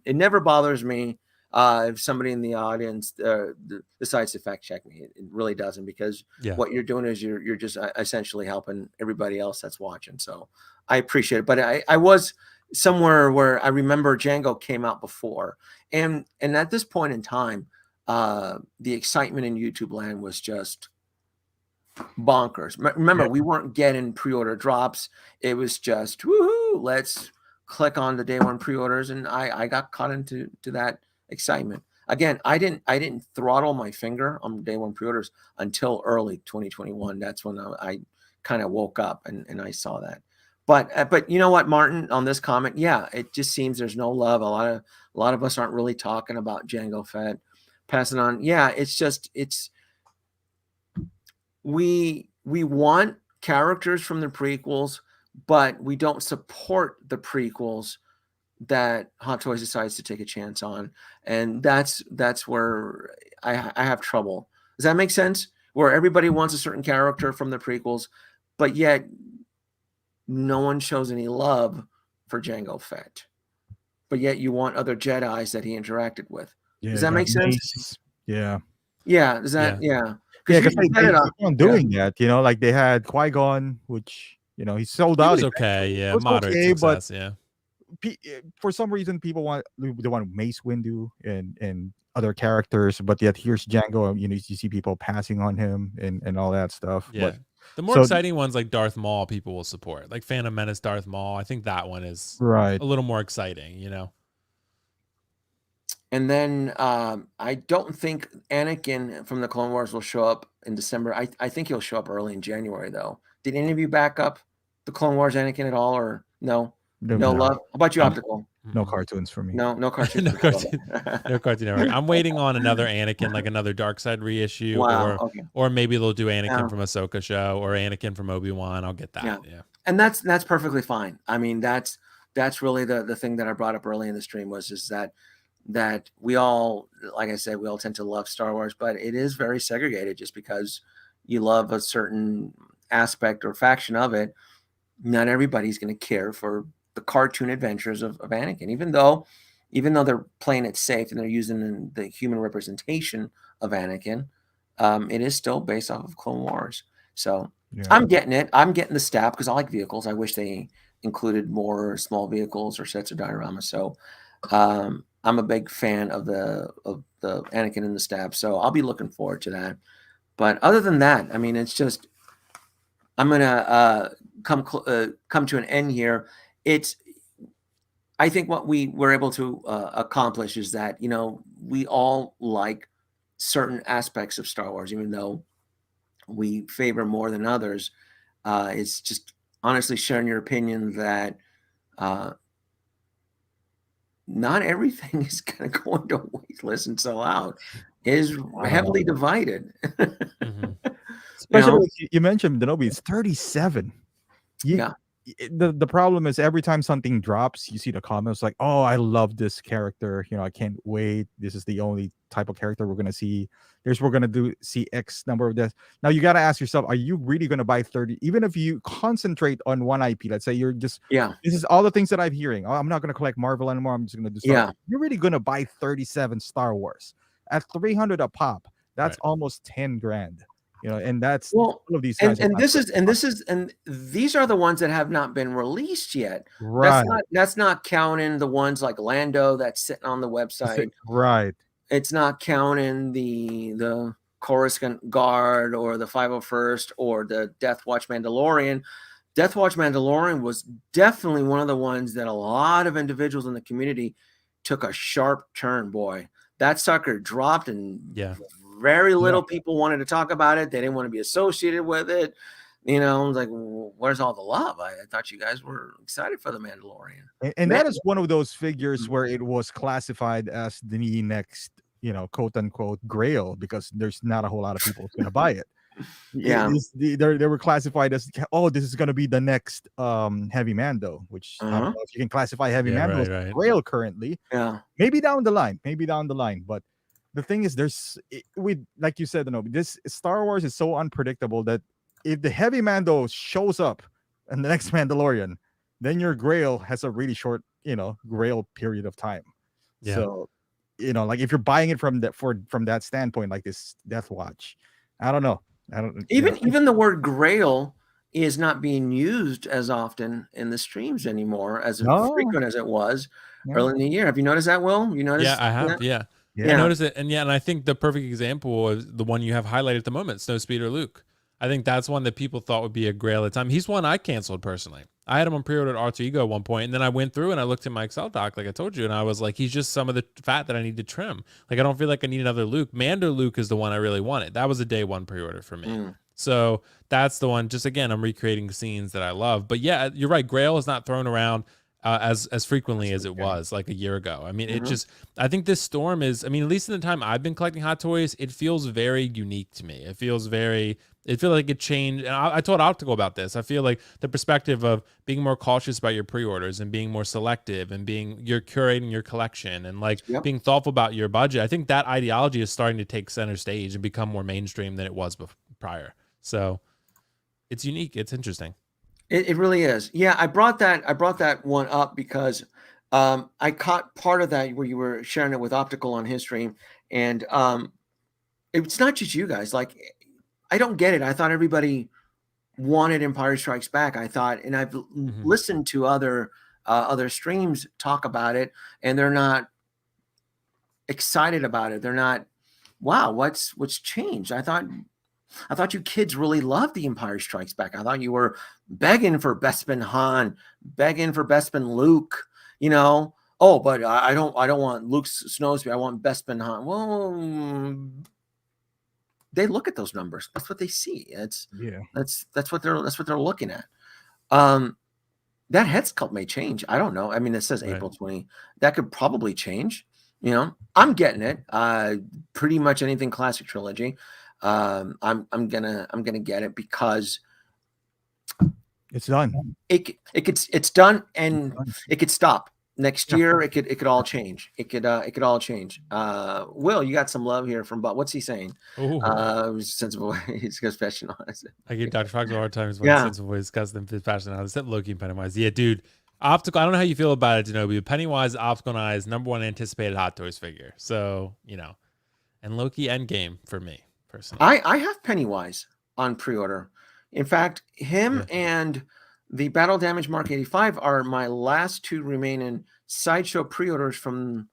Speaker 1: It never bothers me if somebody in the audience decides to fact check me. It really doesn't, because what you're doing is you're just essentially helping everybody else that's watching. So I appreciate it. But I was somewhere where I remember Django came out before, and at this point in time, the excitement in YouTube land was just bonkers. Remember, we weren't getting pre-order drops. It was just woohoo, let's click on the day one pre-orders, and I got caught into that excitement. Again, I didn't throttle my finger on day one pre-orders until early 2021. That's when I kind of woke up and I saw that. But you know what, Martin, on this comment, it just seems there's no love. A lot of us aren't really talking about Django Fett. Passing on, we want characters from the prequels, but we don't support the prequels that Hot Toys decides to take a chance on, and that's where I have trouble. Does that make sense? Where everybody wants a certain character from the prequels, but yet no one shows any love for Django Fett, but yet you want other Jedis that he interacted with. Does that make sense?
Speaker 2: Yeah.
Speaker 1: Yeah. Does that? Yeah.
Speaker 2: Because they keep on doing that. Like they had Qui-Gon, which he sold out.
Speaker 3: It was okay. Yeah, moderate success.
Speaker 2: But for some reason, they want Mace Windu and other characters, but yet here's Django. You see people passing on him and all that stuff.
Speaker 3: Yeah.
Speaker 2: But,
Speaker 3: the more exciting ones like Darth Maul, people will support. Like Phantom Menace, Darth Maul. I think that one is a little more exciting.
Speaker 1: And then I don't think Anakin from the Clone Wars will show up in December. I think he'll show up early in January, though. Did any of you back up the Clone Wars Anakin at all, or no? No love. How about you, Optical?
Speaker 2: No cartoons for me.
Speaker 1: No cartoons.
Speaker 3: No cartoon network. I'm waiting on another Anakin, like another Dark Side reissue, or maybe they'll do Anakin from Ahsoka show or Anakin from Obi-Wan. I'll get that. Yeah.
Speaker 1: And that's perfectly fine. I mean, that's really the thing that I brought up early in the stream was just that we all, like I said, we all tend to love Star Wars, but it is very segregated. Just because you love a certain aspect or faction of it, not everybody's going to care for the cartoon adventures of Anakin, even though they're playing it safe and they're using the human representation of Anakin. It is still based off of Clone Wars. So I'm getting it. I'm getting the stab because I like vehicles. I wish they included more small vehicles or sets of dioramas. So I'm a big fan of the Anakin and the stab. So I'll be looking forward to that. But other than that, I mean, it's just I'm gonna come to an end here. I think what we were able to accomplish is that, you know, we all like certain aspects of Star Wars, even though we favor more than others. It's just honestly sharing your opinion that not everything is going to go into waitlist and sell out. It is heavily divided.
Speaker 2: Especially you mentioned Danoby, it's 37.
Speaker 1: Yeah.
Speaker 2: The problem is every time something drops, you see the comments like, "Oh, I love this character. You know, I can't wait. This is the only type of character we're gonna see. We're gonna see X number of deaths." Now you gotta ask yourself, are you really gonna buy 30? Even if you concentrate on one IP, let's say you're just this is all the things that I'm hearing. Oh, I'm not gonna collect Marvel anymore. I'm just gonna do Star Wars. You're really gonna buy 37 Star Wars at 300 a pop. That's almost 10 grand. You know, and that's all of these guys.
Speaker 1: And these are the ones that have not been released yet.
Speaker 2: Right.
Speaker 1: That's not counting the ones like Lando that's sitting on the website.
Speaker 2: Right.
Speaker 1: It's not counting the Coruscant Guard or the 501st or the Death Watch Mandalorian. Death Watch Mandalorian was definitely one of the ones that a lot of individuals in the community took a sharp turn, boy. That sucker dropped and very little people wanted to talk about it. They didn't want to be associated with it. You know, I was like, well, where's all the love? I thought you guys were excited for the Mandalorian.
Speaker 2: And that is one of those figures where it was classified as the next, you know, quote unquote grail, because there's not a whole lot of people going to buy it. They were classified as, oh, this is going to be the next Heavy Mando, which I don't know if you can classify Heavy Mando as grail currently. Maybe down the line, but the thing is, like you said, Danoby, this Star Wars is so unpredictable that if the Heavy Mando shows up in the next Mandalorian, then your grail has a really short, you know, grail period of time. So, you know, like if you're buying it from that standpoint, like this Death Watch, I don't know.
Speaker 1: Even the word grail is not being used as often in the streams anymore, as frequent as it was early in the year. Have you noticed that, Will? You noticed?
Speaker 3: Yeah, I have. I noticed it, and I think the perfect example was the one you have highlighted at the moment, Snowspeeder Luke. I think that's one that people thought would be a grail at the time. He's one I canceled personally. I had him on pre-order at Alter Ego at one point, and then I went through and I looked at my Excel doc, like I told you, and I was like, he's just some of the fat that I need to trim. Like, I don't feel like I need another Luke. Mando Luke is the one I really wanted. That was a day one pre-order for me. So that's the one. Just again, I'm recreating scenes that I love. But yeah, you're right. Grail is not thrown around as frequently as it was like a year ago. I mean, I think this storm is, I mean, at least in the time I've been collecting Hot Toys, it feels very unique to me. It feels like it changed. And I told Optical about this. I feel like the perspective of being more cautious about your pre-orders and being more selective and you're curating your collection and like being thoughtful about your budget. I think that ideology is starting to take center stage and become more mainstream than it was prior. So it's unique. It's interesting.
Speaker 1: It really is. Yeah, I brought that one up because I caught part of that where you were sharing it with Optical on his stream, and it's not just you guys. Like, I don't get it. I thought everybody wanted Empire Strikes Back. I thought, and I've listened to other streams talk about it, and they're not excited about it. They're not, wow, what's changed? I thought you kids really loved The Empire Strikes Back. I thought you were begging for Bespin Han, begging for Bespin Luke, you know. Oh, but I don't want Luke Snowspeeder. I want Bespin Han. Well, they look at those numbers. That's what they see. That's what they're looking at. That head sculpt may change. I don't know. I mean, it says April 20. That could probably change. You know, I'm getting it. Pretty much anything classic trilogy. I'm gonna get it because
Speaker 2: it's done.
Speaker 1: It's done, and it could stop next year. It could all change. It could all change. Will, you got some love here from Bob. What's he saying? Sensible. He's got passion on it.
Speaker 3: I give Dr. Fox a hard time when sensible ways because them passion on it. Except Loki and Pennywise. Yeah, dude. Optical. I don't know how you feel about it, Danoby. But Pennywise, Optical and Eyes, #1 anticipated Hot Toys figure. So and Loki Endgame for me. Personally.
Speaker 1: I have Pennywise on pre-order. In fact, him and the Battle Damage Mark 85 are my last two remaining Sideshow pre-orders from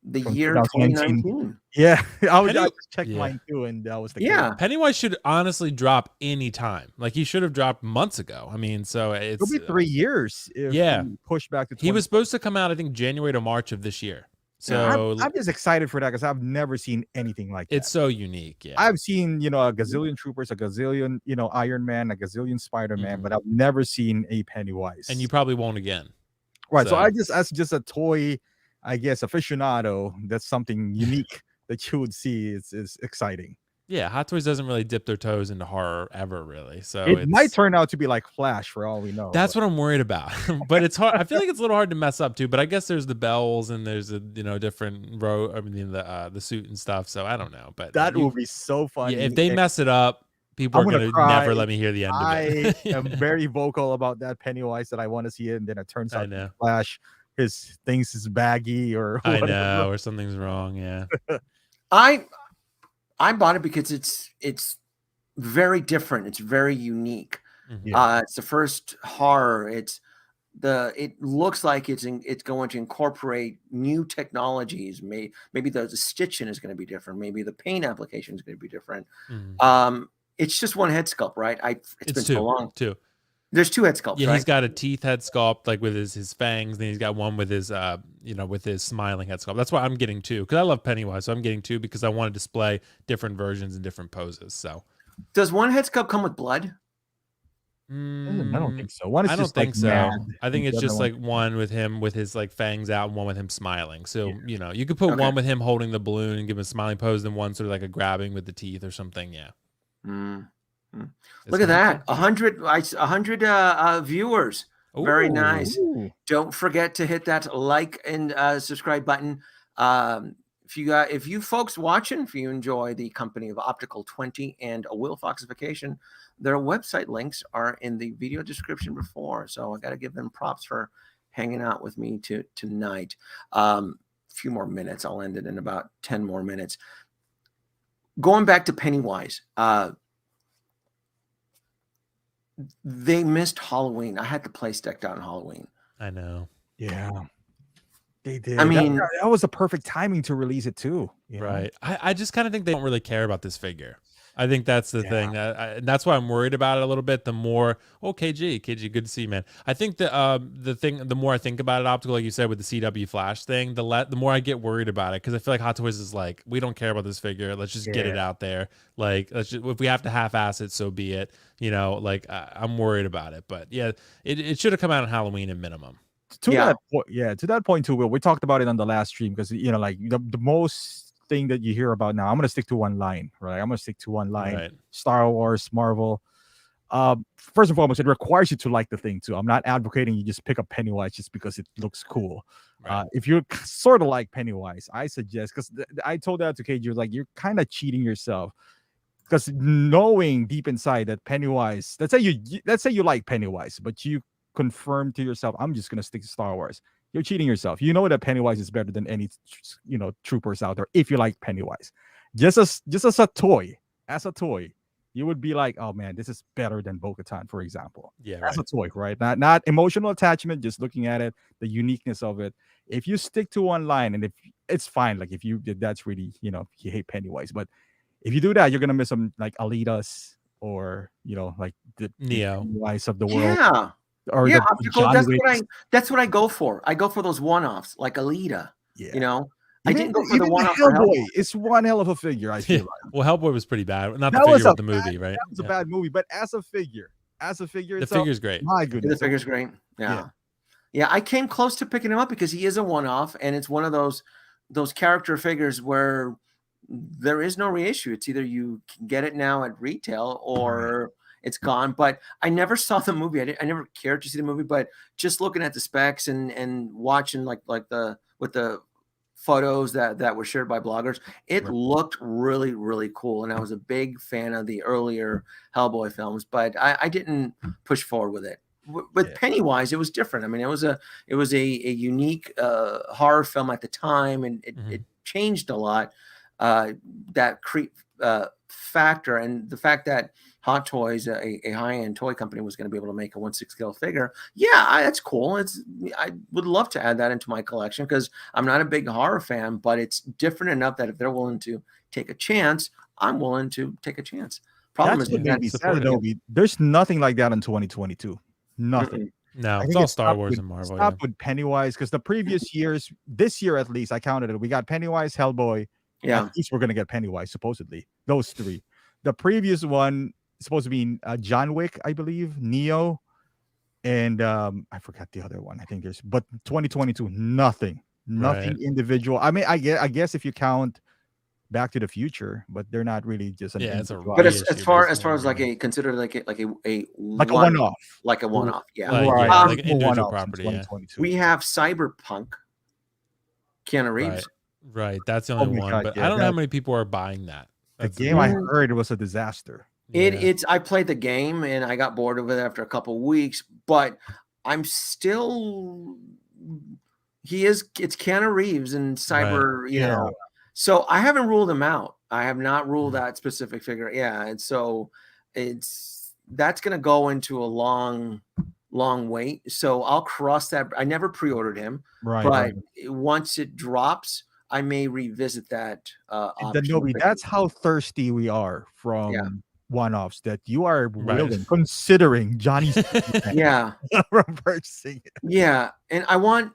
Speaker 1: the
Speaker 2: from
Speaker 1: year
Speaker 2: 2019.
Speaker 1: 2019.
Speaker 2: Yeah, I
Speaker 3: Penny-
Speaker 2: just checked
Speaker 3: yeah.
Speaker 2: mine too, and that was the
Speaker 1: Yeah.
Speaker 2: case.
Speaker 3: Pennywise should honestly drop any time. Like he should have dropped months ago. I mean, so
Speaker 2: It'll
Speaker 3: it's
Speaker 2: be 3 years if
Speaker 3: yeah.
Speaker 2: we push back to
Speaker 3: he
Speaker 2: 20.
Speaker 3: was supposed to come out, I think, January to March of this year.
Speaker 1: Yeah.
Speaker 3: So
Speaker 2: I'm just excited for that because I've never seen anything like that.
Speaker 3: it's so unique. Yeah.
Speaker 2: I've seen, you know, a gazillion troopers, a gazillion, you know, Iron Man, a gazillion Spider-Man,
Speaker 3: Mhm.
Speaker 2: but I've never seen a Pennywise.
Speaker 3: And you probably won't again.
Speaker 2: right. So
Speaker 3: so-
Speaker 2: I just, as just a toy, I guess, aficionado, that's something unique that you would see. Is exciting.
Speaker 3: Yeah, Hot Toys doesn't really dip their toes into horror ever, really. So
Speaker 2: It might turn out to be like Flash for all we know.
Speaker 3: That's what I'm worried about. But it's hard. I feel like it's a little hard to mess up too. But I guess there's the bells and there's a different row. I mean the suit and stuff. So I don't know. But
Speaker 2: that will be so funny.
Speaker 3: yeah, if they mess it up, people
Speaker 2: I'm
Speaker 3: are
Speaker 2: gonna
Speaker 3: gonna
Speaker 2: cry.
Speaker 3: never let me hear the end
Speaker 2: I
Speaker 3: of it.
Speaker 2: am very vocal about that Pennywise that I want to see it, and then it turns
Speaker 3: I
Speaker 2: out
Speaker 3: know.
Speaker 2: Flash his things is baggy or
Speaker 3: I
Speaker 2: whatever.
Speaker 3: know, or something's wrong. Yeah.
Speaker 1: I bought it because it's very different. It's very unique.
Speaker 3: Mhm.
Speaker 2: Yeah.
Speaker 1: It's the first horror. It looks like it's going to incorporate new technologies. Maybe the stitching is going to be different. Maybe the paint application is going to be different.
Speaker 3: Mhm.
Speaker 1: It's just one head sculpt, right? It's been
Speaker 3: two.
Speaker 1: so long.
Speaker 3: Two.
Speaker 1: There's two head sculpts,
Speaker 3: Yeah,
Speaker 1: right?
Speaker 3: he's got a teeth head sculpt, like with his fangs. Then he's got one with his with his smiling head sculpt. That's why I'm getting two, because I love Pennywise. So I'm getting two because I want to display different versions and different poses. So
Speaker 1: Does one head sculpt come with blood?
Speaker 2: I don't think so. One is
Speaker 3: I don't
Speaker 2: just
Speaker 3: think
Speaker 2: like
Speaker 3: so.
Speaker 2: mad,
Speaker 3: I think
Speaker 2: and
Speaker 3: it's
Speaker 2: the
Speaker 3: just
Speaker 2: other
Speaker 3: like one with him with his like fangs out and one with him smiling. So you could put
Speaker 1: Okay.
Speaker 3: one with him holding the balloon and give him a smiling pose, and one sort of like a grabbing with the teeth or something. Yeah.
Speaker 1: Look at that. 100 viewers. Very
Speaker 3: Ooh.
Speaker 1: nice.
Speaker 2: Ooh.
Speaker 1: Don't forget to hit that like and subscribe button. If you folks watching, if you enjoy the company of Optical 20 and a Will Fox Vacation, their website links are in the video description before. So I got to give them props for hanging out with me tonight. A few more minutes. I'll end it in about 10 more minutes. Going back to Pennywise, they missed Halloween. I had the place decked out on Halloween.
Speaker 3: I know.
Speaker 2: Yeah. They did.
Speaker 1: I mean,
Speaker 2: that was the perfect timing to release it too. you know?
Speaker 3: Right. I just kind of think they don't really care about this figure. I think that's the thing. That's why I'm worried about it a little bit. The more, KG, good to see you, man. I think the more I think about it, optical, like you said, with the CW Flash thing, the more I get worried about it, because I feel like Hot Toys is like, we don't care about this figure. Let's just get it out there. Like, if we have to half-ass it, so be it. I'm worried about it. But yeah, it should have come out on Halloween at minimum.
Speaker 2: To that point too, Will. We talked about it on the last stream because like the most thing that you hear about now, I'm gonna stick to one line, right? I'm gonna stick to one line.
Speaker 3: Right.
Speaker 2: Star Wars, Marvel. First and foremost, it requires you to like the thing too. I'm not advocating you just pick up Pennywise just because it looks cool.
Speaker 3: Right.
Speaker 2: If you sort of like Pennywise, I suggest, because I told that to KG, like, you're kind of cheating yourself, because knowing deep inside that Pennywise, let's say you like Pennywise, but you confirm to yourself, I'm just gonna stick to Star Wars. You're cheating yourself. You know that Pennywise is better than any troopers out there. If you like Pennywise, just as a toy, you would be like, oh man, this is better than Bo-Katan, for example.
Speaker 3: Yeah,
Speaker 2: As a toy, right? Not emotional attachment, just looking at it, the uniqueness of it. If you stick to one line, and if it's fine, like if that's really, you hate Pennywise, but if you do that, you're gonna miss some like Alitas or like the
Speaker 3: Neo
Speaker 2: Pennywise of the world.
Speaker 1: Yeah.
Speaker 2: Or
Speaker 1: yeah,
Speaker 2: the
Speaker 1: optical.
Speaker 2: John Wick.
Speaker 1: That's what I go for. I go for those one-offs, like Alita.
Speaker 2: Yeah.
Speaker 1: I didn't go for the one-off for
Speaker 2: Hellboy. It's one hell of a figure, I feel like.
Speaker 3: Well, Hellboy was pretty bad. Not the
Speaker 2: That was
Speaker 3: figure,
Speaker 2: a
Speaker 3: but the movie, right?
Speaker 2: That was a bad movie, but as a figure
Speaker 3: The
Speaker 2: itself,
Speaker 3: figure's great.
Speaker 2: my
Speaker 1: The
Speaker 2: goodness.
Speaker 1: figure's great. Yeah. I came close to picking him up because he is a one-off, and it's one of those character figures where there is no reissue. It's either you can get it now at retail or it's gone. But I never saw the movie. I never cared to see the movie, but just looking at the specs and watching like with the photos that were shared by bloggers, it looked really, really cool. And I was a big fan of the earlier Hellboy films, but I didn't push forward with it. With Pennywise, it was different. I mean, it was a unique horror film at the time, and it changed a lot. That creep factor, and the fact that Hot Toys, a high-end toy company, was going to be able to make a 1/6 scale figure. Yeah, that's cool. I would love to add that into my collection because I'm not a big horror fan, but it's different enough that if they're willing to take a chance, I'm willing to take a chance. Problem
Speaker 2: That's
Speaker 1: is
Speaker 2: what made me sad, Danoby. There's nothing like that in 2022. Nothing.
Speaker 3: No,
Speaker 2: I
Speaker 3: it's
Speaker 2: think
Speaker 3: all
Speaker 2: it
Speaker 3: Star
Speaker 2: stopped
Speaker 3: Wars
Speaker 2: with-
Speaker 3: and Marvel.
Speaker 2: Stop with Pennywise because the previous years, this year at least, I counted it. We got Pennywise, Hellboy.
Speaker 1: Yeah.
Speaker 2: At least we're gonna get Pennywise, supposedly. Those three. The previous one is supposed to be John Wick, I believe, Neo, and I forgot the other one. I think but 2022, nothing
Speaker 3: Right.
Speaker 2: individual. I mean, I guess if you count Back to the Future, but they're not really just an
Speaker 3: Yeah, it's a
Speaker 2: individual.
Speaker 1: But
Speaker 3: reissue,
Speaker 1: as far
Speaker 3: basically,
Speaker 1: as like
Speaker 3: yeah.
Speaker 1: considered like a
Speaker 2: like a one-off.
Speaker 1: like a one-off. Yeah.
Speaker 3: Like,
Speaker 2: Right.
Speaker 3: yeah, like
Speaker 2: Multiple
Speaker 3: individual
Speaker 2: one-offs in
Speaker 3: property. Yeah.
Speaker 2: 2022.
Speaker 1: We have Cyberpunk, Keanu Reeves.
Speaker 3: Right. That's the only
Speaker 2: my
Speaker 3: one.
Speaker 2: God,
Speaker 3: But
Speaker 2: yeah,
Speaker 3: I don't know how
Speaker 2: that-
Speaker 3: many people are buying that.
Speaker 2: The
Speaker 3: That's
Speaker 2: game I heard was a disaster.
Speaker 3: yeah.
Speaker 1: I played the game and I got bored of it after a couple of weeks, but I'm still it's Keanu Reeves and cyber, you know. So I haven't ruled him out. I have not ruled that specific figure. Yeah. And so that's gonna go into a long wait. So I'll cross that. I never pre-ordered him,
Speaker 2: Right.
Speaker 1: but once it drops, I may revisit that option.
Speaker 2: Danoby, that's how thirsty we are from one-offs that you are willing, considering Johnny's
Speaker 1: yeah.
Speaker 2: from purchasing it.
Speaker 1: Yeah, and I want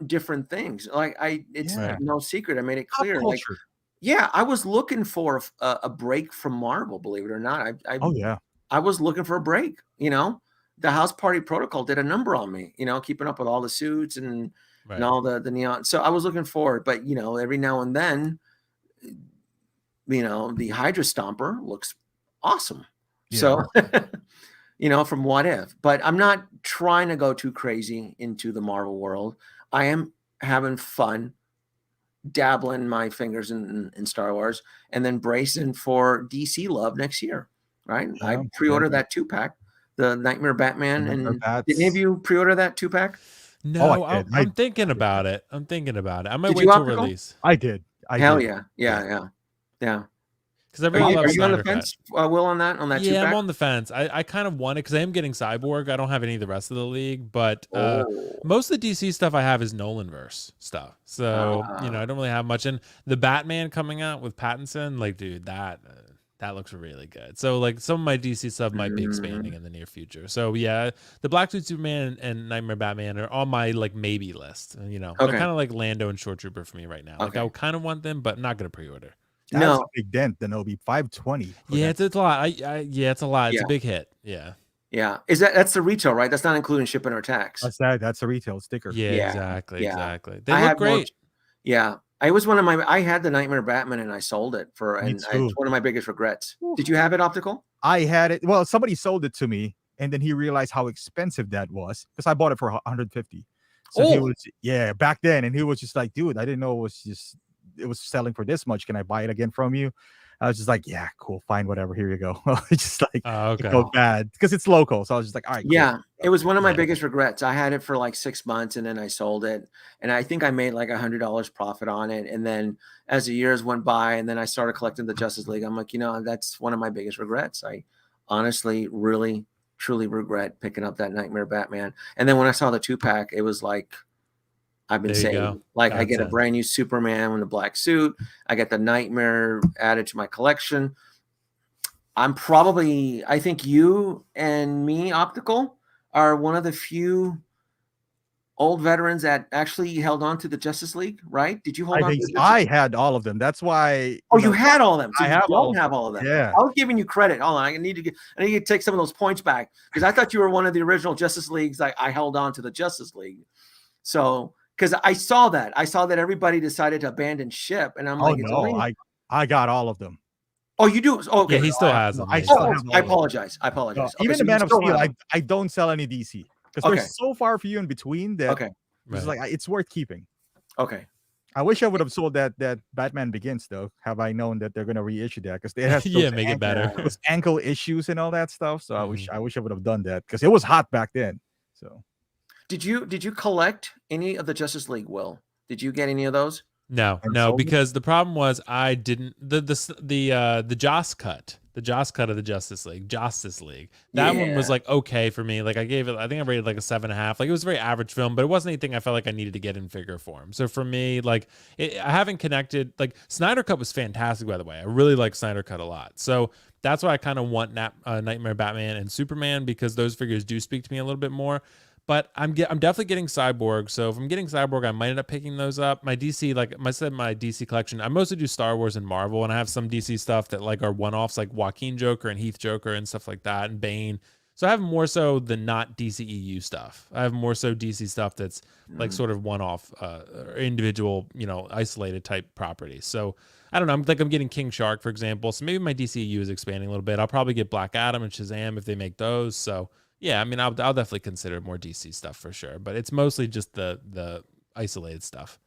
Speaker 1: different things. Like it's no secret. I made it
Speaker 2: Pop
Speaker 1: clear. Like,
Speaker 2: culture.
Speaker 1: yeah, I was looking for a break from Marvel. Believe it or not, I was looking for a break. You know, the House Party Protocol did a number on me. You know, keeping up with all the suits and all the neon. So I was looking forward, but you know, every now and then, you know, the Hydra Stomper looks awesome. So. You know, from What If, but I'm not trying to go too crazy into the Marvel world. I am having fun, dabbling my fingers in Star Wars, and then bracing for DC love next year. Right?
Speaker 2: Yeah,
Speaker 1: I pre-ordered that 2-pack, the Nightmare Batman, and did any of you pre-order that 2-pack?
Speaker 3: No, I'm thinking about it. I might wait till release.
Speaker 2: I did.
Speaker 1: Hell yeah.
Speaker 3: Because I really love
Speaker 1: Are you on the
Speaker 3: Snyder
Speaker 1: fence, Will, on that?
Speaker 3: Yeah,
Speaker 1: 2-pack?
Speaker 3: I'm on the fence. I kind of want it because I am getting Cyborg. I don't have any of the rest of the league, but most of the DC stuff I have is Nolanverse stuff. So you know, I don't really have much. And the Batman coming out with Pattinson, like, dude, that looks really good. So like, some of my DC stuff might be expanding in the near future. So yeah, the Black Suit Superman and Nightmare Batman are on my like maybe list. You know, they're kind of like Lando and Short Trooper for me right now. Like, I kind of want them, but not gonna pre-order.
Speaker 2: That's a big dent, Danoby. 520.
Speaker 3: Yeah, it's a lot. It's a lot. It's a big hit. Yeah.
Speaker 1: Yeah. That's the retail, right? That's not including shipping or tax.
Speaker 2: That's a retail sticker.
Speaker 3: Yeah. Exactly. They look great.
Speaker 1: I was I had the Nightmare Batman and I sold it it's one of my biggest regrets. Did you have it, Optical?
Speaker 2: I had it. Well, somebody sold it to me and then he realized how expensive that was because I bought it for 150. So he was, back then. And he was just like, dude, I didn't know it was selling for this much. Can I buy it again from you? I was just like, yeah, cool, fine, whatever. Here you go. It's just like, it felt bad because it's local. So I was just like, all right. Cool.
Speaker 1: Yeah, it was one of my biggest regrets. I had it for like 6 months and then I sold it. And I think I made like $100 profit on it. And then as the years went by and then I started collecting the Justice League, I'm like, you know, that's one of my biggest regrets. I honestly, really, truly regret picking up that Nightmare Batman. And then when I saw the 2-pack, it was like, I've been saying, like, I get a brand new Superman in a black suit. I get the Nightmare added to my collection. I think you and me, Optical, are one of the few old veterans that actually held on to the Justice League, right? Did you hold on to it?
Speaker 2: I had all of them. That's why.
Speaker 1: Oh, you had all of them. So
Speaker 2: I
Speaker 1: don't have all of them.
Speaker 2: Yeah.
Speaker 1: I was giving you credit. Hold on. I need to take some of those points back because I thought you were one of the original Justice Leagues. I held on to the Justice League. So, because I saw that everybody decided to abandon ship, and I'm like,
Speaker 2: no, I got all of them.
Speaker 1: Oh, you do? Oh, okay.
Speaker 3: Yeah, he still has them.
Speaker 1: I apologize.
Speaker 2: Even the Man of Steel, I don't sell any DC because there's so far for you in between that. It's like it's worth keeping.
Speaker 1: Okay.
Speaker 2: I wish I would have sold that Batman Begins though. Have I known that they're gonna reissue that because they have
Speaker 3: make it better.
Speaker 2: Those ankle issues and all that stuff. So I wish I would have done that because it was hot back then. So.
Speaker 1: Did you collect any of the Justice League, Will? Did you get any of those?
Speaker 3: No, because the problem was I didn't the Joss cut the Joss cut of the Justice League. That one was like okay for me. Like I think I rated like a 7.5. Like it was a very average film, but it wasn't anything I felt like I needed to get in figure form. So for me, like I haven't connected. Like Snyder Cut was fantastic, by the way. I really like Snyder Cut a lot. So that's why I kind of want Nightmare Batman and Superman, because those figures do speak to me a little bit more. But I'm definitely getting Cyborg. So if I'm getting Cyborg, I might end up picking those up. My DC, like I said, my DC collection, I mostly do Star Wars and Marvel, and I have some DC stuff that like are one-offs, like Joaquin Joker and Heath Joker and stuff like that, and Bane. So I have more so the not DCEU stuff. I have more so DC stuff that's like sort of one-off, individual, isolated type properties. So I don't know. I'm getting King Shark, for example. So maybe my DCEU is expanding a little bit. I'll probably get Black Adam and Shazam if they make those. So yeah, I mean, I'll definitely consider more DC stuff for sure, but it's mostly just the isolated stuff.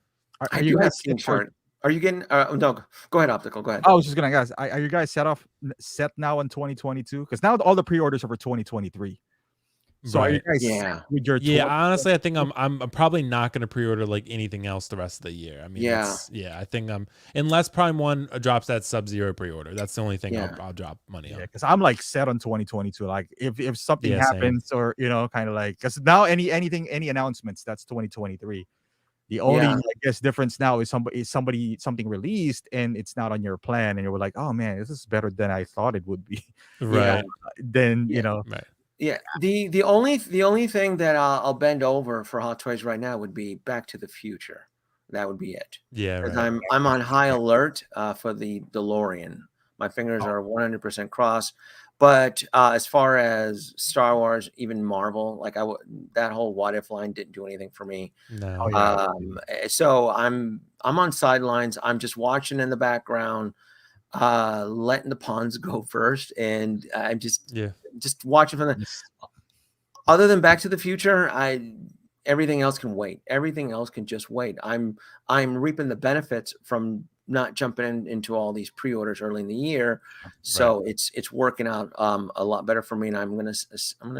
Speaker 1: Are you guys King Shark? Are you getting? No, go ahead, Optical. Go ahead.
Speaker 2: I was just gonna guys. Are you guys set now in 2022? Because now all the pre-orders are for 2023. So
Speaker 3: right.
Speaker 2: are you guys with your
Speaker 3: honestly, I think I'm probably not going to pre-order like anything else the rest of the year. I mean, I think unless Prime 1 drops that Sub-Zero pre-order, that's the only thing I'll drop money on.
Speaker 2: Because I'm like set on 2022. Like if something happens, same. Or kind of like, because now any announcements, that's 2023. The only I guess difference now is something released and it's not on your plan, and you're like, oh man, this is better than I thought it would be.
Speaker 3: Right.
Speaker 2: Then
Speaker 3: Right.
Speaker 1: Yeah, the only thing that I'll bend over for Hot Toys right now would be Back to the Future. That would be it.
Speaker 3: Yeah, right.
Speaker 1: I'm on high alert for the DeLorean. My fingers are 100% crossed. But as far as Star Wars, even Marvel, like that whole What If line didn't do anything for me.
Speaker 3: No.
Speaker 1: So I'm on sidelines. I'm just watching in the background, letting the pawns go first, and I'm just watching from the. Other than Back to the Future, everything else can wait. Everything else can just wait. I'm reaping the benefits from not jumping into all these pre-orders early in the year, so it's working out a lot better for me, and I'm gonna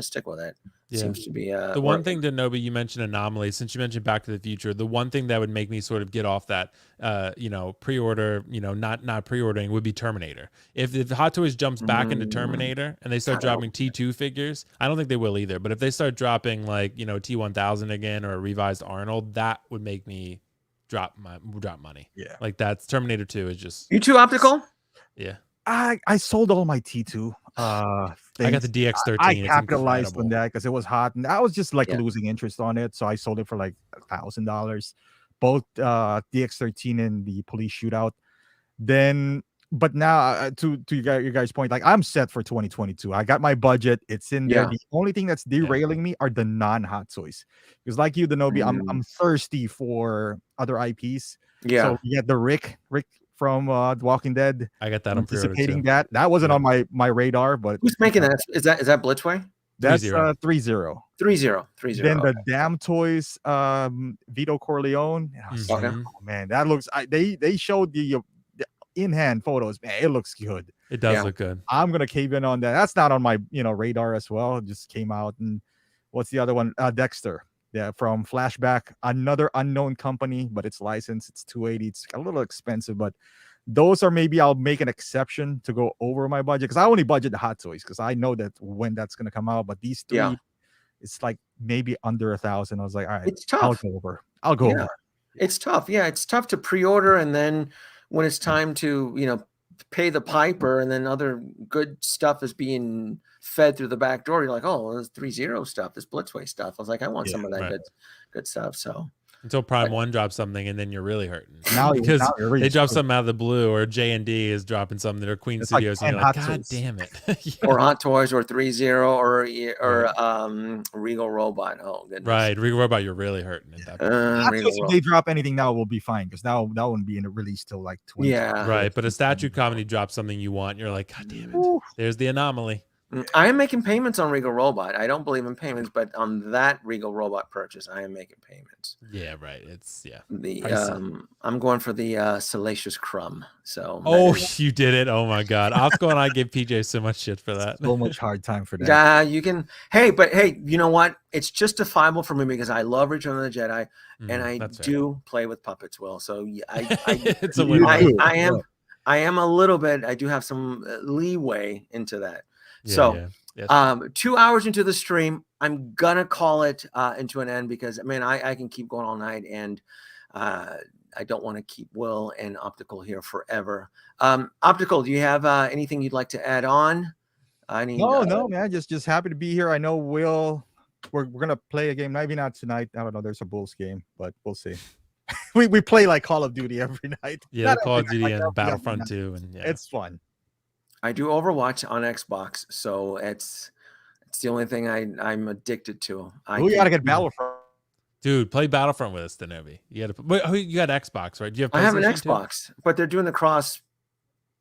Speaker 1: stick with it. Yeah. Seems to be
Speaker 3: the one thing, Danoby, you mentioned Anomaly. Since you mentioned Back to the Future, the one thing that would make me sort of get off that pre-order, not pre-ordering, would be Terminator. If Hot Toys jumps back into Terminator and they start dropping T2 figures, I don't think they will either, but if they start dropping like T1000 again or a revised Arnold, that would make me drop money. Yeah, like that's Terminator 2 is just
Speaker 1: you too, Optical.
Speaker 3: Yeah,
Speaker 2: I sold all my T2
Speaker 3: I got the DX13.
Speaker 2: I capitalized on that because it was hot, and I was just like losing interest on it, so I sold it for like $1,000, both DX13 and the police shootout. Then but now to your guys' point, like I'm set for 2022. I got my budget, it's in there. The only thing that's derailing me are the non-Hot Toys, because like you, Danoby, I'm thirsty for other IPs. So you get the Rick from The Walking Dead.
Speaker 3: I got that.
Speaker 2: I'm anticipating that wasn't on my radar, but
Speaker 1: who's making that? Is that Blitzway?
Speaker 2: That's 3-0.
Speaker 1: 3-0.
Speaker 2: Then the Damn Toys, Vito Corleone. Oh man, that looks. They showed the in-hand photos. Man, it looks good.
Speaker 3: It does look good.
Speaker 2: I'm gonna cave in on that. That's not on my radar as well. It just came out. And what's the other one? Dexter. Yeah, from Flashback, another unknown company, but it's licensed. It's $280. It's a little expensive, but those are maybe I'll make an exception to go over my budget, because I only budget the Hot Toys because I know that when that's gonna come out. But these three, it's like maybe under $1,000. I was like, all right,
Speaker 1: it's tough.
Speaker 2: I'll go over.
Speaker 1: It's tough. Yeah, it's tough to pre-order, and then when it's time to pay the piper, and then other good stuff is being fed through the back door, you're like, oh, there's 3-0 stuff, this Blitzway stuff. I was like, I want some of that good stuff. So
Speaker 3: until Prime 1 drops something, and then you're really hurting.
Speaker 2: Because
Speaker 3: they drop something out of the blue, or J&D is dropping something, or Queen Studios, and you're like, God damn it.
Speaker 1: Or Hot Toys, or 3-0, or Regal Robot. Oh, goodness.
Speaker 3: Right, Regal Robot, you're really hurting at that point.
Speaker 2: If they drop anything now, we'll be fine, because that wouldn't be in a release till like 20.
Speaker 1: Yeah.
Speaker 3: Right, but a Statue Comedy drops something you want, you're like, God damn it. There's the anomaly.
Speaker 1: I am making payments on Regal Robot. I don't believe in payments, but on that Regal Robot purchase, I am making payments.
Speaker 3: Yeah, right. It's
Speaker 1: I'm going for the Salacious Crumb. So
Speaker 3: you did it! Oh my God, Osco and I give PJ so much shit for that.
Speaker 2: So much hard time for that.
Speaker 1: Yeah, you can. Hey, you know what? It's justifiable for me because I love Return of the Jedi, and I do play with puppets. Will, so I I am a little bit. I do have some leeway into that.
Speaker 3: Yeah,
Speaker 1: So,
Speaker 3: yeah.
Speaker 1: 2 hours into the stream, I'm gonna call it into an end because I can keep going all night, and I don't want to keep Will and Optical here forever. Optical, do you have anything you'd like to add on?
Speaker 2: No, man. Just happy to be here. I know we're gonna play a game. Maybe not tonight. I don't know. There's a Bulls game, but we'll see. we play like Call of Duty every night.
Speaker 3: Yeah,
Speaker 2: Not
Speaker 3: Call of
Speaker 2: every
Speaker 3: Duty
Speaker 2: night,
Speaker 3: and
Speaker 2: like
Speaker 3: Battlefront 2, and
Speaker 2: it's fun.
Speaker 1: I do Overwatch on Xbox, so it's the only thing I'm addicted to.
Speaker 2: We gotta get Battlefront.
Speaker 3: Dude, play Battlefront with us, Danoby. You got Xbox, right? Do you have?
Speaker 1: I have an
Speaker 3: PlayStation
Speaker 1: Xbox, but they're doing the cross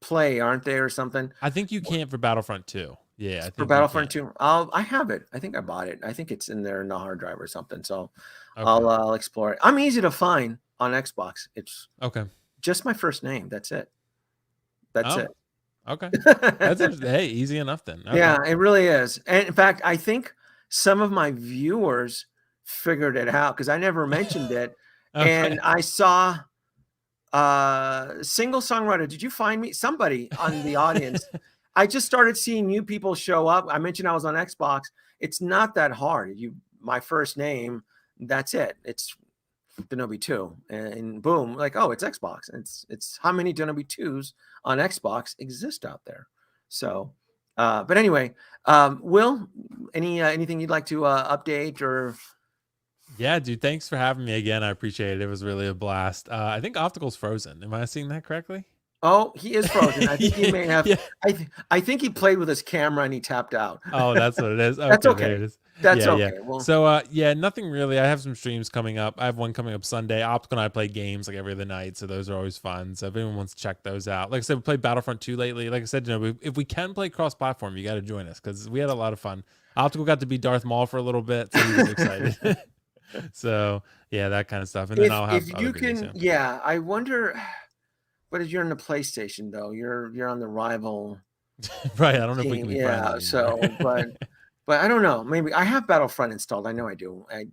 Speaker 1: play, aren't they, or something?
Speaker 3: I think you can't for Battlefront 2. Yeah, I think
Speaker 1: for Battlefront 2. I have it. I think I bought it. I think it's in there in the hard drive or something. So
Speaker 3: Okay.
Speaker 1: I'll explore it. I'm easy to find on Xbox. It's
Speaker 3: Okay.
Speaker 1: just my first name. That's it. That's it.
Speaker 3: Okay. Hey, easy enough then. Okay.
Speaker 1: Yeah, it really is. And in fact, I think some of my viewers figured it out because I never mentioned it.
Speaker 3: Okay.
Speaker 1: And I saw single songwriter. Did you find me? Somebody on the audience. I just started seeing new people show up. I mentioned I was on Xbox. It's not that hard. My first name, that's it. It's Danoby2, and boom, like, oh, it's Xbox. It's how many Danoby2s on Xbox exist out there? So, but anyway, Will, anything you'd like to update or?
Speaker 3: Yeah, dude, thanks for having me again. I appreciate it. It was really a blast. I think Optical's frozen. Am I seeing that correctly?
Speaker 1: Oh, he is frozen. I think he may have.
Speaker 3: Yeah.
Speaker 1: I think he played with his camera and he tapped out.
Speaker 3: Oh, that's what it is. Okay,
Speaker 1: That's okay.
Speaker 3: there it is.
Speaker 1: That's
Speaker 3: Yeah,
Speaker 1: okay.
Speaker 3: yeah.
Speaker 1: Well,
Speaker 3: So, nothing really. I have some streams coming up. I have one coming up Sunday. Optical and I play games like every other night, so those are always fun. So if anyone wants to check those out, like I said, we played Battlefront 2 lately. Like I said, if we can play cross-platform, you got to join us because we had a lot of fun. Optical got to be Darth Maul for a little bit, so he was excited. So yeah, that kind of stuff. And then I'll have
Speaker 1: if
Speaker 3: other
Speaker 1: you
Speaker 3: videos,
Speaker 1: can, yeah. I wonder. But if you're on the PlayStation though, you're on the rival.
Speaker 3: Right. I don't know if we can
Speaker 1: team.
Speaker 3: be
Speaker 1: Yeah.
Speaker 3: friends
Speaker 1: So,
Speaker 3: anymore.
Speaker 1: but I don't know. Maybe I have Battlefront installed. I know I do. I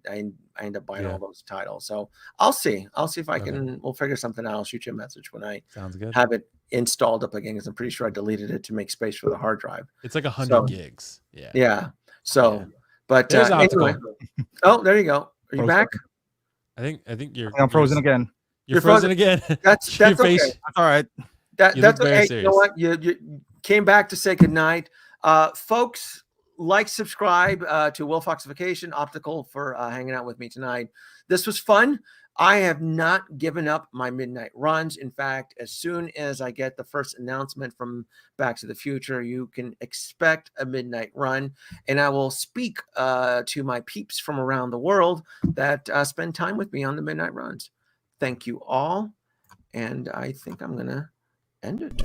Speaker 1: end up buying
Speaker 3: Yeah.
Speaker 1: all those titles. So I'll see. I'll see if I
Speaker 3: Okay.
Speaker 1: can. We'll figure something out. I'll shoot you a message when I
Speaker 3: Sounds good.
Speaker 1: have it installed up again because I'm pretty sure I deleted it to make space for the hard drive.
Speaker 3: It's like 100
Speaker 1: So,
Speaker 3: gigs. Yeah.
Speaker 1: Yeah. So,
Speaker 3: Yeah.
Speaker 1: but
Speaker 3: There's Optical.
Speaker 1: anyway. Oh, there you go. Are you
Speaker 2: Frozen.
Speaker 1: back?
Speaker 3: I think you're.
Speaker 2: I'm frozen again.
Speaker 3: You're frozen again.
Speaker 1: That's
Speaker 3: Your
Speaker 1: okay.
Speaker 3: face.
Speaker 2: That's all right.
Speaker 3: You
Speaker 1: That's
Speaker 3: look very
Speaker 1: okay. You know what? You came back to say goodnight. Folks, subscribe to Will Foxification, Optical for hanging out with me tonight. This was fun. I have not given up my midnight runs. In fact, as soon as I get the first announcement from Back to the Future, you can expect a midnight run. And I will speak to my peeps from around the world that spend time with me on the midnight runs. Thank you all. And I think I'm going to end it.